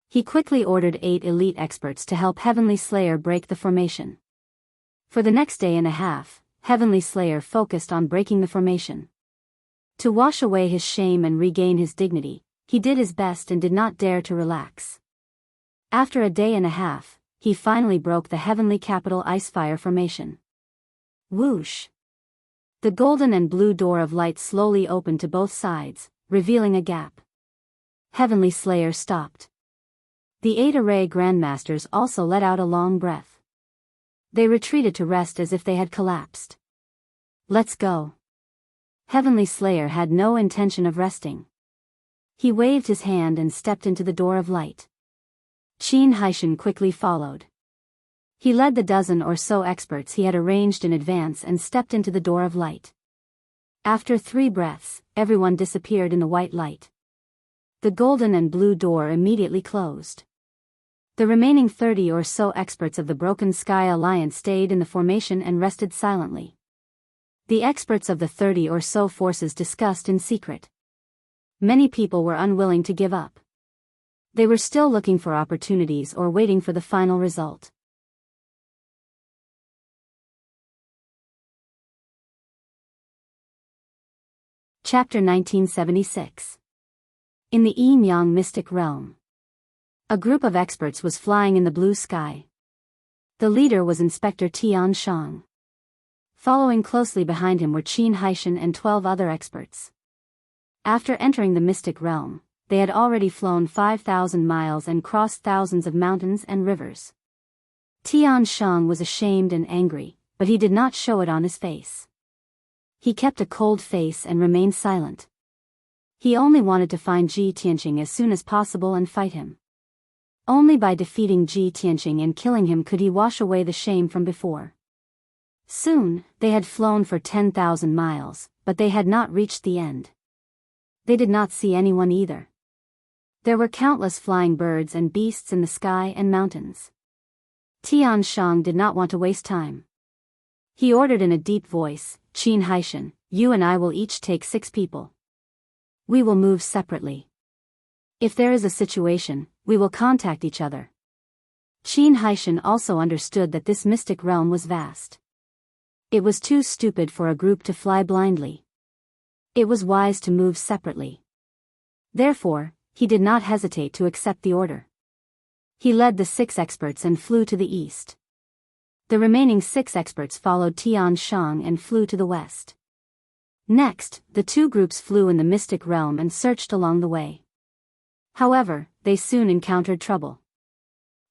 A: He quickly ordered 8 elite experts to help Heavenly Slayer break the formation. For the next day and a half, Heavenly Slayer focused on breaking the formation. To wash away his shame and regain his dignity, he did his best and did not dare to relax. After a day and a half, he finally broke the Heavenly Capital Icefire formation. Whoosh! The golden and blue door of light slowly opened to both sides, revealing a gap. Heavenly Slayer stopped. The 8 array grandmasters also let out a long breath. They retreated to rest as if they had collapsed. Let's go. Heavenly Slayer had no intention of resting. He waved his hand and stepped into the door of light. Qin Haishan quickly followed. He led the dozen or so experts he had arranged in advance and stepped into the door of light. After 3 breaths, everyone disappeared in the white light. The golden and blue door immediately closed. The remaining 30 or so experts of the Broken Sky Alliance stayed in the formation and rested silently. The experts of the 30 or so forces discussed in secret. Many people were unwilling to give up. They were still looking for opportunities or waiting for the final result. Chapter 1976. In the Yin-Yang Mystic Realm. A group of experts was flying in the blue sky. The leader was Inspector Tian Shang. Following closely behind him were Qin Haishan and 12 other experts. After entering the mystic realm, they had already flown 5,000 miles and crossed thousands of mountains and rivers. Tian Shang was ashamed and angry, but he did not show it on his face. He kept a cold face and remained silent. He only wanted to find Ji Tianqing as soon as possible and fight him. Only by defeating Ji Tianqing and killing him could he wash away the shame from before. Soon, they had flown for 10,000 miles, but they had not reached the end. They did not see anyone either. There were countless flying birds and beasts in the sky and mountains. Tian Shang did not want to waste time. He ordered in a deep voice, Qin Haishan, you and I will each take 6 people. We will move separately. If there is a situation, we will contact each other. Qin Haishan also understood that this mystic realm was vast. It was too stupid for a group to fly blindly. It was wise to move separately. Therefore, he did not hesitate to accept the order. He led the 6 experts and flew to the east. The remaining 6 experts followed Tian Shang and flew to the west. Next, the 2 groups flew in the mystic realm and searched along the way. However, they soon encountered trouble.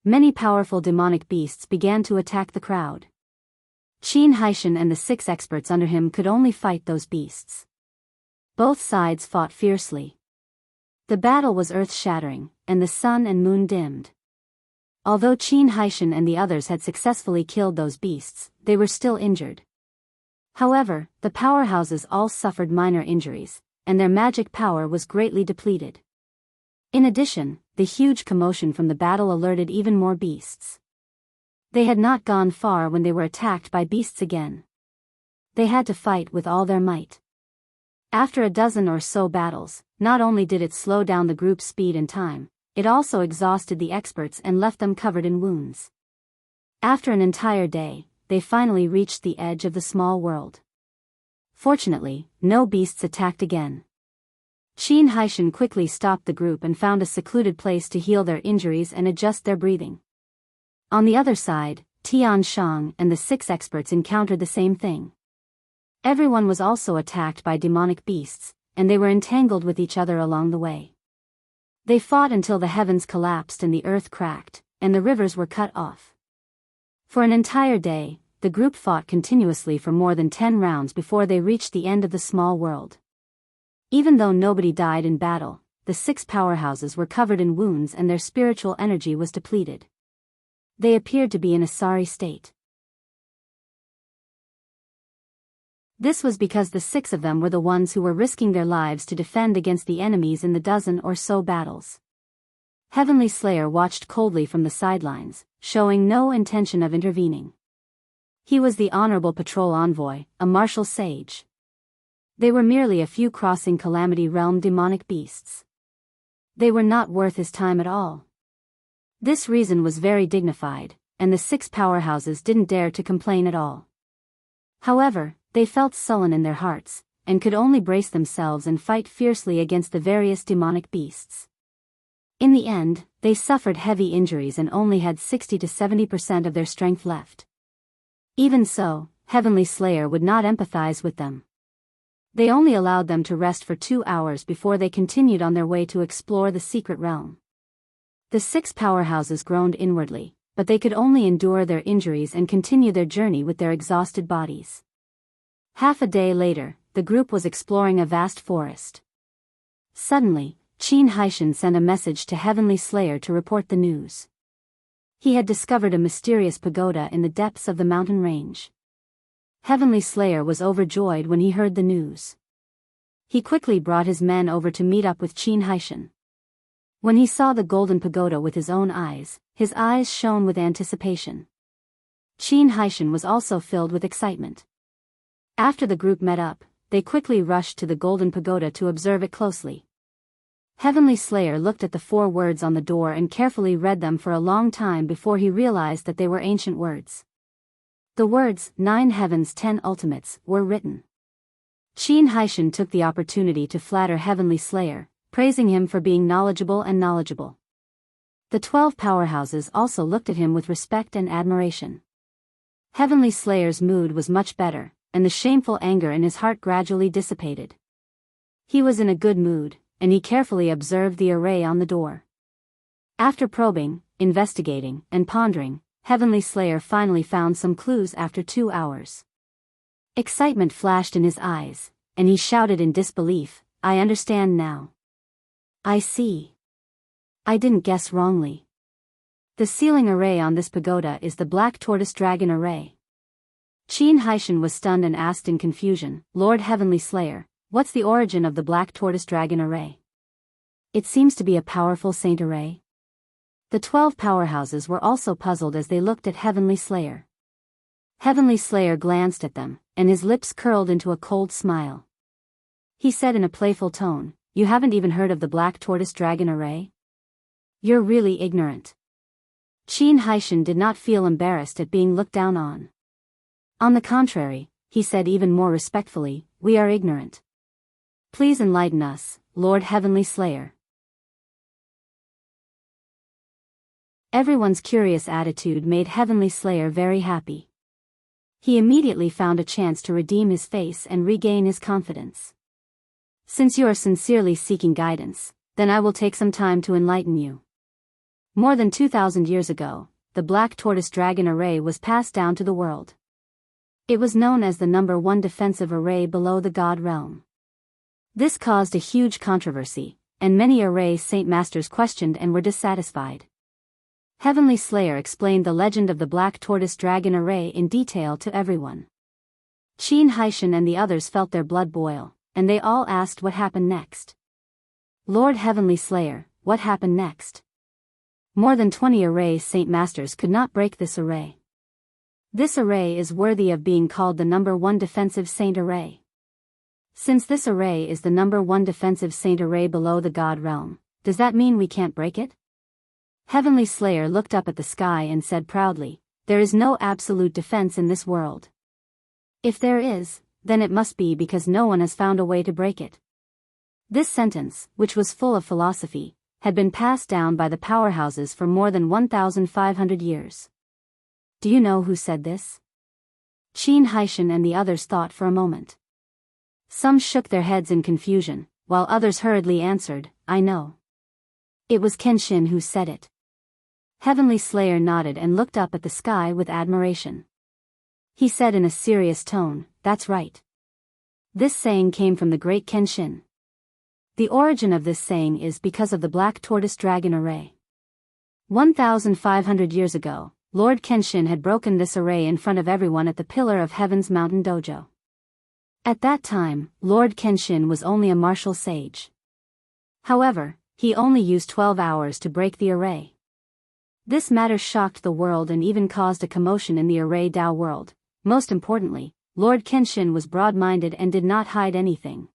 A: Many powerful demonic beasts began to attack the crowd. Qin Haishan and the 6 experts under him could only fight those beasts. Both sides fought fiercely. The battle was earth-shattering, and the sun and moon dimmed. Although Qin Haishan and the others had successfully killed those beasts, they were still injured. However, the powerhouses all suffered minor injuries, and their magic power was greatly depleted. In addition, the huge commotion from the battle alerted even more beasts. They had not gone far when they were attacked by beasts again. They had to fight with all their might. After a dozen or so battles, not only did it slow down the group's speed and time, it also exhausted the experts and left them covered in wounds. After an entire day, they finally reached the edge of the small world. Fortunately, no beasts attacked again. Qin Haishan quickly stopped the group and found a secluded place to heal their injuries and adjust their breathing. On the other side, Tian Shang and the 6 experts encountered the same thing. Everyone was also attacked by demonic beasts, and they were entangled with each other along the way. They fought until the heavens collapsed and the earth cracked, and the rivers were cut off. For an entire day, the group fought continuously for more than 10 rounds before they reached the end of the small world. Even though nobody died in battle, the 6 powerhouses were covered in wounds and their spiritual energy was depleted. They appeared to be in a sorry state. This was because the 6 of them were the ones who were risking their lives to defend against the enemies in the dozen or so battles. Heavenly Slayer watched coldly from the sidelines, showing no intention of intervening. He was the honorable patrol envoy, a martial sage. They were merely a few crossing Calamity Realm demonic beasts. They were not worth his time at all. This reason was very dignified, and the 6 powerhouses didn't dare to complain at all. However, they felt sullen in their hearts, and could only brace themselves and fight fiercely against the various demonic beasts. In the end, they suffered heavy injuries and only had 60 to 70% of their strength left. Even so, Heavenly Slayer would not empathize with them. They only allowed them to rest for 2 hours before they continued on their way to explore the secret realm. The 6 powerhouses groaned inwardly, but they could only endure their injuries and continue their journey with their exhausted bodies. Half a day later, the group was exploring a vast forest. Suddenly, Qin Haishan sent a message to Heavenly Slayer to report the news. He had discovered a mysterious pagoda in the depths of the mountain range. Heavenly Slayer was overjoyed when he heard the news. He quickly brought his men over to meet up with Qin Haishan. When he saw the golden pagoda with his own eyes, his eyes shone with anticipation. Qin Haishan was also filled with excitement. After the group met up, they quickly rushed to the golden pagoda to observe it closely. Heavenly Slayer looked at the 4 words on the door and carefully read them for a long time before he realized that they were ancient words. The words, 9 heavens 10 ultimates, were written. Qin Haishan took the opportunity to flatter Heavenly Slayer, praising him for being knowledgeable. The 12 powerhouses also looked at him with respect and admiration. Heavenly Slayer's mood was much better, and the shameful anger in his heart gradually dissipated. He was in a good mood, and he carefully observed the array on the door. After probing, investigating, and pondering, Heavenly Slayer finally found some clues after 2 hours. Excitement flashed in his eyes, and he shouted in disbelief, "I understand now. I see. I didn't guess wrongly. The sealing array on this pagoda is the Black Tortoise Dragon array." Qin Haishan was stunned and asked in confusion, "Lord Heavenly Slayer, what's the origin of the Black Tortoise Dragon array? It seems to be a powerful saint array." The 12 powerhouses were also puzzled as they looked at Heavenly Slayer. Heavenly Slayer glanced at them, and his lips curled into a cold smile. He said in a playful tone, "You haven't even heard of the Black Tortoise Dragon array? You're really ignorant." Qin Haishan did not feel embarrassed at being looked down on. On the contrary, he said even more respectfully, "We are ignorant. Please enlighten us, Lord Heavenly Slayer." Everyone's curious attitude made Heavenly Slayer very happy. He immediately found a chance to redeem his face and regain his confidence. "Since you are sincerely seeking guidance, then I will take some time to enlighten you. More than 2,000 years ago, the Black Tortoise Dragon array was passed down to the world. It was known as the number 1 defensive array below the God realm. This caused a huge controversy, and many array Saint Masters questioned and were dissatisfied. Heavenly Slayer explained the legend of the Black Tortoise Dragon array in detail to everyone. Qin Haishan and the others felt their blood boil, and they all asked what happened next. "Lord Heavenly Slayer, what happened next?" More than 20 array Saint Masters could not break this array. This array is worthy of being called the number 1 defensive saint array. Since this array is the number 1 defensive saint array below the God realm, does that mean we can't break it? Heavenly Slayer looked up at the sky and said proudly, there is no absolute defense in this world. If there is, then it must be because no one has found a way to break it. This sentence, which was full of philosophy, had been passed down by the powerhouses for more than 1,500 years. Do you know who said this? Qin Haishan and the others thought for a moment. Some shook their heads in confusion, while others hurriedly answered, I know. It was Kenshin who said it. Heavenly Slayer nodded and looked up at the sky with admiration. He said in a serious tone, that's right. This saying came from the great Kenshin. The origin of this saying is because of the black tortoise dragon array. 1,500 years ago, Lord Kenshin had broken this array in front of everyone at the Pillar of Heaven's mountain dojo. At that time, Lord Kenshin was only a martial sage. However, he only used 12 hours to break the array. This matter shocked the world and even caused a commotion in the array Dao world. Most importantly, Lord Kenshin was broad-minded and did not hide anything.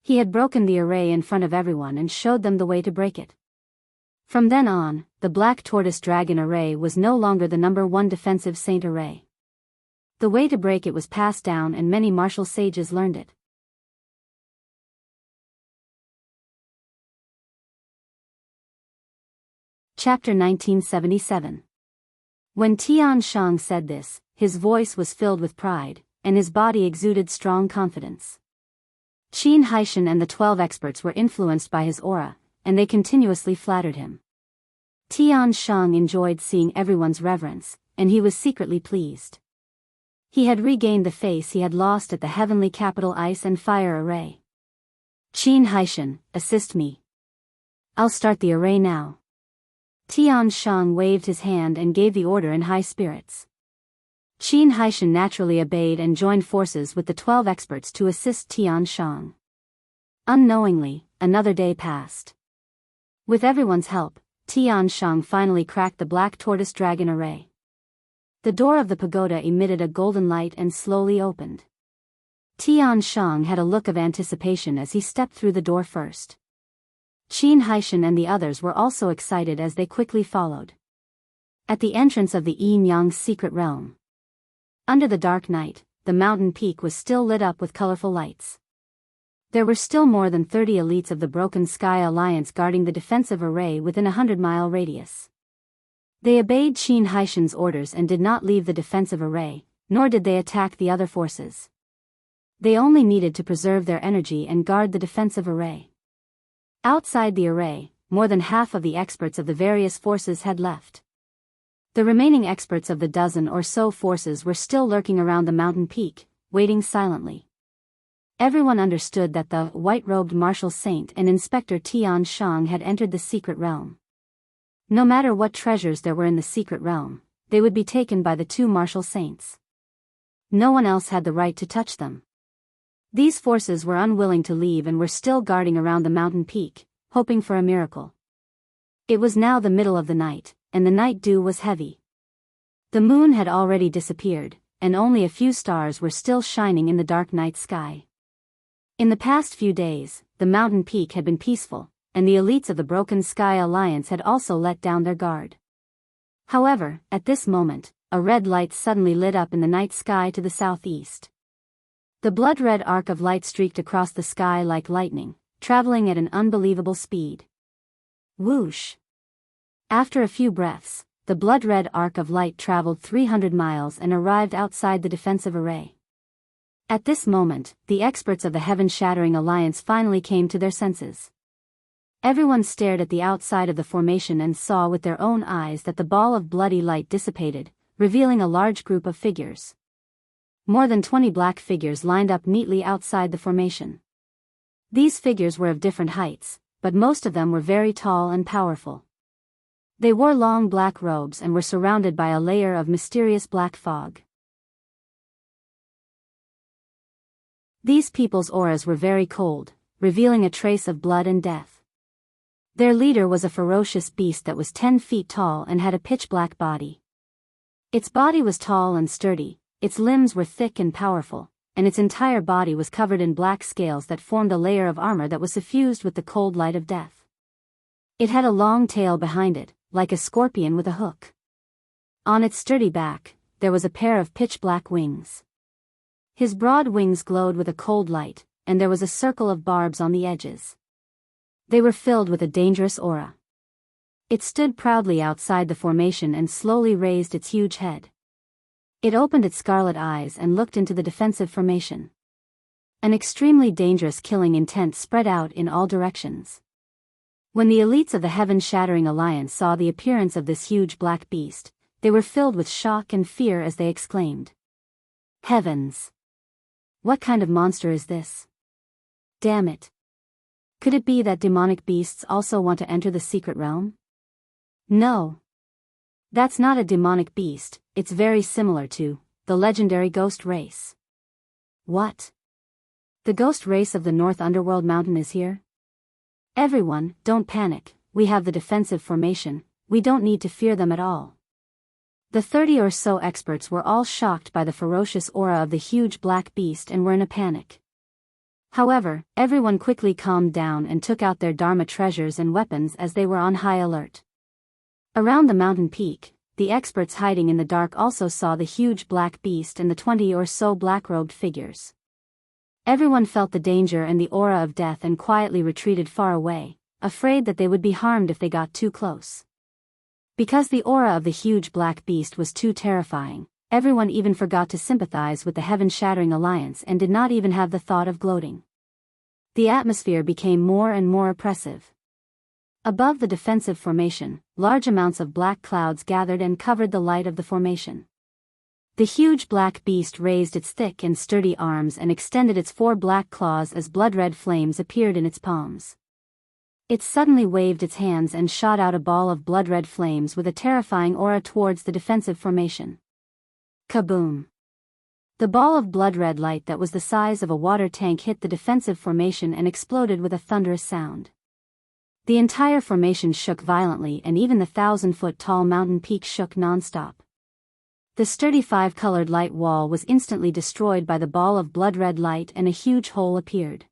A: He had broken the array in front of everyone and showed them the way to break it. From then on, the Black Tortoise Dragon array was no longer the number one defensive saint array. The way to break it was passed down and many martial sages learned it. Chapter 1977. When Tian Shang said this, his voice was filled with pride, and his body exuded strong confidence. Qin Haishan and the 12 experts were influenced by his aura, and they continuously flattered him. Tian Shang enjoyed seeing everyone's reverence, and he was secretly pleased. He had regained the face he had lost at the heavenly capital ice and fire array. Qin Haishan, assist me. I'll start the array now. Tian Shang waved his hand and gave the order in high spirits. Qin Haishan naturally obeyed and joined forces with the 12 experts to assist Tian Shang. Unknowingly, another day passed. With everyone's help, Tian Shang finally cracked the Black Tortoise Dragon array. The door of the pagoda emitted a golden light and slowly opened. Tian Shang had a look of anticipation as he stepped through the door first. Qin Haishan and the others were also excited as they quickly followed. At the entrance of the Yin-Yang secret realm. Under the dark night, the mountain peak was still lit up with colorful lights. There were still more than 30 elites of the Broken Sky Alliance guarding the defensive array within a 100-mile radius. They obeyed Qin Haishan's orders and did not leave the defensive array, nor did they attack the other forces. They only needed to preserve their energy and guard the defensive array. Outside the array, more than half of the experts of the various forces had left. The remaining experts of the dozen or so forces were still lurking around the mountain peak, waiting silently. Everyone understood that the white-robed martial saint and Inspector Tian Shang had entered the secret realm. No matter what treasures there were in the secret realm, they would be taken by the two martial saints. No one else had the right to touch them. These forces were unwilling to leave and were still guarding around the mountain peak, hoping for a miracle. It was now the middle of the night, and the night dew was heavy. The moon had already disappeared, and only a few stars were still shining in the dark night sky. In the past few days, the mountain peak had been peaceful, and the elites of the Broken Sky Alliance had also let down their guard. However, at this moment, a red light suddenly lit up in the night sky to the southeast. The blood-red arc of light streaked across the sky like lightning, traveling at an unbelievable speed. Whoosh! After a few breaths, the blood-red arc of light traveled 300 miles and arrived outside the defensive array. At this moment, the experts of the Heaven-Shattering Alliance finally came to their senses. Everyone stared at the outside of the formation and saw with their own eyes that the ball of bloody light dissipated, revealing a large group of figures. More than 20 black figures lined up neatly outside the formation. These figures were of different heights, but most of them were very tall and powerful. They wore long black robes and were surrounded by a layer of mysterious black fog. These people's auras were very cold, revealing a trace of blood and death. Their leader was a ferocious beast that was 10 feet tall and had a pitch-black body. Its body was tall and sturdy, its limbs were thick and powerful, and its entire body was covered in black scales that formed a layer of armor that was suffused with the cold light of death. It had a long tail behind it, like a scorpion with a hook. On its sturdy back, there was a pair of pitch-black wings. His broad wings glowed with a cold light, and there was a circle of barbs on the edges. They were filled with a dangerous aura. It stood proudly outside the formation and slowly raised its huge head. It opened its scarlet eyes and looked into the defensive formation. An extremely dangerous killing intent spread out in all directions. When the elites of the Heaven-Shattering Alliance saw the appearance of this huge black beast, they were filled with shock and fear as they exclaimed, "Heavens! What kind of monster is this? Damn it! Could it be that demonic beasts also want to enter the secret realm? No. That's not a demonic beast, it's very similar to the legendary ghost race." What? The ghost race of the North Underworld Mountain is here? Everyone, don't panic, we have the defensive formation, we don't need to fear them at all. The 30 or so experts were all shocked by the ferocious aura of the huge black beast and were in a panic. However, everyone quickly calmed down and took out their Dharma treasures and weapons as they were on high alert. Around the mountain peak, the experts hiding in the dark also saw the huge black beast and the 20 or so black-robed figures. Everyone felt the danger and the aura of death and quietly retreated far away, afraid that they would be harmed if they got too close. Because the aura of the huge black beast was too terrifying, everyone even forgot to sympathize with the Heaven-Shattering Alliance and did not even have the thought of gloating. The atmosphere became more and more oppressive. Above the defensive formation, large amounts of black clouds gathered and covered the light of the formation. The huge black beast raised its thick and sturdy arms and extended its 4 black claws as blood-red flames appeared in its palms. It suddenly waved its hands and shot out a ball of blood-red flames with a terrifying aura towards the defensive formation. Kaboom! The ball of blood-red light that was the size of a water tank hit the defensive formation and exploded with a thunderous sound. The entire formation shook violently and even the 1,000-foot-tall mountain peak shook non-stop. The sturdy 5-colored light wall was instantly destroyed by the ball of blood-red light and a huge hole appeared.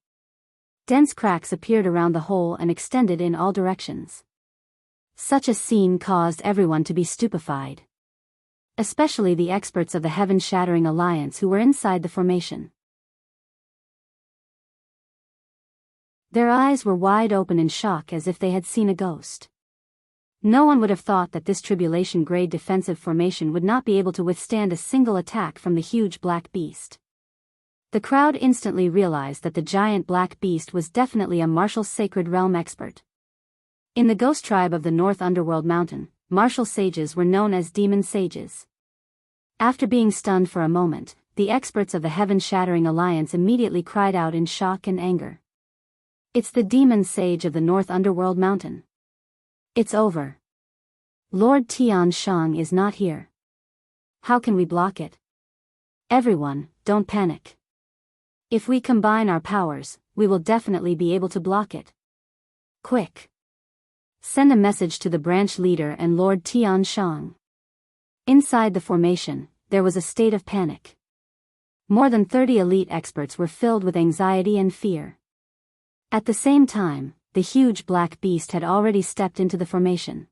A: Dense cracks appeared around the hole and extended in all directions. Such a scene caused everyone to be stupefied. Especially the experts of the Heaven-Shattering Alliance who were inside the formation. Their eyes were wide open in shock as if they had seen a ghost. No one would have thought that this tribulation-grade defensive formation would not be able to withstand a single attack from the huge black beast. The crowd instantly realized that the giant black beast was definitely a martial sacred realm expert. In the ghost tribe of the North Underworld Mountain, martial sages were known as demon sages. After being stunned for a moment, the experts of the Heaven-Shattering Alliance immediately cried out in shock and anger. "It's the demon sage of the North Underworld Mountain. It's over. Lord Tian Shang is not here. How can we block it? Everyone, don't panic. If we combine our powers, we will definitely be able to block it. Quick! Send a message to the branch leader and Lord Tian Shang." Inside the formation, there was a state of panic. More than 30 elite experts were filled with anxiety and fear. At the same time, the huge black beast had already stepped into the formation.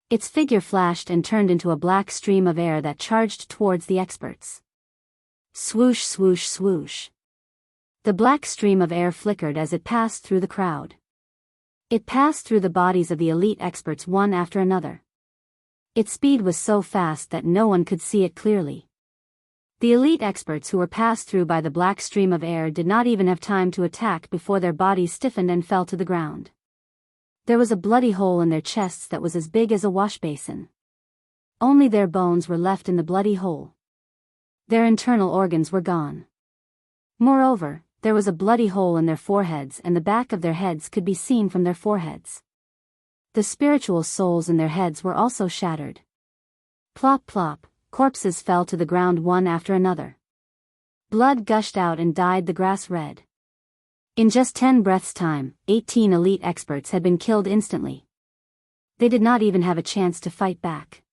A: Its figure flashed and turned into a black stream of air that charged towards the experts. Swoosh, swoosh, swoosh. The black stream of air flickered as it passed through the crowd. It passed through the bodies of the elite experts one after another. Its speed was so fast that no one could see it clearly. The elite experts who were passed through by the black stream of air did not even have time to attack before their bodies stiffened and fell to the ground. There was a bloody hole in their chests that was as big as a wash basin. Only their bones were left in the bloody hole. Their internal organs were gone. Moreover, there was a bloody hole in their foreheads and the back of their heads could be seen from their foreheads. The spiritual souls in their heads were also shattered. Plop plop. Corpses fell to the ground one after another. Blood gushed out and dyed the grass red. In just 10 breaths' time, 18 elite experts had been killed instantly. They did not even have a chance to fight back.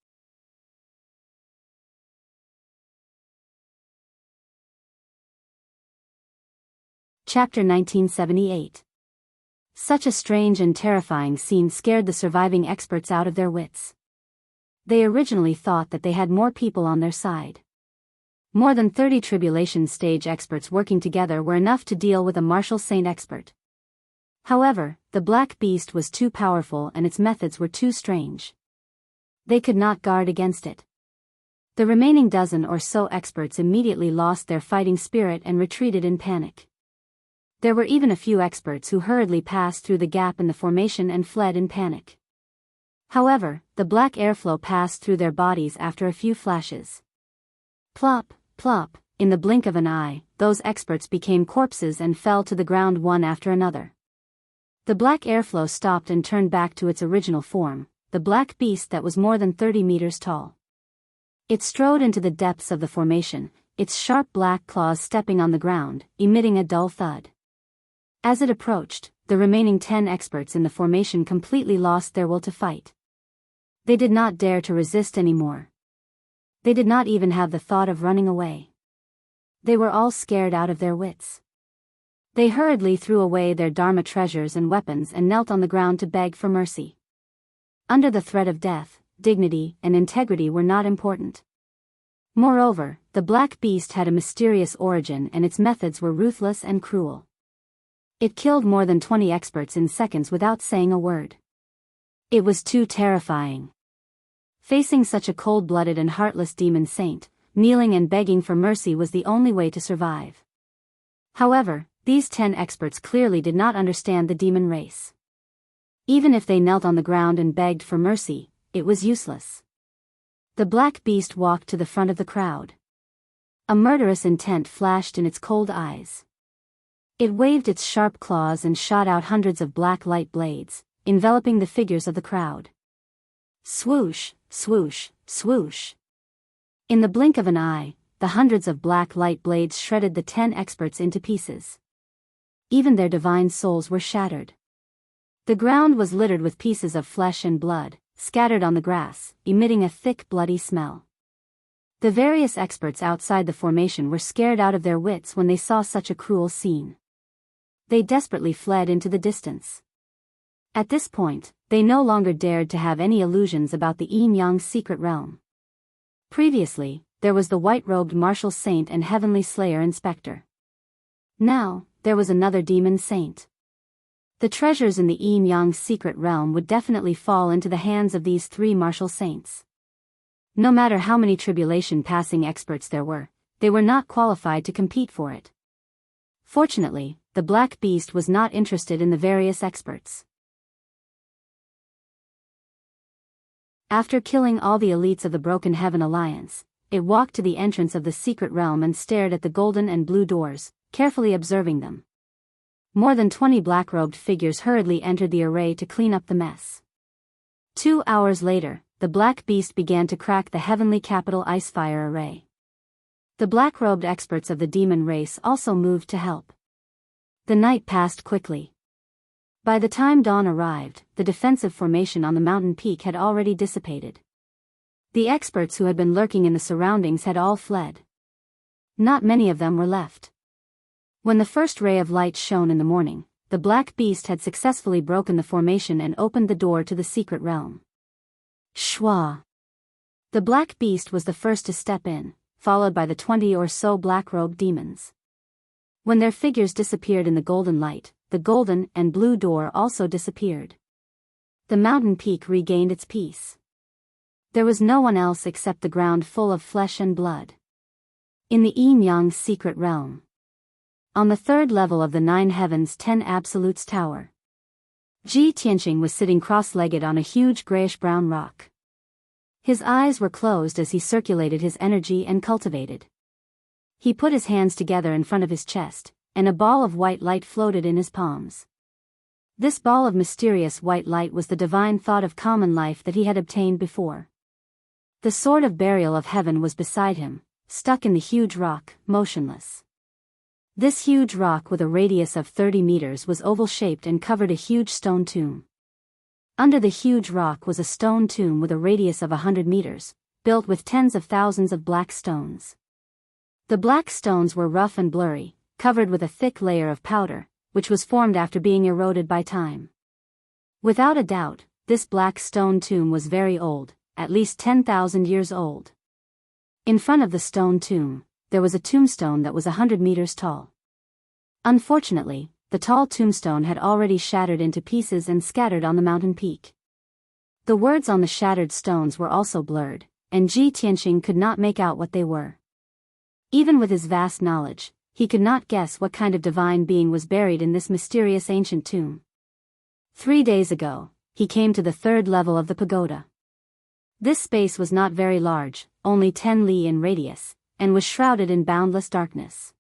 A: Chapter 1978. Such a strange and terrifying scene scared the surviving experts out of their wits. They originally thought that they had more people on their side. More than 30 tribulation stage experts working together were enough to deal with a martial saint expert. However, the black beast was too powerful and its methods were too strange. They could not guard against it. The remaining dozen or so experts immediately lost their fighting spirit and retreated in panic. There were even a few experts who hurriedly passed through the gap in the formation and fled in panic. However, the black airflow passed through their bodies after a few flashes. Plop, plop, in the blink of an eye, those experts became corpses and fell to the ground one after another. The black airflow stopped and turned back to its original form, the black beast that was more than 30 meters tall. It strode into the depths of the formation, its sharp black claws stepping on the ground, emitting a dull thud. As it approached, the remaining 10 experts in the formation completely lost their will to fight. They did not dare to resist anymore. They did not even have the thought of running away. They were all scared out of their wits. They hurriedly threw away their Dharma treasures and weapons and knelt on the ground to beg for mercy. Under the threat of death, dignity and integrity were not important. Moreover, the black beast had a mysterious origin and its methods were ruthless and cruel. It killed more than 20 experts in seconds without saying a word. It was too terrifying. Facing such a cold-blooded and heartless demon saint, kneeling and begging for mercy was the only way to survive. However, these 10 experts clearly did not understand the demon race. Even if they knelt on the ground and begged for mercy, it was useless. The black beast walked to the front of the crowd. A murderous intent flashed in its cold eyes. It waved its sharp claws and shot out hundreds of black light blades, enveloping the figures of the crowd. Swoosh, swoosh, swoosh. In the blink of an eye, the hundreds of black light blades shredded the 10 experts into pieces. Even their divine souls were shattered. The ground was littered with pieces of flesh and blood, scattered on the grass, emitting a thick bloody smell. The various experts outside the formation were scared out of their wits when they saw such a cruel scene. They desperately fled into the distance. At this point, they no longer dared to have any illusions about the Yin-Yang secret realm. Previously, there was the white-robed martial saint and heavenly slayer inspector. Now, there was another demon saint. The treasures in the Yin-Yang secret realm would definitely fall into the hands of these 3 martial saints. No matter how many tribulation-passing experts there were, they were not qualified to compete for it. Fortunately, the black beast was not interested in the various experts. After killing all the elites of the Broken Heaven Alliance, it walked to the entrance of the secret realm and stared at the golden and blue doors, carefully observing them. More than 20 black-robed figures hurriedly entered the array to clean up the mess. 2 hours later, the black beast began to crack the heavenly capital Icefire array. The black-robed experts of the demon race also moved to help. The night passed quickly. By the time dawn arrived, the defensive formation on the mountain peak had already dissipated. The experts who had been lurking in the surroundings had all fled. Not many of them were left. When the first ray of light shone in the morning, the black beast had successfully broken the formation and opened the door to the secret realm. Shwa! The black beast was the first to step in, followed by the 20 or so black-robed demons. When their figures disappeared in the golden light, the golden and blue door also disappeared. The mountain peak regained its peace. There was no one else except the ground full of flesh and blood. In the Yin-Yang secret realm. On the 3rd level of the 9 Heavens 10 Absolutes Tower. Ji Tianqing was sitting cross-legged on a huge grayish-brown rock. His eyes were closed as he circulated his energy and cultivated. He put his hands together in front of his chest, and a ball of white light floated in his palms. This ball of mysterious white light was the divine thought of common life that he had obtained before. The sword of burial of heaven was beside him, stuck in the huge rock, motionless. This huge rock with a radius of 30 meters was oval-shaped and covered a huge stone tomb. Under the huge rock was a stone tomb with a radius of 100 meters, built with tens of thousands of black stones. The black stones were rough and blurry, covered with a thick layer of powder, which was formed after being eroded by time. Without a doubt, this black stone tomb was very old, at least 10,000 years old. In front of the stone tomb, there was a tombstone that was 100 meters tall. Unfortunately, the tall tombstone had already shattered into pieces and scattered on the mountain peak. The words on the shattered stones were also blurred, and Ji Tianqing could not make out what they were. Even with his vast knowledge, he could not guess what kind of divine being was buried in this mysterious ancient tomb. 3 days ago, he came to the 3rd level of the pagoda. This space was not very large, only 10 li in radius, and was shrouded in boundless darkness.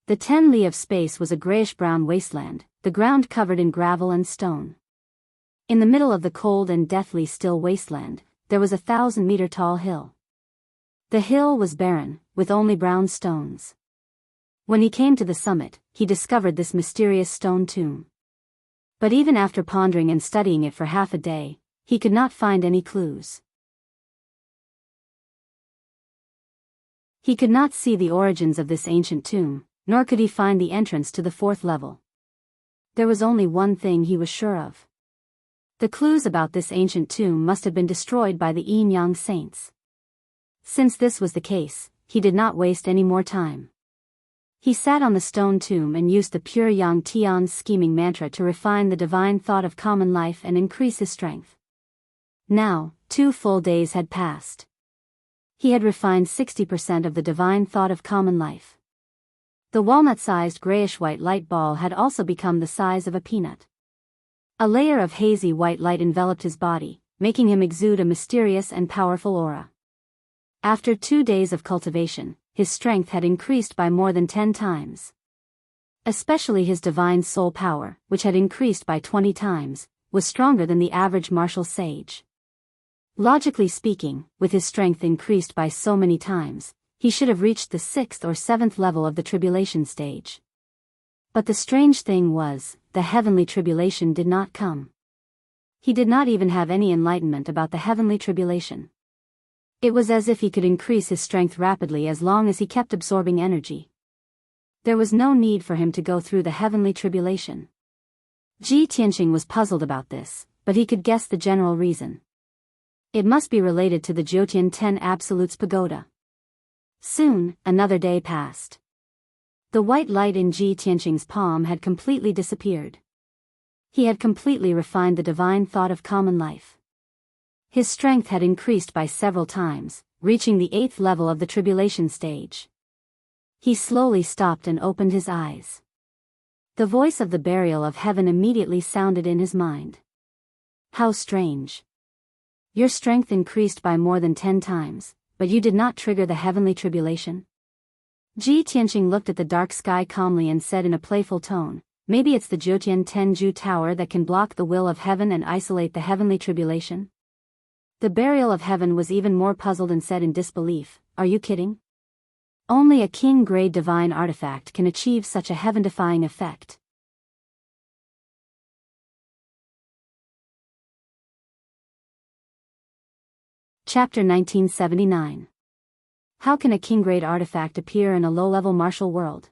A: The 10 li of space was a grayish-brown wasteland, the ground covered in gravel and stone. In the middle of the cold and deathly still wasteland, there was a 1,000-meter-tall hill. The hill was barren, with only brown stones. When he came to the summit, he discovered this mysterious stone tomb. But even after pondering and studying it for half a day, he could not find any clues. He could not see the origins of this ancient tomb, nor could he find the entrance to the 4th level. There was only one thing he was sure of. The clues about this ancient tomb must have been destroyed by the Yin Yang saints. Since this was the case, he did not waste any more time. He sat on the stone tomb and used the pure Yang Tian's scheming mantra to refine the divine thought of common life and increase his strength. Now, 2 full days had passed. He had refined 60% of the divine thought of common life. The walnut-sized grayish-white light ball had also become the size of a peanut. A layer of hazy white light enveloped his body, making him exude a mysterious and powerful aura. After 2 days of cultivation, his strength had increased by more than 10 times. Especially his divine soul power, which had increased by 20 times, was stronger than the average martial sage. Logically speaking, with his strength increased by so many times, he should have reached the 6th or 7th level of the tribulation stage. But the strange thing was, the heavenly tribulation did not come. He did not even have any enlightenment about the heavenly tribulation. It was as if he could increase his strength rapidly as long as he kept absorbing energy. There was no need for him to go through the heavenly tribulation. Ji Tianqing was puzzled about this, but he could guess the general reason. It must be related to the Jiutian 10 Absolutes Pagoda. Soon, another day passed. The white light in Ji Tianqing's palm had completely disappeared. He had completely refined the divine thought of common life. His strength had increased by several times, reaching the 8th level of the tribulation stage. He slowly stopped and opened his eyes. The voice of the burial of heaven immediately sounded in his mind. How strange. Your strength increased by more than 10 times, but you did not trigger the heavenly tribulation? Ji Tianqing looked at the dark sky calmly and said in a playful tone, maybe it's the Jiutian Tenju Tower that can block the will of heaven and isolate the heavenly tribulation? The burial of heaven was even more puzzled and said in disbelief, are you kidding? Only a king-grade divine artifact can achieve such a heaven-defying effect. Chapter 1979. How can a king-grade artifact appear in a low-level martial world?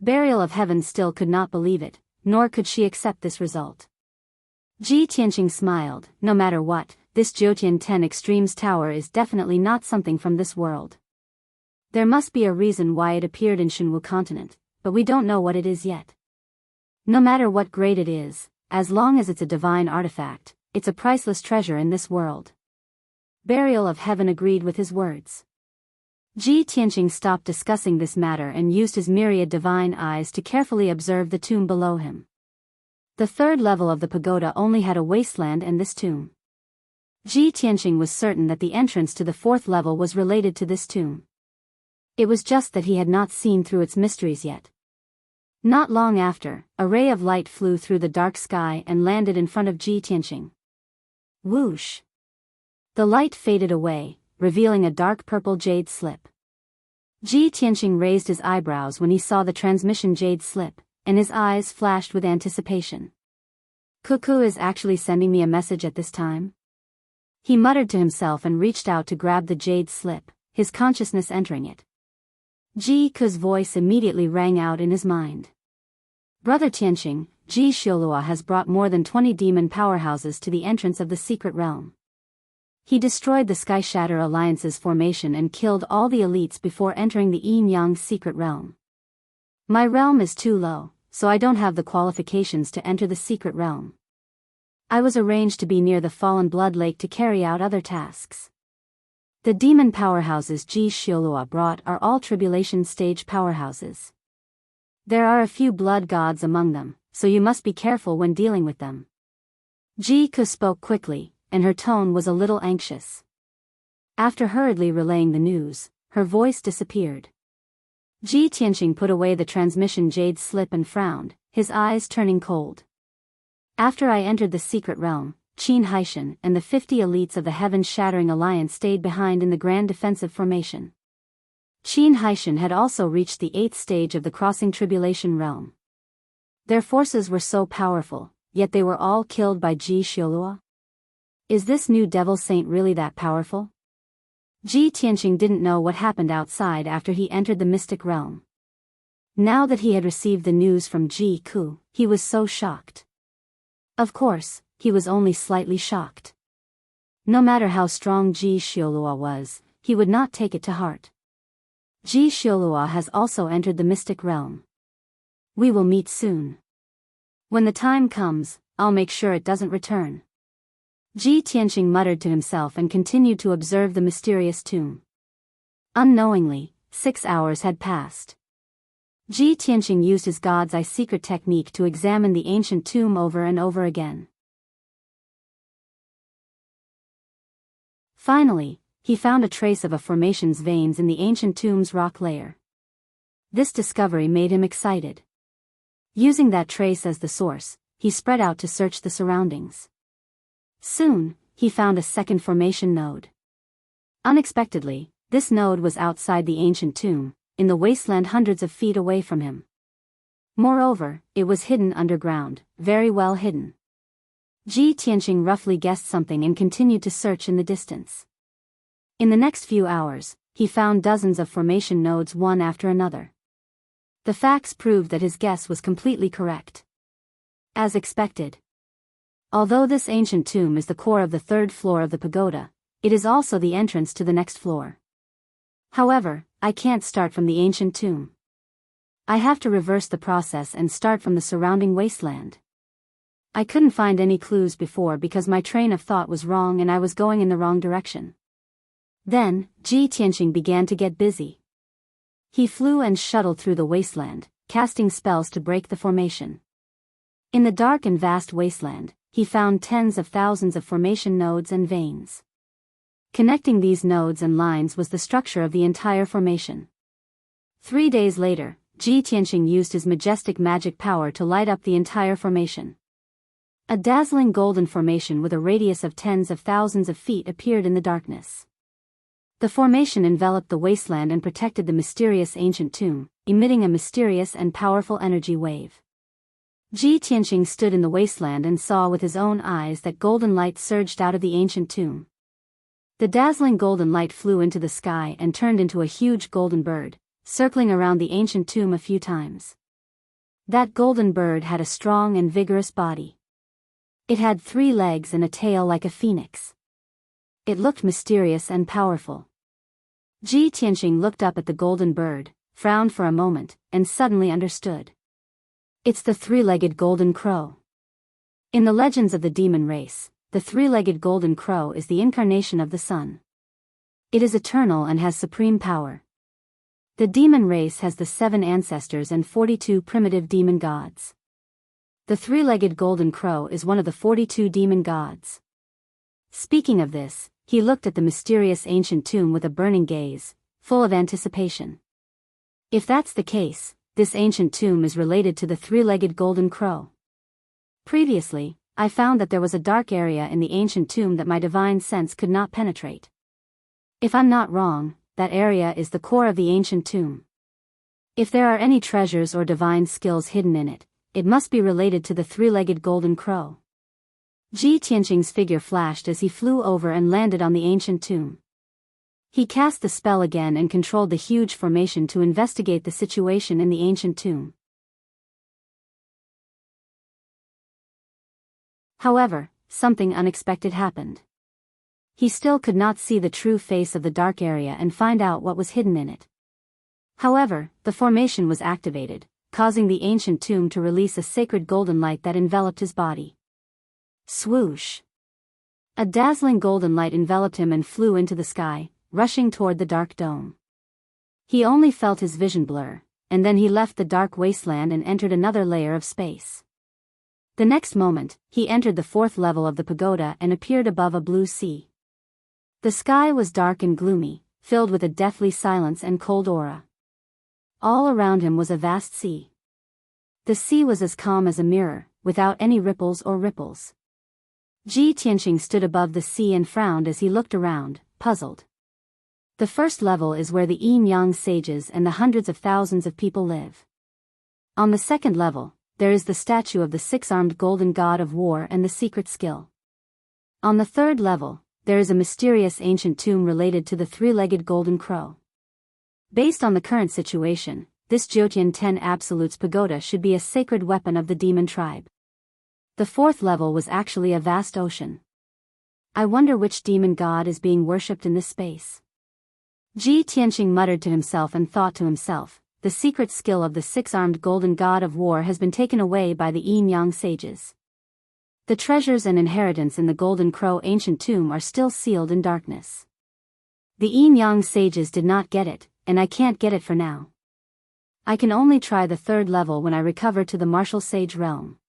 A: Burial of heaven still could not believe it, nor could she accept this result. Ji Tianqing smiled, no matter what, this Jiutian 10 Extremes Tower is definitely not something from this world. There must be a reason why it appeared in Shenwu continent, but we don't know what it is yet. No matter what grade it is, as long as it's a divine artifact, it's a priceless treasure in this world. Burial of heaven agreed with his words. Ji Tianqing stopped discussing this matter and used his myriad divine eyes to carefully observe the tomb below him. The 3rd level of the pagoda only had a wasteland and this tomb. Ji Tianqing was certain that the entrance to the 4th level was related to this tomb. It was just that he had not seen through its mysteries yet. Not long after, a ray of light flew through the dark sky and landed in front of Ji Tianqing. Whoosh! The light faded away, revealing a dark purple jade slip. Ji Tianqing raised his eyebrows when he saw the transmission jade slip, and his eyes flashed with anticipation. Cuckoo is actually sending me a message at this time? He muttered to himself and reached out to grab the jade slip, his consciousness entering it. Ji Ku's voice immediately rang out in his mind. Brother Tianqing, Ji Xiolua has brought more than 20 demon powerhouses to the entrance of the secret realm. He destroyed the Sky Shatter Alliance's formation and killed all the elites before entering the Yin Yang's secret realm. My realm is too low, so I don't have the qualifications to enter the secret realm. I was arranged to be near the Fallen Blood Lake to carry out other tasks. The demon powerhouses Ji Xiolua brought are all tribulation stage powerhouses. There are a few blood gods among them, so you must be careful when dealing with them. Ji Ku spoke quickly, and her tone was a little anxious. After hurriedly relaying the news, her voice disappeared. Ji Tianqing put away the transmission jade slip and frowned, his eyes turning cold. After I entered the secret realm, Qin Haishan and the 50 elites of the Heaven-Shattering Alliance stayed behind in the Grand Defensive Formation. Qin Haishan had also reached the 8th stage of the Crossing Tribulation Realm. Their forces were so powerful, yet they were all killed by Ji Xiolua. Is this new devil saint really that powerful? Ji Tianqing didn't know what happened outside after he entered the mystic realm. Now that he had received the news from Ji Ku, he was so shocked. Of course, he was only slightly shocked. No matter how strong Ji Xiolua was, he would not take it to heart. Ji Xiolua has also entered the mystic realm. We will meet soon. When the time comes, I'll make sure it doesn't return. Ji Tianqing muttered to himself and continued to observe the mysterious tomb. Unknowingly, 6 hours had passed. Ji Tianqing used his God's Eye secret technique to examine the ancient tomb over and over again. Finally, he found a trace of a formation's veins in the ancient tomb's rock layer. This discovery made him excited. Using that trace as the source, he spread out to search the surroundings. Soon, he found a second formation node. Unexpectedly, this node was outside the ancient tomb, in the wasteland hundreds of feet away from him. Moreover, it was hidden underground, very well hidden. Ji Tianqing roughly guessed something and continued to search in the distance. In the next few hours, he found dozens of formation nodes one after another. The facts proved that his guess was completely correct. As expected. Although this ancient tomb is the core of the 3rd floor of the pagoda, it is also the entrance to the next floor. However, I can't start from the ancient tomb. I have to reverse the process and start from the surrounding wasteland. I couldn't find any clues before because my train of thought was wrong and I was going in the wrong direction. Then, Ji Tianqing began to get busy. He flew and shuttled through the wasteland, casting spells to break the formation. In the dark and vast wasteland, he found tens of thousands of formation nodes and veins. Connecting these nodes and lines was the structure of the entire formation. 3 days later, Ji Tianqing used his majestic magic power to light up the entire formation. A dazzling golden formation with a radius of tens of thousands of feet appeared in the darkness. The formation enveloped the wasteland and protected the mysterious ancient tomb, emitting a mysterious and powerful energy wave. Ji Tianqing stood in the wasteland and saw with his own eyes that golden light surged out of the ancient tomb. The dazzling golden light flew into the sky and turned into a huge golden bird, circling around the ancient tomb a few times. That golden bird had a strong and vigorous body. It had 3 legs and a tail like a phoenix. It looked mysterious and powerful. Ji Tianqing looked up at the golden bird, frowned for a moment, and suddenly understood. It's the 3-legged golden crow. In the legends of the demon race, the 3-legged golden crow is the incarnation of the sun. It is eternal and has supreme power. The demon race has the 7 ancestors and 42 primitive demon gods. The 3-legged golden crow is one of the 42 demon gods. Speaking of this, he looked at the mysterious ancient tomb with a burning gaze, full of anticipation. If that's the case, this ancient tomb is related to the 3-legged golden crow. Previously, I found that there was a dark area in the ancient tomb that my divine sense could not penetrate. If I'm not wrong, that area is the core of the ancient tomb. If there are any treasures or divine skills hidden in it, it must be related to the 3-legged golden crow. Ji Tianqing's figure flashed as he flew over and landed on the ancient tomb. He cast the spell again and controlled the huge formation to investigate the situation in the ancient tomb. However, something unexpected happened. he still could not see the true face of the dark area and find out what was hidden in it. However, the formation was activated, causing the ancient tomb to release a sacred golden light that enveloped his body. Swoosh! A dazzling golden light enveloped him and flew into the sky, rushing toward the dark dome. He only felt his vision blur, and then he left the dark wasteland and entered another layer of space. The next moment, he entered the fourth level of the pagoda and appeared above a blue sea. The sky was dark and gloomy, filled with a deathly silence and cold aura. All around him was a vast sea. The sea was as calm as a mirror, without any ripples or ripples. Ji Tianqing stood above the sea and frowned as he looked around, puzzled. The first level is where the yin-yang sages and the hundreds of thousands of people live. On the second level, there is the statue of the six-armed golden god of war and the secret skill. On the third level, there is a mysterious ancient tomb related to the three-legged golden crow. Based on the current situation, this Jiutian 10 Absolutes pagoda should be a sacred weapon of the demon tribe. The fourth level was actually a vast ocean. I wonder which demon god is being worshipped in this space. Ji Tianqing muttered to himself and thought to himself, the secret skill of the six-armed golden god of war has been taken away by the yin-yang sages. The treasures and inheritance in the golden crow ancient tomb are still sealed in darkness. The yin-yang sages did not get it, and I can't get it for now. I can only try the third level when I recover to the martial sage realm.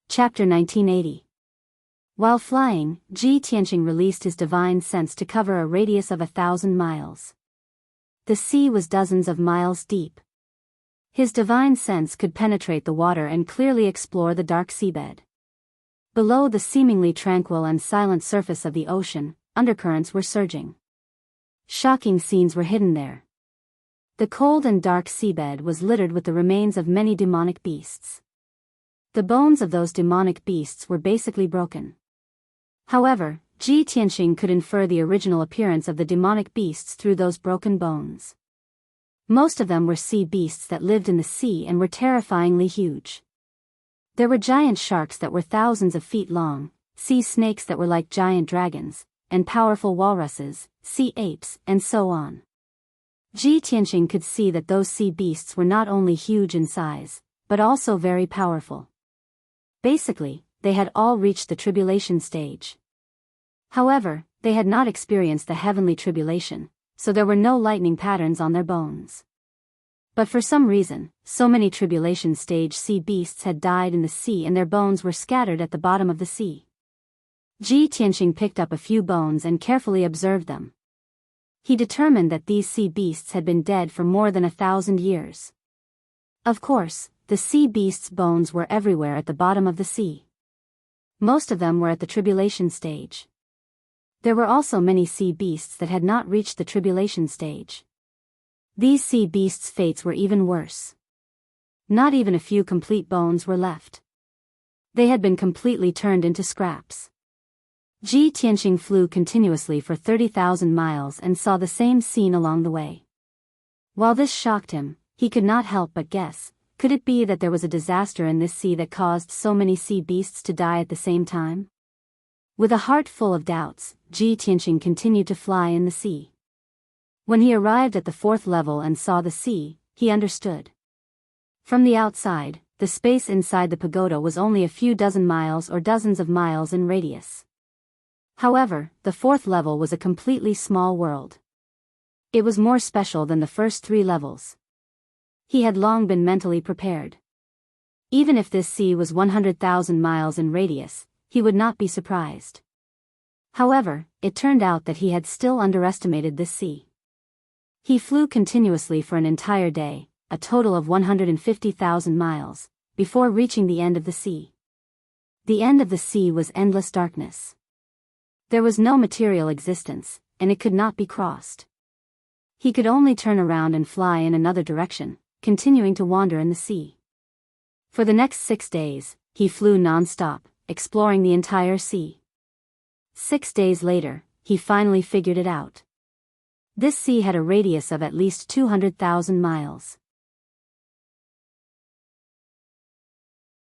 A: Chapter 1980. While flying, Ji Tianqing released his divine sense to cover a radius of 1,000 miles. The sea was dozens of miles deep. His divine sense could penetrate the water and clearly explore the dark seabed. Below the seemingly tranquil and silent surface of the ocean, undercurrents were surging. Shocking scenes were hidden there. The cold and dark seabed was littered with the remains of many demonic beasts. The bones of those demonic beasts were basically broken. However, Ji Tianqing could infer the original appearance of the demonic beasts through those broken bones. Most of them were sea beasts that lived in the sea and were terrifyingly huge. There were giant sharks that were thousands of feet long, sea snakes that were like giant dragons, and powerful walruses, sea apes, and so on. Ji Tianqing could see that those sea beasts were not only huge in size, but also very powerful. Basically, they had all reached the tribulation stage. However, they had not experienced the heavenly tribulation, so there were no lightning patterns on their bones. But for some reason, so many tribulation stage sea beasts had died in the sea and their bones were scattered at the bottom of the sea. Ji Tianqing picked up a few bones and carefully observed them. He determined that these sea beasts had been dead for more than 1,000 years. Of course, the sea beasts' bones were everywhere at the bottom of the sea. Most of them were at the tribulation stage. There were also many sea beasts that had not reached the tribulation stage. These sea beasts' fates were even worse. Not even a few complete bones were left. They had been completely turned into scraps. Ji Tianqing flew continuously for 30,000 miles and saw the same scene along the way. While this shocked him, he could not help but guess, could it be that there was a disaster in this sea that caused so many sea beasts to die at the same time? With a heart full of doubts, Ji Tianqing continued to fly in the sea. When he arrived at the fourth level and saw the sea, he understood. From the outside, the space inside the pagoda was only a few dozen miles or dozens of miles in radius. However, the fourth level was a completely small world. It was more special than the first three levels. He had long been mentally prepared. Even if this sea was 100,000 miles in radius, he would not be surprised. However, it turned out that he had still underestimated this sea. He flew continuously for an entire day, a total of 150,000 miles, before reaching the end of the sea. The end of the sea was endless darkness. There was no material existence, and it could not be crossed. He could only turn around and fly in another direction, continuing to wander in the sea. For the next 6 days, he flew non-stop, exploring the entire sea. 6 days later, he finally figured it out. This sea had a radius of at least 200,000 miles.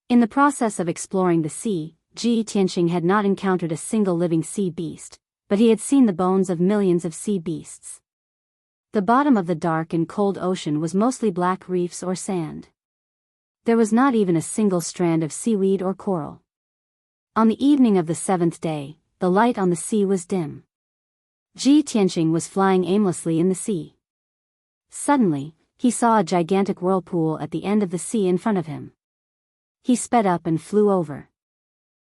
A: In the process of exploring the sea, Ji Tianqing had not encountered a single living sea beast, but he had seen the bones of millions of sea beasts. The bottom of the dark and cold ocean was mostly black reefs or sand. There was not even a single strand of seaweed or coral. On the evening of the seventh day, the light on the sea was dim. Ji Tianqing was flying aimlessly in the sea. Suddenly, he saw a gigantic whirlpool at the end of the sea in front of him. He sped up and flew over.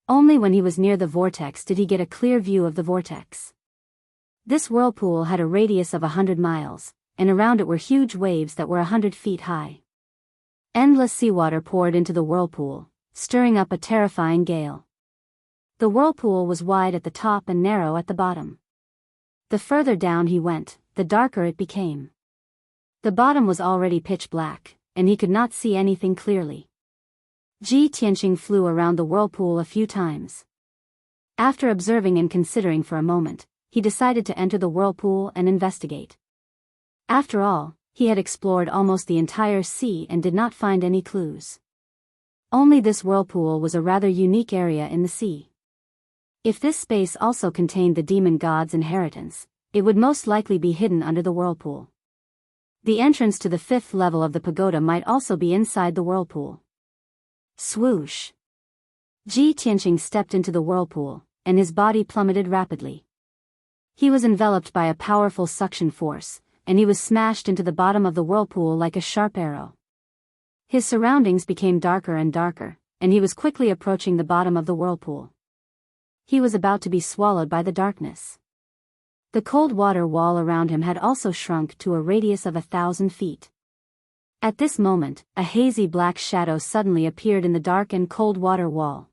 A: Only when he was near the vortex did he get a clear view of the vortex. This whirlpool had a radius of 100 miles, and around it were huge waves that were 100 feet high. Endless seawater poured into the whirlpool, stirring up a terrifying gale. The whirlpool was wide at the top and narrow at the bottom. The further down he went, the darker it became. The bottom was already pitch black, and he could not see anything clearly. Ji Tianqing flew around the whirlpool a few times. After observing and considering for a moment, he decided to enter the whirlpool and investigate. After all, he had explored almost the entire sea and did not find any clues. Only this whirlpool was a rather unique area in the sea. If this space also contained the demon god's inheritance, it would most likely be hidden under the whirlpool. The entrance to the 5th level of the pagoda might also be inside the whirlpool. Swoosh! Ji Tianqing stepped into the whirlpool, and his body plummeted rapidly. He was enveloped by a powerful suction force, and he was smashed into the bottom of the whirlpool like a sharp arrow. His surroundings became darker and darker, and he was quickly approaching the bottom of the whirlpool. He was about to be swallowed by the darkness. The cold water wall around him had also shrunk to a radius of 1,000 feet. At this moment, a hazy black shadow suddenly appeared in the dark and cold water wall.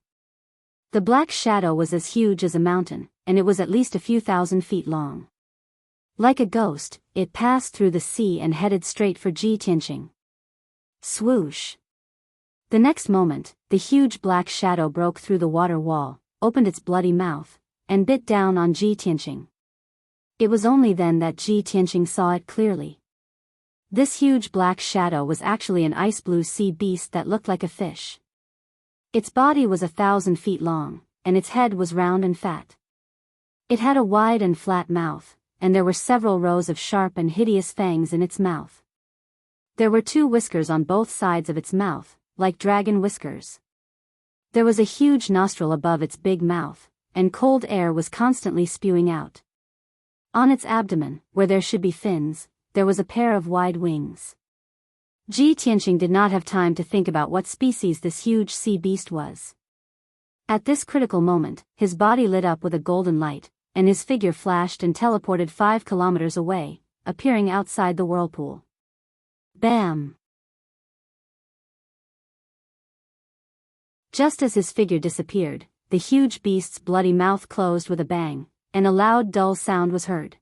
A: The black shadow was as huge as a mountain, and it was at least a few thousand feet long. Like a ghost, it passed through the sea and headed straight for Ji Tianqing. Swoosh! The next moment, the huge black shadow broke through the water wall, opened its bloody mouth, and bit down on Ji Tianqing. It was only then that Ji Tianqing saw it clearly. This huge black shadow was actually an ice blue sea beast that looked like a fish. Its body was 1,000 feet long, and its head was round and fat. It had a wide and flat mouth, and there were several rows of sharp and hideous fangs in its mouth. There were 2 whiskers on both sides of its mouth, like dragon whiskers. There was a huge nostril above its big mouth, and cold air was constantly spewing out. On its abdomen, where there should be fins, there was a pair of wide wings. Ji Tianqing did not have time to think about what species this huge sea beast was. At this critical moment, his body lit up with a golden light, and his figure flashed and teleported 5 kilometers away, appearing outside the whirlpool. Bam! Just as his figure disappeared, the huge beast's bloody mouth closed with a bang, and a loud dull sound was heard.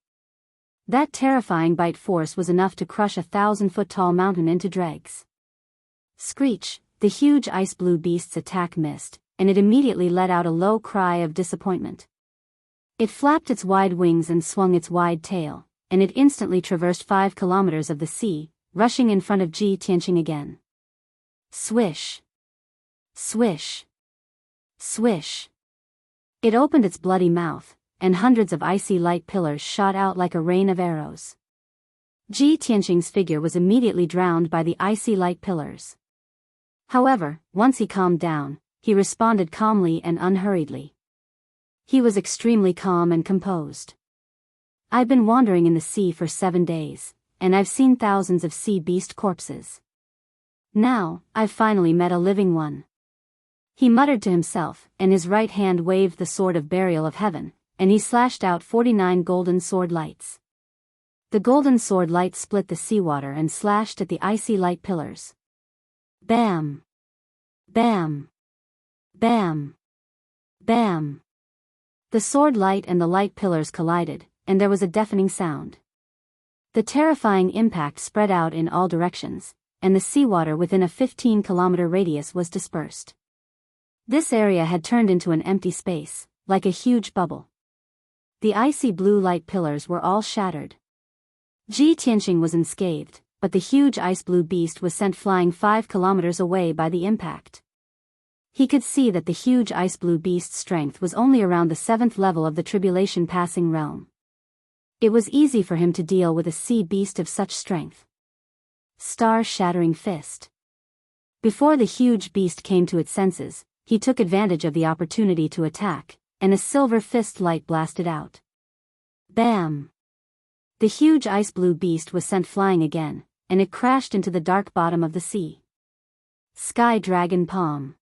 A: That terrifying bite force was enough to crush a 1,000-foot-tall mountain into dregs. Screech! The huge ice blue beast's attack missed, and it immediately let out a low cry of disappointment. It flapped its wide wings and swung its wide tail, and it instantly traversed 5 kilometers of the sea, rushing in front of Ji Tianqing again. Swish! Swish! Swish! It opened its bloody mouth, and hundreds of icy light pillars shot out like a rain of arrows. Ji Tianqing's figure was immediately drowned by the icy light pillars. However, once he calmed down, he responded calmly and unhurriedly. He was extremely calm and composed. I've been wandering in the sea for 7 days, and I've seen thousands of sea beast corpses. Now, I've finally met a living one. He muttered to himself, and his right hand waved the sword of burial of heaven, and he slashed out 49 golden sword lights. The golden sword light split the seawater and slashed at the icy light pillars. Bam! Bam! Bam! Bam! The sword light and the light pillars collided, and there was a deafening sound. The terrifying impact spread out in all directions, and the seawater within a 15-kilometer radius was dispersed. This area had turned into an empty space, like a huge bubble. The icy blue light pillars were all shattered. Ji Tianqing was unscathed, but the huge ice blue beast was sent flying 5 kilometers away by the impact. He could see that the huge ice-blue beast's strength was only around the 7th level of the tribulation-passing realm. It was easy for him to deal with a sea beast of such strength. Star-shattering fist. Before the huge beast came to its senses, he took advantage of the opportunity to attack, and a silver fist light blasted out. Bam! The huge ice-blue beast was sent flying again, and it crashed into the dark bottom of the sea. Sky Dragon Palm.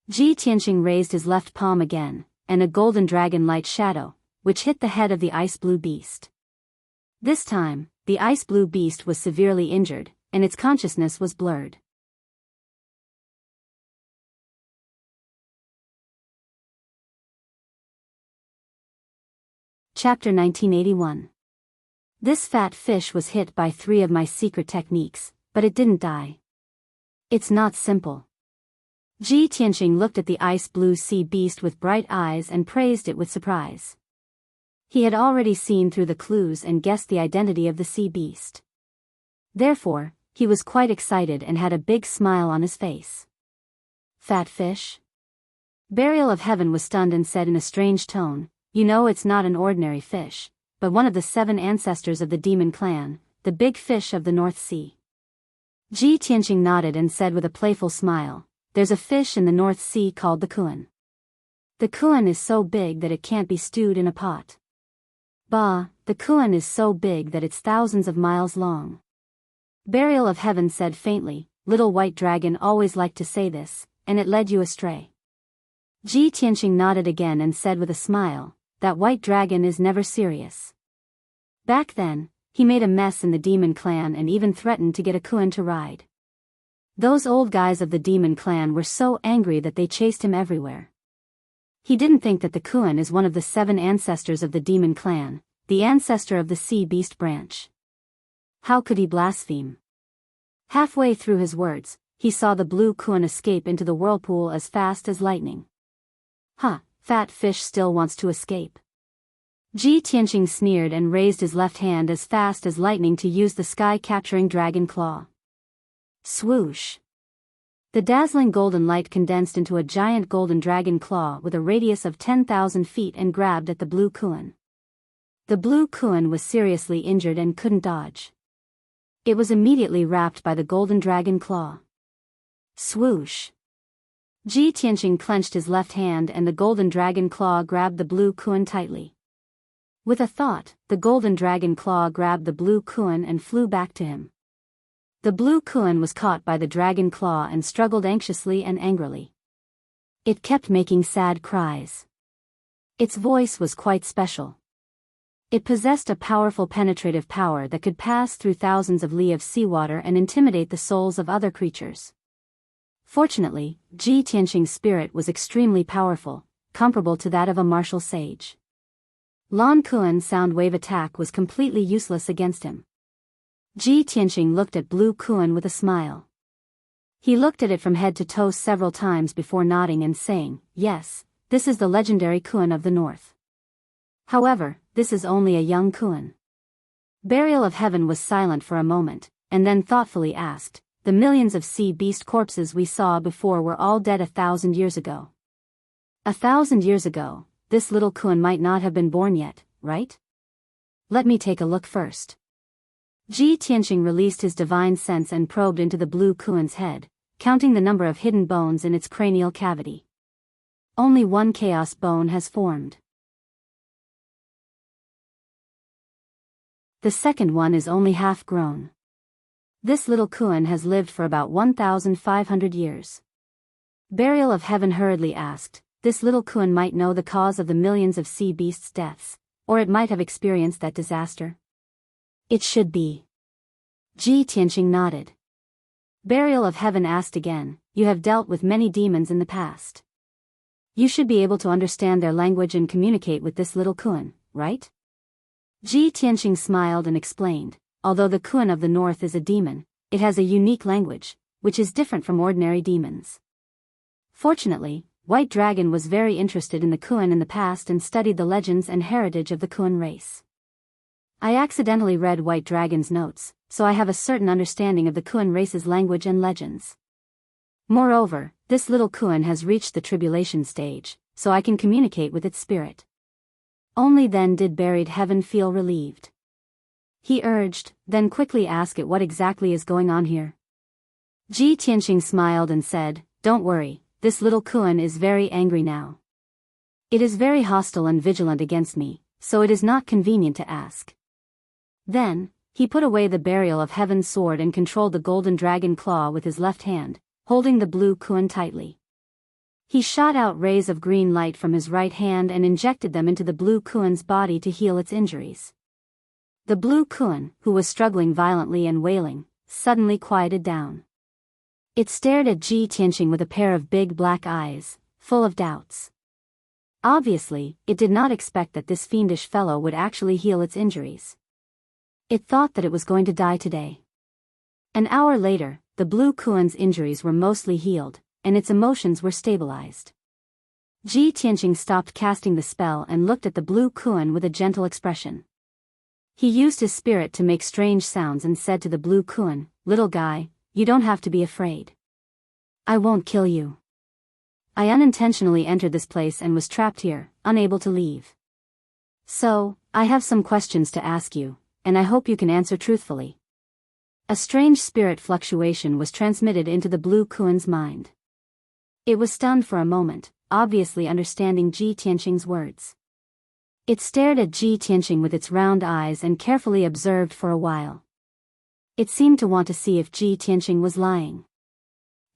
A: Ji Tianqing raised his left palm again, and a golden dragon light shadow, which hit the head of the ice-blue beast. This time, the ice-blue beast was severely injured, and its consciousness was blurred. Chapter 1981. This fat fish was hit by 3 of my secret techniques, but it didn't die. It's not simple. Ji Tianqing looked at the ice-blue sea beast with bright eyes and praised it with surprise. He had already seen through the clues and guessed the identity of the sea beast. Therefore, he was quite excited and had a big smile on his face. Fat fish? Burial of Heaven was stunned and said in a strange tone, "You know it's not an ordinary fish, but one of the 7 ancestors of the demon clan, the big fish of the North Sea." Ji Tianqing nodded and said with a playful smile, "There's a fish in the North Sea called the kuan. The kuan is so big that it can't be stewed in a pot. Bah, the kuan is so big that it's thousands of miles long." Burial of Heaven said faintly, "Little white dragon always liked to say this, and it led you astray." Ji Tianqing nodded again and said with a smile, "That white dragon is never serious. Back then, he made a mess in the demon clan and even threatened to get a kuan to ride. Those old guys of the demon clan were so angry that they chased him everywhere. He didn't think that the kuan is one of the 7 ancestors of the demon clan, the ancestor of the sea beast branch. How could he blaspheme?" Halfway through his words, he saw the blue kuan escape into the whirlpool as fast as lightning. "Huh, fat fish still wants to escape." Ji Tianqing sneered and raised his left hand as fast as lightning to use the sky-capturing dragon claw. Swoosh! The dazzling golden light condensed into a giant golden dragon claw with a radius of 10,000 feet and grabbed at the blue kuan. The blue kuan was seriously injured and couldn't dodge. It was immediately wrapped by the golden dragon claw. Swoosh! Ji Tianqing clenched his left hand and the golden dragon claw grabbed the blue kuan tightly. With a thought, the golden dragon claw grabbed the blue kuan and flew back to him. The blue kuan was caught by the dragon claw and struggled anxiously and angrily. It kept making sad cries. Its voice was quite special. It possessed a powerful penetrative power that could pass through thousands of li of seawater and intimidate the souls of other creatures. Fortunately, Ji Tianqing's spirit was extremely powerful, comparable to that of a martial sage. Lan Kuan's sound wave attack was completely useless against him. Ji Tianqing looked at blue kuan with a smile. He looked at it from head to toe several times before nodding and saying, "Yes, this is the legendary kuan of the north. However, this is only a young kuan." Burial of Heaven was silent for a moment, and then thoughtfully asked, "The millions of sea beast corpses we saw before were all dead 1,000 years ago. 1,000 years ago, this little kuan might not have been born yet, right? Let me take a look first." Ji Tianqing released his divine sense and probed into the blue kuan's head, counting the number of hidden bones in its cranial cavity. Only 1 chaos bone has formed. The second one is only half grown. This little kuan has lived for about 1,500 years. Burial of Heaven hurriedly asked, "This little kuan might know the cause of the millions of sea beasts' deaths, or it might have experienced that disaster?" "It should be." Ji Tianqing nodded. Burial of Heaven asked again, "You have dealt with many demons in the past. You should be able to understand their language and communicate with this little kuan, right?" Ji Tianqing smiled and explained, "Although the kuan of the north is a demon, it has a unique language, which is different from ordinary demons. Fortunately, White Dragon was very interested in the kuan in the past and studied the legends and heritage of the kuan race. I accidentally read White Dragon's notes, so I have a certain understanding of the kuan race's language and legends. Moreover, this little Kuan has reached the tribulation stage, so I can communicate with its spirit. Only then did buried heaven feel relieved. He urged, then quickly ask it what exactly is going on here. Ji Tianqing smiled and said, don't worry, this little Kuan is very angry now. It is very hostile and vigilant against me, so it is not convenient to ask. Then, he put away the burial of heaven's sword and controlled the golden dragon claw with his left hand, holding the blue Kuan tightly. He shot out rays of green light from his right hand and injected them into the blue Kuan's body to heal its injuries. The blue Kuan, who was struggling violently and wailing, suddenly quieted down. It stared at Ji Tianqing with a pair of big black eyes, full of doubts. Obviously, it did not expect that this fiendish fellow would actually heal its injuries. It thought that it was going to die today. An hour later, the blue Kuan's injuries were mostly healed, and its emotions were stabilized. Ji Tianqing stopped casting the spell and looked at the blue Kuan with a gentle expression. He used his spirit to make strange sounds and said to the blue Kuan, little guy, you don't have to be afraid. I won't kill you. I unintentionally entered this place and was trapped here, unable to leave. So, I have some questions to ask you, and I hope you can answer truthfully. A strange spirit fluctuation was transmitted into the blue Kuan's mind. It was stunned for a moment, obviously understanding Ji Tianqing's words. It stared at Ji Tianqing with its round eyes and carefully observed for a while. It seemed to want to see if Ji Tianqing was lying.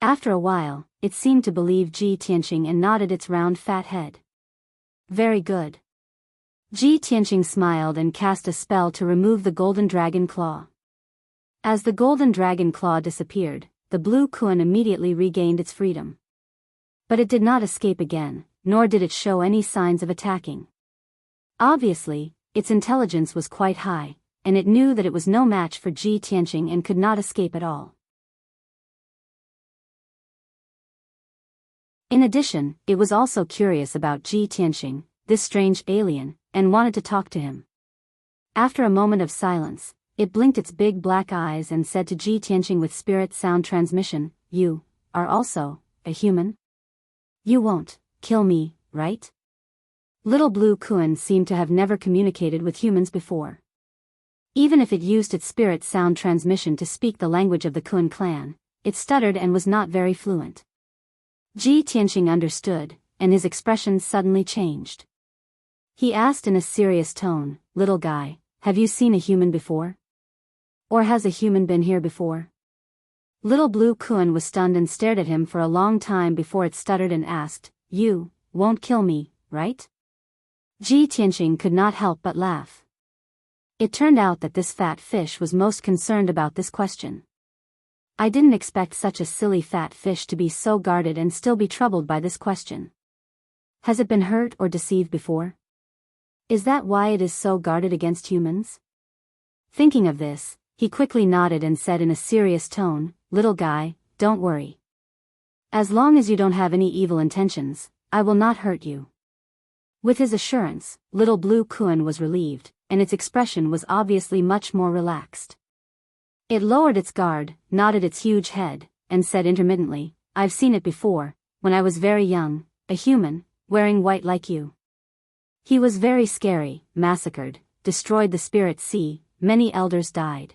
A: After a while, it seemed to believe Ji Tianqing and nodded its round fat head. Very good. Ji Tianqing smiled and cast a spell to remove the golden dragon claw. As the golden dragon claw disappeared, the blue Kuan immediately regained its freedom. But it did not escape again, nor did it show any signs of attacking. Obviously, its intelligence was quite high, and it knew that it was no match for Ji Tianqing and could not escape at all. In addition, it was also curious about Ji Tianqing, this strange alien, and wanted to talk to him. After a moment of silence, it blinked its big black eyes and said to Ji Tianqing with spirit sound transmission, you are also a human? You won't kill me, right? Little blue Kuan seemed to have never communicated with humans before. Even if it used its spirit sound transmission to speak the language of the Kuan clan, it stuttered and was not very fluent. Ji Tianqing understood, and his expression suddenly changed. He asked in a serious tone, little guy, have you seen a human before? Or has a human been here before? Little blue Kuan was stunned and stared at him for a long time before it stuttered and asked, you won't kill me, right? Ji Tianqing could not help but laugh. It turned out that this fat fish was most concerned about this question. I didn't expect such a silly fat fish to be so guarded and still be troubled by this question. Has it been hurt or deceived before? Is that why it is so guarded against humans? Thinking of this, he quickly nodded and said in a serious tone, little guy, don't worry. As long as you don't have any evil intentions, I will not hurt you. With his assurance, little blue Kuan was relieved, and its expression was obviously much more relaxed. It lowered its guard, nodded its huge head, and said intermittently, I've seen it before, when I was very young, a human, wearing white like you. He was very scary, massacred, destroyed the spirit sea, many elders died.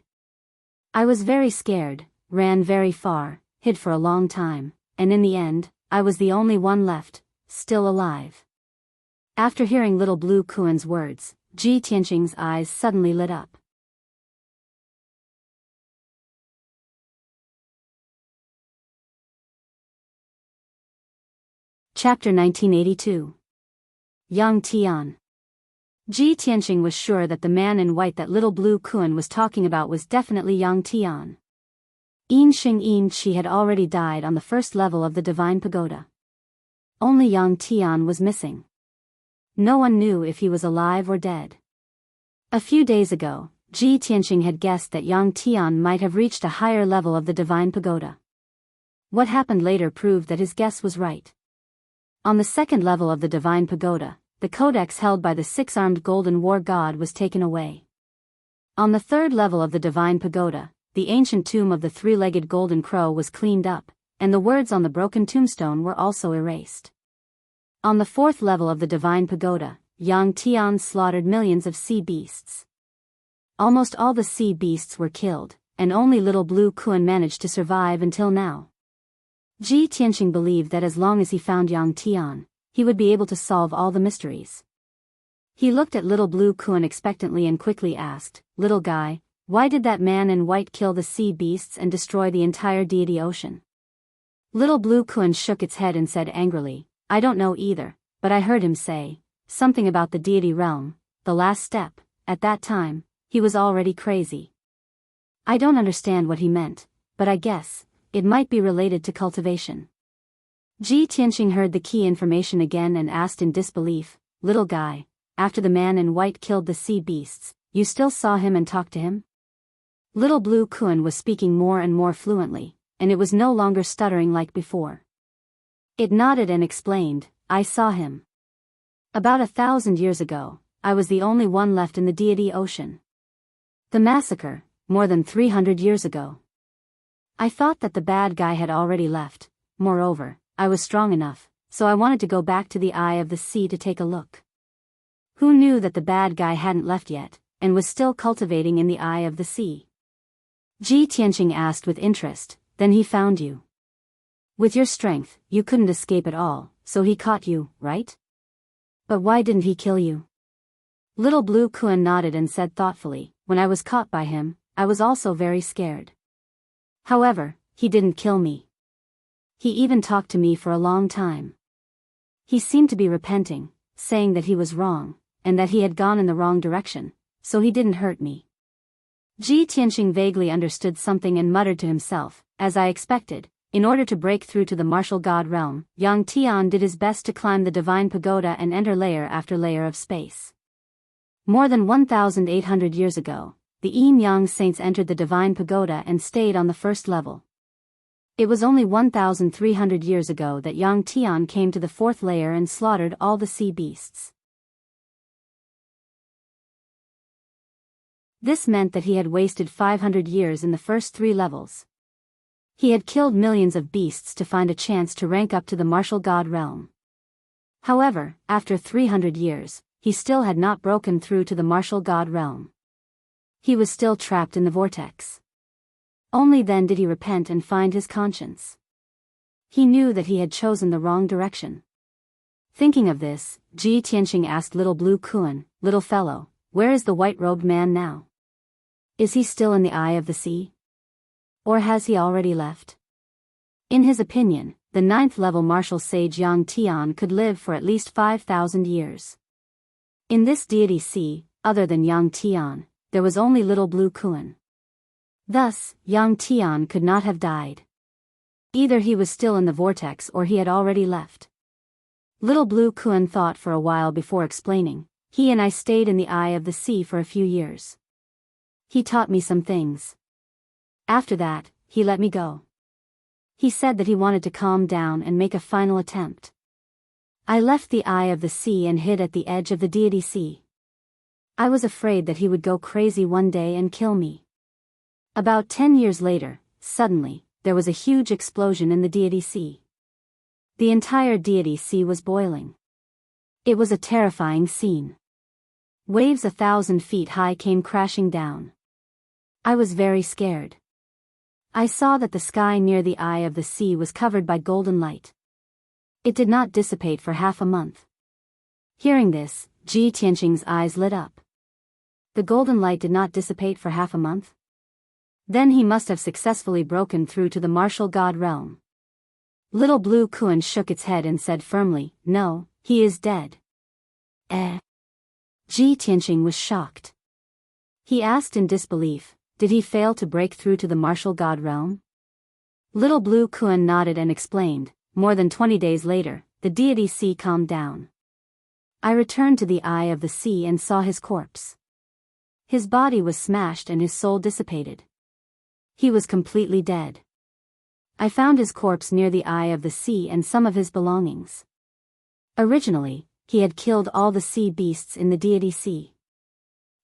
A: I was very scared, ran very far, hid for a long time, and in the end, I was the only one left, still alive. After hearing little blue Kuan's words, Ji Tianqing's eyes suddenly lit up. Chapter 1982. Yang Tian. Ji Tianqing was sure that the man in white that little blue Kuan was talking about was definitely Yang Tian. Yin Xing Yin Qi had already died on the first level of the Divine Pagoda. Only Yang Tian was missing. No one knew if he was alive or dead. A few days ago, Ji Tianqing had guessed that Yang Tian might have reached a higher level of the Divine Pagoda. What happened later proved that his guess was right. On the second level of the Divine Pagoda, the codex held by the six-armed golden war god was taken away. On the third level of the Divine Pagoda, the ancient tomb of the three-legged golden crow was cleaned up, and the words on the broken tombstone were also erased. On the 4th level of the Divine Pagoda, Yang Tian slaughtered millions of sea beasts. Almost all the sea beasts were killed, and only little Blue Kun managed to survive until now. Ji Tianqing believed that as long as he found Yang Tian, he would be able to solve all the mysteries. He looked at little Blue Kun expectantly and quickly asked, "Little guy, why did that man in white kill the sea beasts and destroy the entire deity ocean?" Little Blue Kun shook its head and said angrily, "I don't know either, but I heard him say something about the deity realm, the last step. At that time, he was already crazy. I don't understand what he meant, but I guess it might be related to cultivation." Ji Tianqing heard the key information again and asked in disbelief, "Little guy, after the man in white killed the sea beasts, you still saw him and talked to him?" Little Blue Kun was speaking more and more fluently, and it was no longer stuttering like before. It nodded and explained, "I saw him. About 1,000 years ago, I was the only one left in the deity ocean. The massacre, more than 300 years ago. I thought that the bad guy had already left. Moreover, I was strong enough, so I wanted to go back to the eye of the sea to take a look. Who knew that the bad guy hadn't left yet, and was still cultivating in the eye of the sea?" Ji Tianqing asked with interest, "Then he found you. With your strength, you couldn't escape at all, so he caught you, right? But why didn't he kill you?" Little Blue Kun nodded and said thoughtfully, "When I was caught by him, I was also very scared. However, he didn't kill me. He even talked to me for a long time. He seemed to be repenting, saying that he was wrong, and that he had gone in the wrong direction, so he didn't hurt me." Ji Tianqing vaguely understood something and muttered to himself, "As I expected, in order to break through to the martial god realm, Yang Tian did his best to climb the divine pagoda and enter layer after layer of space. More than 1,800 years ago, the Yin Yang saints entered the divine pagoda and stayed on the 1st level. It was only 1,300 years ago that Yang Tian came to the 4th layer and slaughtered all the sea beasts. This meant that he had wasted 500 years in the first 3 levels. He had killed millions of beasts to find a chance to rank up to the martial god realm. However, after 300 years, he still had not broken through to the martial god realm. He was still trapped in the vortex. Only then did he repent and find his conscience. He knew that he had chosen the wrong direction. Thinking of this, Ji Tianqing asked little Blue Kun, "Little fellow, where is the white-robed man now? Is he still in the eye of the sea? Or has he already left?" In his opinion, the 9th-level martial sage Yang Tian could live for at least 5,000 years. In this deity sea, other than Yang Tian, there was only little Blue Kun. Thus, Yang Tian could not have died. Either he was still in the vortex or he had already left. Little Blue Kun thought for a while before explaining, "He and I stayed in the eye of the sea for a few years. He taught me some things. After that, he let me go. He said that he wanted to calm down and make a final attempt. I left the eye of the sea and hid at the edge of the deity sea. I was afraid that he would go crazy one day and kill me. About 10 years later, suddenly, there was a huge explosion in the deity sea. The entire deity sea was boiling. It was a terrifying scene. Waves 1,000 feet high came crashing down. I was very scared. I saw that the sky near the eye of the sea was covered by golden light. It did not dissipate for half a month." Hearing this, Ji Tianqing's eyes lit up. The golden light did not dissipate for half a month? Then he must have successfully broken through to the martial god realm. Little Blue Kun shook its head and said firmly, "No, he is dead." Ji Tianqing was shocked. He asked in disbelief, "Did he fail to break through to the martial god realm?" Little Blue Kun nodded and explained, "More than 20 days later, the deity sea calmed down. I returned to the eye of the sea and saw his corpse. His body was smashed and his soul dissipated. He was completely dead. I found his corpse near the eye of the sea and some of his belongings. Originally, he had killed all the sea beasts in the deity sea.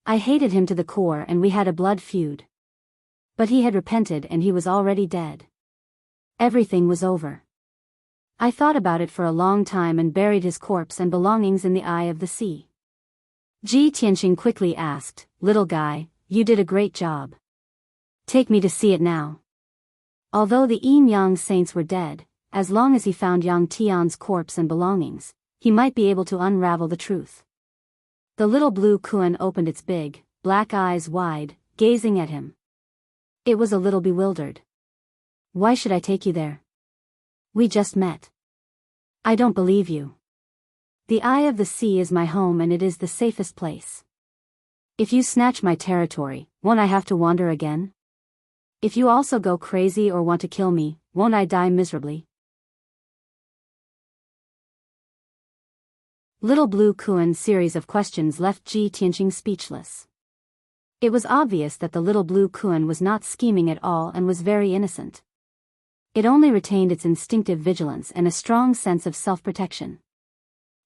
A: I hated him to the core and we had a blood feud. But he had repented and he was already dead. Everything was over. I thought about it for a long time and buried his corpse and belongings in the eye of the sea. Ji Tianqing quickly asked, "Little guy, you did a great job. Take me to see it now." Although the Yin Yang saints were dead, as long as he found Yang Tian's corpse and belongings, he might be able to unravel the truth. The little blue Kuan opened its big, black eyes wide, gazing at him. It was a little bewildered. "Why should I take you there? We just met." "I don't believe you. The Eye of the Sea is my home and it is the safest place. If you snatch my territory, won't I have to wander again? If you also go crazy or want to kill me, won't I die miserably?" Little Blue Kuan's series of questions left Ji Tianqing speechless. It was obvious that the little Blue Kuan was not scheming at all and was very innocent. It only retained its instinctive vigilance and a strong sense of self-protection.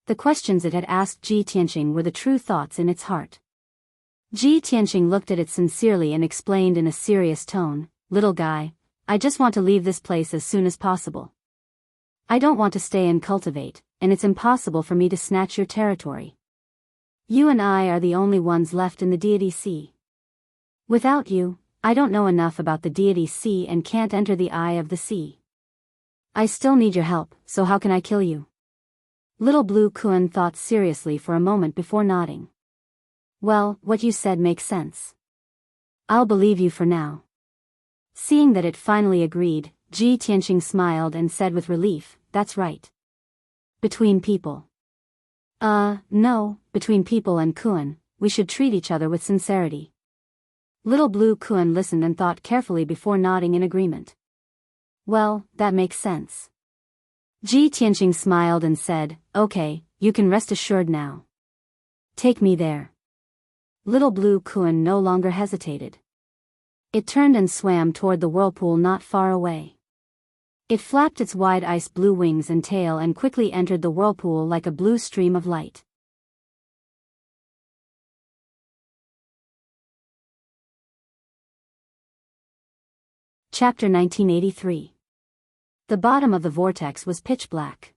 A: The questions it had asked Ji Tianqing were the true thoughts in its heart. Ji Tianqing looked at it sincerely and explained in a serious tone, "Little guy, I just want to leave this place as soon as possible. I don't want to stay and cultivate, and it's impossible for me to snatch your territory. You and I are the only ones left in the deity sea. Without you, I don't know enough about the deity sea and can't enter the eye of the sea. I still need your help, so how can I kill you?" Little Blue Kuan thought seriously for a moment before nodding. "Well, what you said makes sense. I'll believe you for now." Seeing that it finally agreed, Ji Tianqing smiled and said with relief, "That's right. Between people." No, between people and Kuan, we should treat each other with sincerity." Little Blue Kuan listened and thought carefully before nodding in agreement. "Well, that makes sense." Ji Tianqing smiled and said, "Okay, you can rest assured now. Take me there." Little Blue Kuan no longer hesitated. It turned and swam toward the whirlpool not far away. It flapped its wide ice-blue wings and tail and quickly entered the whirlpool like a blue stream of light. Chapter 1983. The bottom of the vortex was pitch black.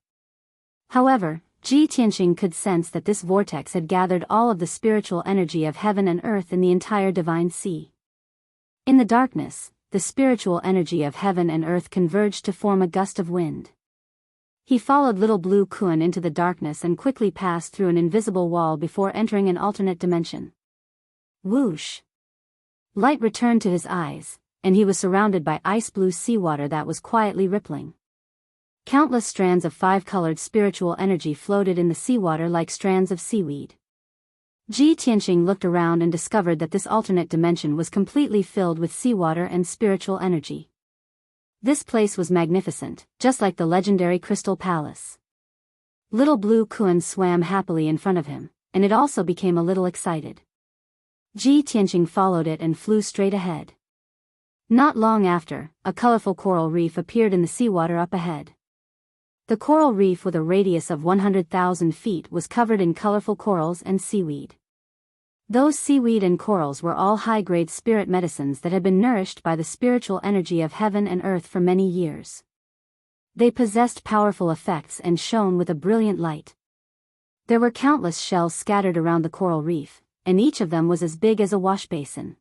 A: However, Ji Tianqing could sense that this vortex had gathered all of the spiritual energy of heaven and earth in the entire divine sea. In the darkness, the spiritual energy of heaven and earth converged to form a gust of wind. He followed Little Blue Kuan into the darkness and quickly passed through an invisible wall before entering an alternate dimension. Whoosh! Light returned to his eyes, and he was surrounded by ice-blue seawater that was quietly rippling. Countless strands of five-colored spiritual energy floated in the seawater like strands of seaweed. Ji Tianqing looked around and discovered that this alternate dimension was completely filled with seawater and spiritual energy. This place was magnificent, just like the legendary Crystal Palace. Little Blue Kuan swam happily in front of him, and it also became a little excited. Ji Tianqing followed it and flew straight ahead. Not long after, a colorful coral reef appeared in the seawater up ahead. The coral reef with a radius of 100,000 feet was covered in colorful corals and seaweed. Those seaweed and corals were all high-grade spirit medicines that had been nourished by the spiritual energy of heaven and earth for many years. They possessed powerful effects and shone with a brilliant light. There were countless shells scattered around the coral reef, and each of them was as big as a wash basin.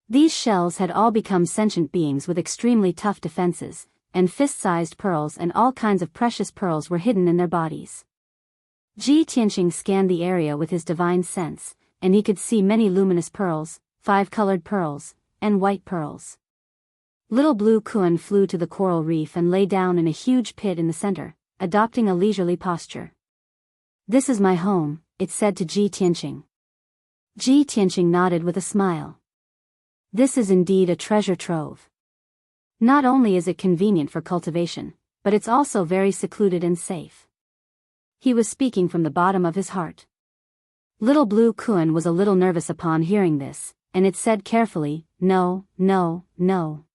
A: These shells had all become sentient beings with extremely tough defenses, and fist-sized pearls and all kinds of precious pearls were hidden in their bodies. Ji Tianqing scanned the area with his divine sense, and he could see many luminous pearls, five-colored pearls, and white pearls. Little Blue Kuan flew to the coral reef and lay down in a huge pit in the center, adopting a leisurely posture. "This is my home," it said to Ji Tianqing. Ji Tianqing nodded with a smile. This is indeed a treasure trove. Not only is it convenient for cultivation, but it's also very secluded and safe. He was speaking from the bottom of his heart. Little Blue Kuan was a little nervous upon hearing this, and it said carefully, "No, no, no.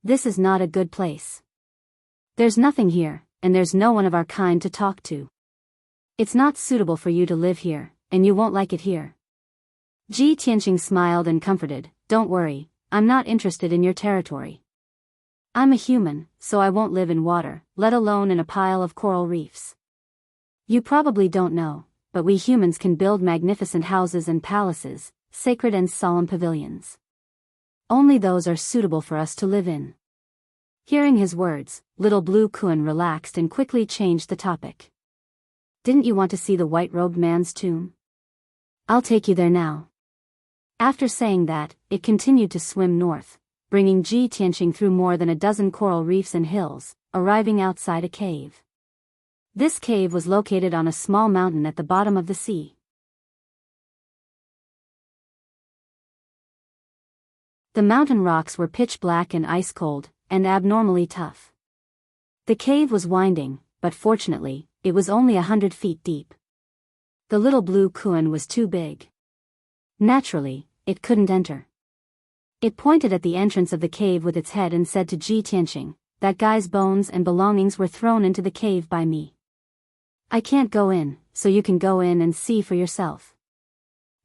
A: This is not a good place. There's nothing here, and there's no one of our kind to talk to. It's not suitable for you to live here, and you won't like it here." Ji Tianqing smiled and comforted, "Don't worry, I'm not interested in your territory. I'm a human, so I won't live in water, let alone in a pile of coral reefs. You probably don't know, but we humans can build magnificent houses and palaces, sacred and solemn pavilions. Only those are suitable for us to live in. Hearing his words, little Blue Kun relaxed and quickly changed the topic. Didn't you want to see the white-robed man's tomb? I'll take you there now. After saying that, it continued to swim north, bringing Ji Tianqing through more than a dozen coral reefs and hills, arriving outside a cave. This cave was located on a small mountain at the bottom of the sea. The mountain rocks were pitch black and ice cold, and abnormally tough. The cave was winding, but fortunately, it was only 100 feet deep. The little Blue Kun was too big. Naturally, it couldn't enter. It pointed at the entrance of the cave with its head and said to Ji Tianqing, "That guy's bones and belongings were thrown into the cave by me. I can't go in, so you can go in and see for yourself."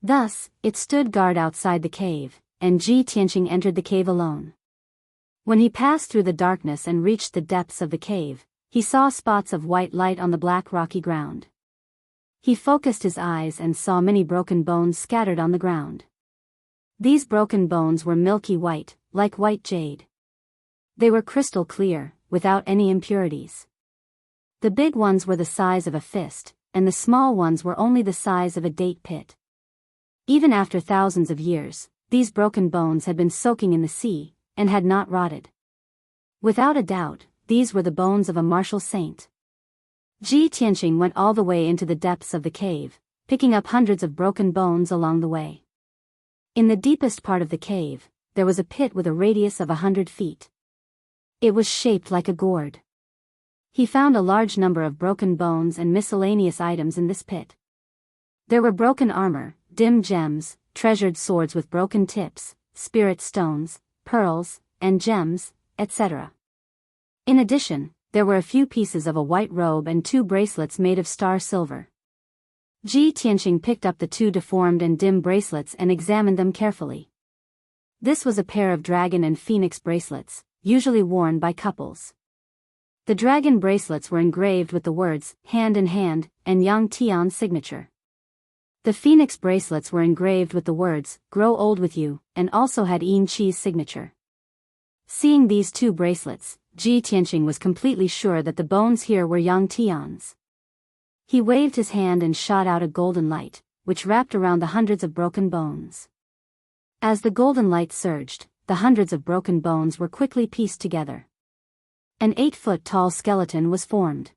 A: Thus, it stood guard outside the cave, and Ji Tianqing entered the cave alone. When he passed through the darkness and reached the depths of the cave, he saw spots of white light on the black rocky ground. He focused his eyes and saw many broken bones scattered on the ground. These broken bones were milky white, like white jade. They were crystal clear, without any impurities. The big ones were the size of a fist, and the small ones were only the size of a date pit. Even after thousands of years, these broken bones had been soaking in the sea, and had not rotted. Without a doubt, these were the bones of a martial saint. Ji Tianqing went all the way into the depths of the cave, picking up hundreds of broken bones along the way. In the deepest part of the cave, there was a pit with a radius of 100 feet. It was shaped like a gourd. He found a large number of broken bones and miscellaneous items in this pit. There were broken armor, dim gems, treasured swords with broken tips, spirit stones, pearls, and gems, etc. In addition, there were a few pieces of a white robe and 2 bracelets made of star silver. Ji Tianqing picked up the 2 deformed and dim bracelets and examined them carefully. This was a pair of dragon and phoenix bracelets, usually worn by couples. The dragon bracelets were engraved with the words, "Hand in Hand," and Yang Tian's signature. The phoenix bracelets were engraved with the words, "Grow old with you," and also had Yin Qi's signature. Seeing these 2 bracelets, Ji Tianqing was completely sure that the bones here were Yang Tian's. He waved his hand and shot out a golden light, which wrapped around the hundreds of broken bones. As the golden light surged, the hundreds of broken bones were quickly pieced together. An 8-foot-tall skeleton was formed.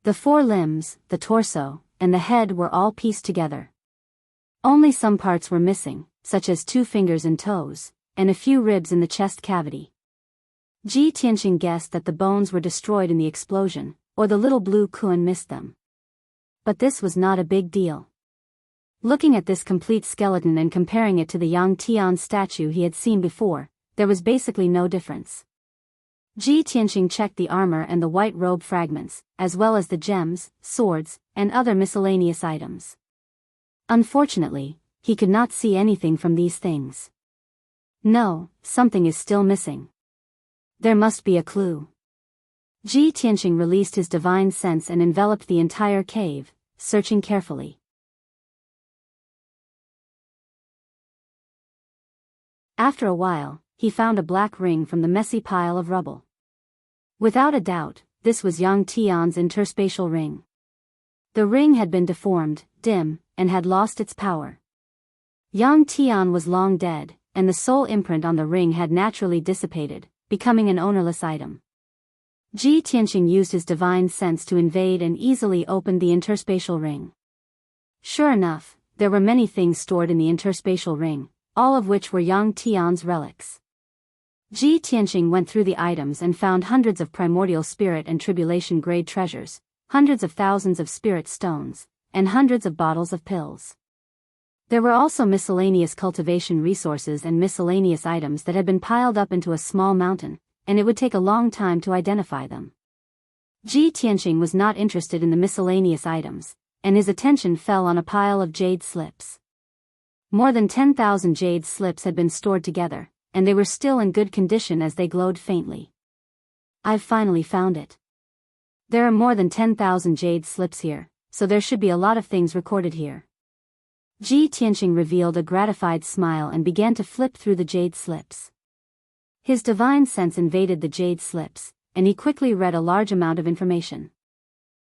A: The 4 limbs, the torso, and the head were all pieced together. Only some parts were missing, such as 2 fingers and toes, and a few ribs in the chest cavity. Ji Tianqing guessed that the bones were destroyed in the explosion, or the little Blue Kun missed them. But this was not a big deal. Looking at this complete skeleton and comparing it to the Yang Tian statue he had seen before, there was basically no difference. Ji Tianqing checked the armor and the white robe fragments, as well as the gems, swords, and other miscellaneous items. Unfortunately, he could not see anything from these things. No, something is still missing. There must be a clue. Ji Tianqing released his divine sense and enveloped the entire cave, searching carefully. After a while, he found a black ring from the messy pile of rubble. Without a doubt, this was Yang Tian's interspatial ring. The ring had been deformed, dim, and had lost its power. Yang Tian was long dead, and the soul imprint on the ring had naturally dissipated, becoming an ownerless item. Ji Tianqing used his divine sense to invade and easily opened the interspatial ring. Sure enough, there were many things stored in the interspatial ring, all of which were Yang Tian's relics. Ji Tianqing went through the items and found hundreds of primordial spirit and tribulation grade treasures, hundreds of thousands of spirit stones, and hundreds of bottles of pills. There were also miscellaneous cultivation resources and miscellaneous items that had been piled up into a small mountain, and it would take a long time to identify them. Ji Tianqing was not interested in the miscellaneous items, and his attention fell on a pile of jade slips. More than 10,000 jade slips had been stored together, and they were still in good condition as they glowed faintly. I've finally found it. There are more than 10,000 jade slips here, so there should be a lot of things recorded here. Ji Tianqing revealed a gratified smile and began to flip through the jade slips. His divine sense invaded the jade slips, and he quickly read a large amount of information.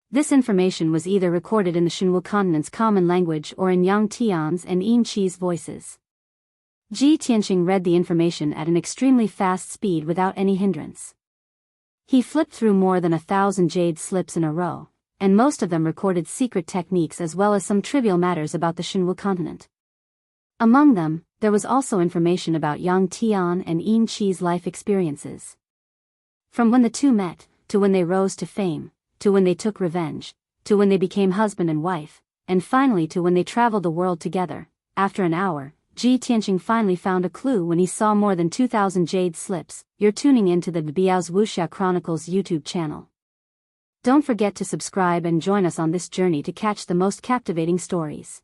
A: This information was either recorded in the Shenwu continent's common language or in Yang Tian's and Yin Qi's voices. Ji Tianqing read the information at an extremely fast speed without any hindrance. He flipped through more than 1,000 jade slips in a row, and most of them recorded secret techniques as well as some trivial matters about the Shenwu continent. Among them, there was also information about Yang Tian and Yin Qi's life experiences. From when the two met, to when they rose to fame, to when they took revenge, to when they became husband and wife, and finally to when they traveled the world together. After an hour, Ji Tianqing finally found a clue when he saw more than 2,000 jade slips. You're tuning into the Biyao's Wuxia Chronicles YouTube channel. Don't forget to subscribe and join us on this journey to catch the most captivating stories.